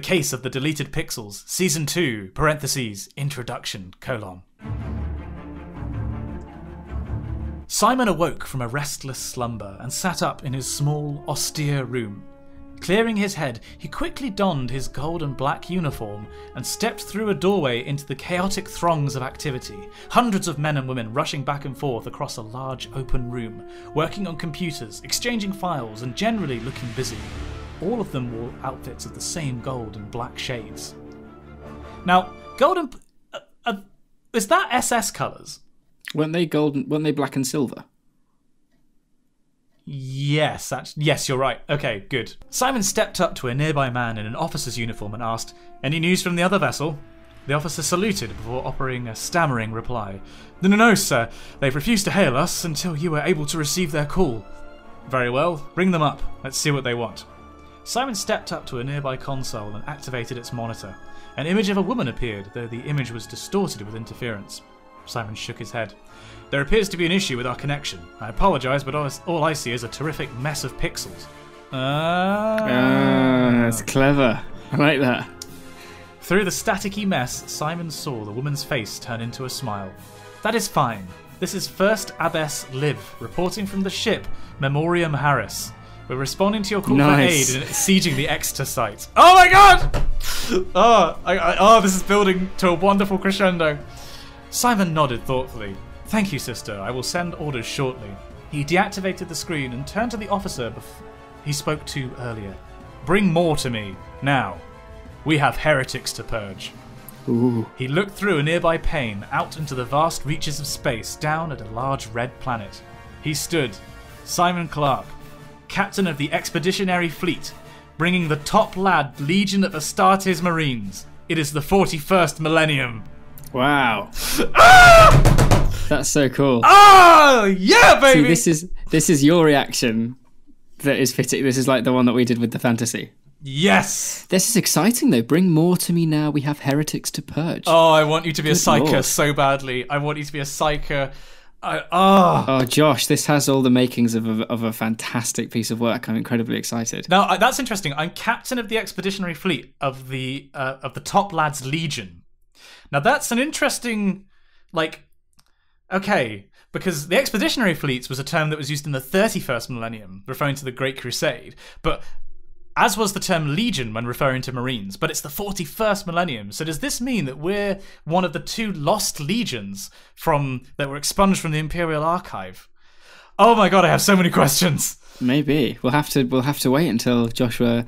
case of the deleted pixels, season 2, introduction, : Simon awoke from a restless slumber and sat up in his small, austere room. Clearing his head, he quickly donned his gold and black uniform and stepped through a doorway into the chaotic throngs of activity. Hundreds of men and women rushing back and forth across a large open room, working on computers, exchanging files, and generally looking busy. All of them wore outfits of the same gold and black shades. Now, gold and... is that SS colours? Weren't they black and silver? Yes, you're right. Okay, good. Simon stepped up to a nearby man in an officer's uniform and asked, "Any news from the other vessel?" The officer saluted before offering a stammering reply. No, sir. They've refused to hail us until you were able to receive their call." "Very well. Bring them up. Let's see what they want." Simon stepped up to a nearby console and activated its monitor. An image of a woman appeared, though the image was distorted with interference. Simon shook his head. "There appears to be an issue with our connection. I apologise, but all I see is a terrific mess of pixels." That's clever. I like that. Through the staticky mess, Simon saw the woman's face turn into a smile. "That is fine. This is First Abbess Liv, reporting from the ship Memoriam Harris. We're responding to your call for aid in sieging the Exeter site." Oh my god! This is building to a wonderful crescendo. Simon nodded thoughtfully. "Thank you, sister. I will send orders shortly." He deactivated the screen and turned to the officer he spoke to earlier. "Bring more to me, now. We have heretics to purge." Ooh. He looked through a nearby pane, out into the vast reaches of space, down at a large red planet. He stood, Simon Clark, captain of the Expeditionary Fleet, bringing the top lad Legion of Astartes Marines. It is the 41st millennium. Wow. Ah! That's so cool. Oh, yeah, baby! See, this is your reaction that is fitting. This is like the one that we did with the fantasy. Yes! This is exciting, though. Bring more to me now. We have heretics to purge. Oh, I want you to be a psyker Lord. so badly. I want you to be a psyker. Oh, Josh, this has all the makings of a fantastic piece of work. I'm incredibly excited. Now, that's interesting. I'm captain of the Expeditionary Fleet of the top lad's Legion. Now, that's an interesting, okay, because the Expeditionary Fleets was a term that was used in the 31st millennium, referring to the Great Crusade. But as was the term legion when referring to Marines, but it's the 41st millennium. So does this mean that we're one of the 2 lost legions that were expunged from the Imperial Archive? Oh my god, I have so many questions. Maybe we'll have to wait until Joshua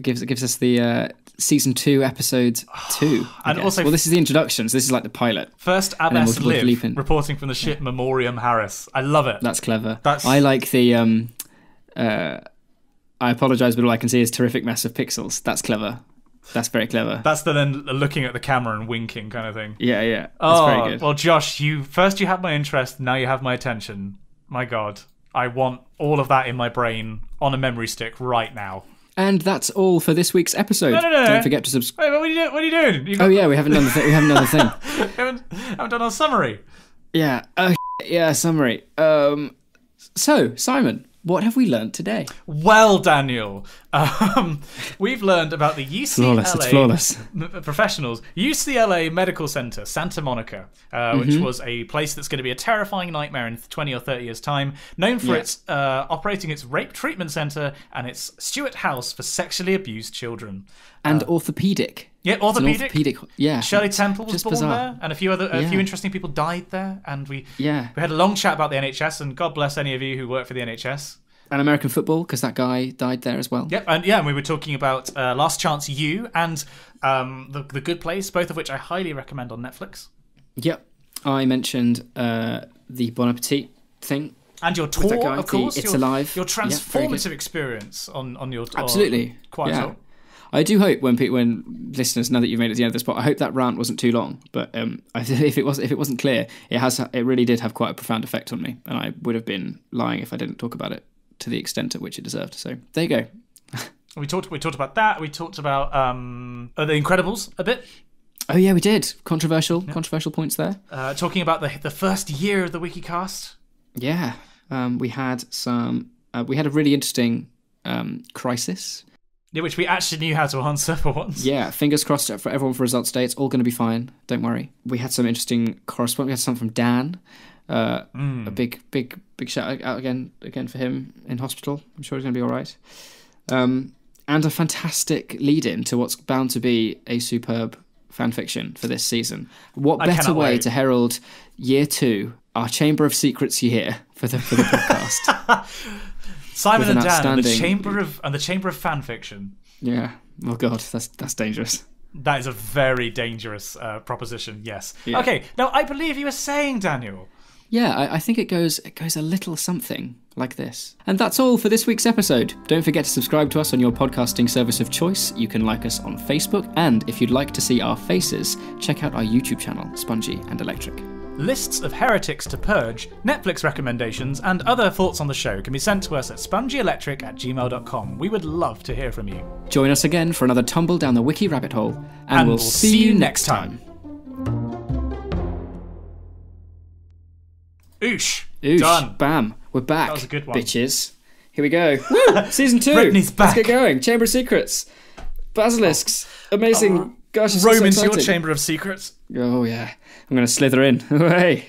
gives us the season 2, episode 2. And also, well, this is the introduction, so this is like the pilot. First Abbas Liv reporting from the ship Memoriam Harris. I love it. That's clever. I like the I apologise, but all I can see is terrific mess of pixels. That's clever. That's very clever. That's the then looking at the camera and winking kind of thing. Yeah. That's very good. Well, Josh, you had my interest, now you have my attention. My God, I want all of that in my brain on a memory stick right now. And that's all for this week's episode. No. Don't forget to subscribe. Wait, what are you doing? We haven't done the thing. We haven't done the thing. haven't done our summary. Yeah. Summary. So, Simon, what have we learned today? Well, Daniel, we've learned about the UCLA flawless. Professionals UCLA Medical Center, Santa Monica, which was a place that's going to be a terrifying nightmare in 20 or 30 years' time, known for its operating its rape treatment center and its Stewart House for sexually abused children. And orthopedic. Yeah, orthopedic. Yeah. Shirley Temple was born bizarre. there, and a few interesting people died there. And we had a long chat about the NHS, and God bless any of you who work for the NHS. And American football, because that guy died there as well. Yep, and we were talking about Last Chance U and the Good Place, both of which I highly recommend on Netflix. Yep, I mentioned the Bon Appetit thing. And your tour, of course. It's Alive. Your transformative experience on your tour. Absolutely. Quite tour. I do hope when listeners, now that you've made it to the end of this part, I hope that rant wasn't too long. But if it wasn't clear, it really did have quite a profound effect on me, and I would have been lying if I didn't talk about it to the extent at which it deserved. So there you go. We talked about that. We talked about The Incredibles a bit. Oh yeah, we did. Controversial points there. Talking about the first year of the Wikicast. Yeah, we had a really interesting crisis. Yeah, which we actually knew how to answer for once. Yeah, fingers crossed for everyone for results day. It's all going to be fine. Don't worry. We had some interesting correspondence. We had something from Dan. A big shout out again for him in hospital. I'm sure he's going to be all right. And a fantastic lead-in to what's bound to be a superb fan fiction for this season. What better way to herald year 2, our Chamber of Secrets year for the podcast? Simon and Dan and the Chamber of Fan Fiction. Yeah. Oh God, that's dangerous. That is a very dangerous proposition. Yes. Yeah. Okay. Now I believe you were saying, Daniel. Yeah, I think it goes a little something like this. And that's all for this week's episode. Don't forget to subscribe to us on your podcasting service of choice. You can like us on Facebook, and if you'd like to see our faces, check out our YouTube channel, Spongy and Electric. Lists of heretics to purge, Netflix recommendations, and other thoughts on the show can be sent to us at spongyelectric@gmail.com. We would love to hear from you. Join us again for another tumble down the wiki rabbit hole, and we'll see you next time. Oosh. Done. Bam. We're back. That was a good one. Bitches. Here we go. Woo! Season 2. Brittany's back. Let's get going. Chamber of Secrets. Basilisks. Amazing. Gosh, it's Roam so into your exciting. Chamber of Secrets. Oh, yeah. I'm going to slither in. Hey.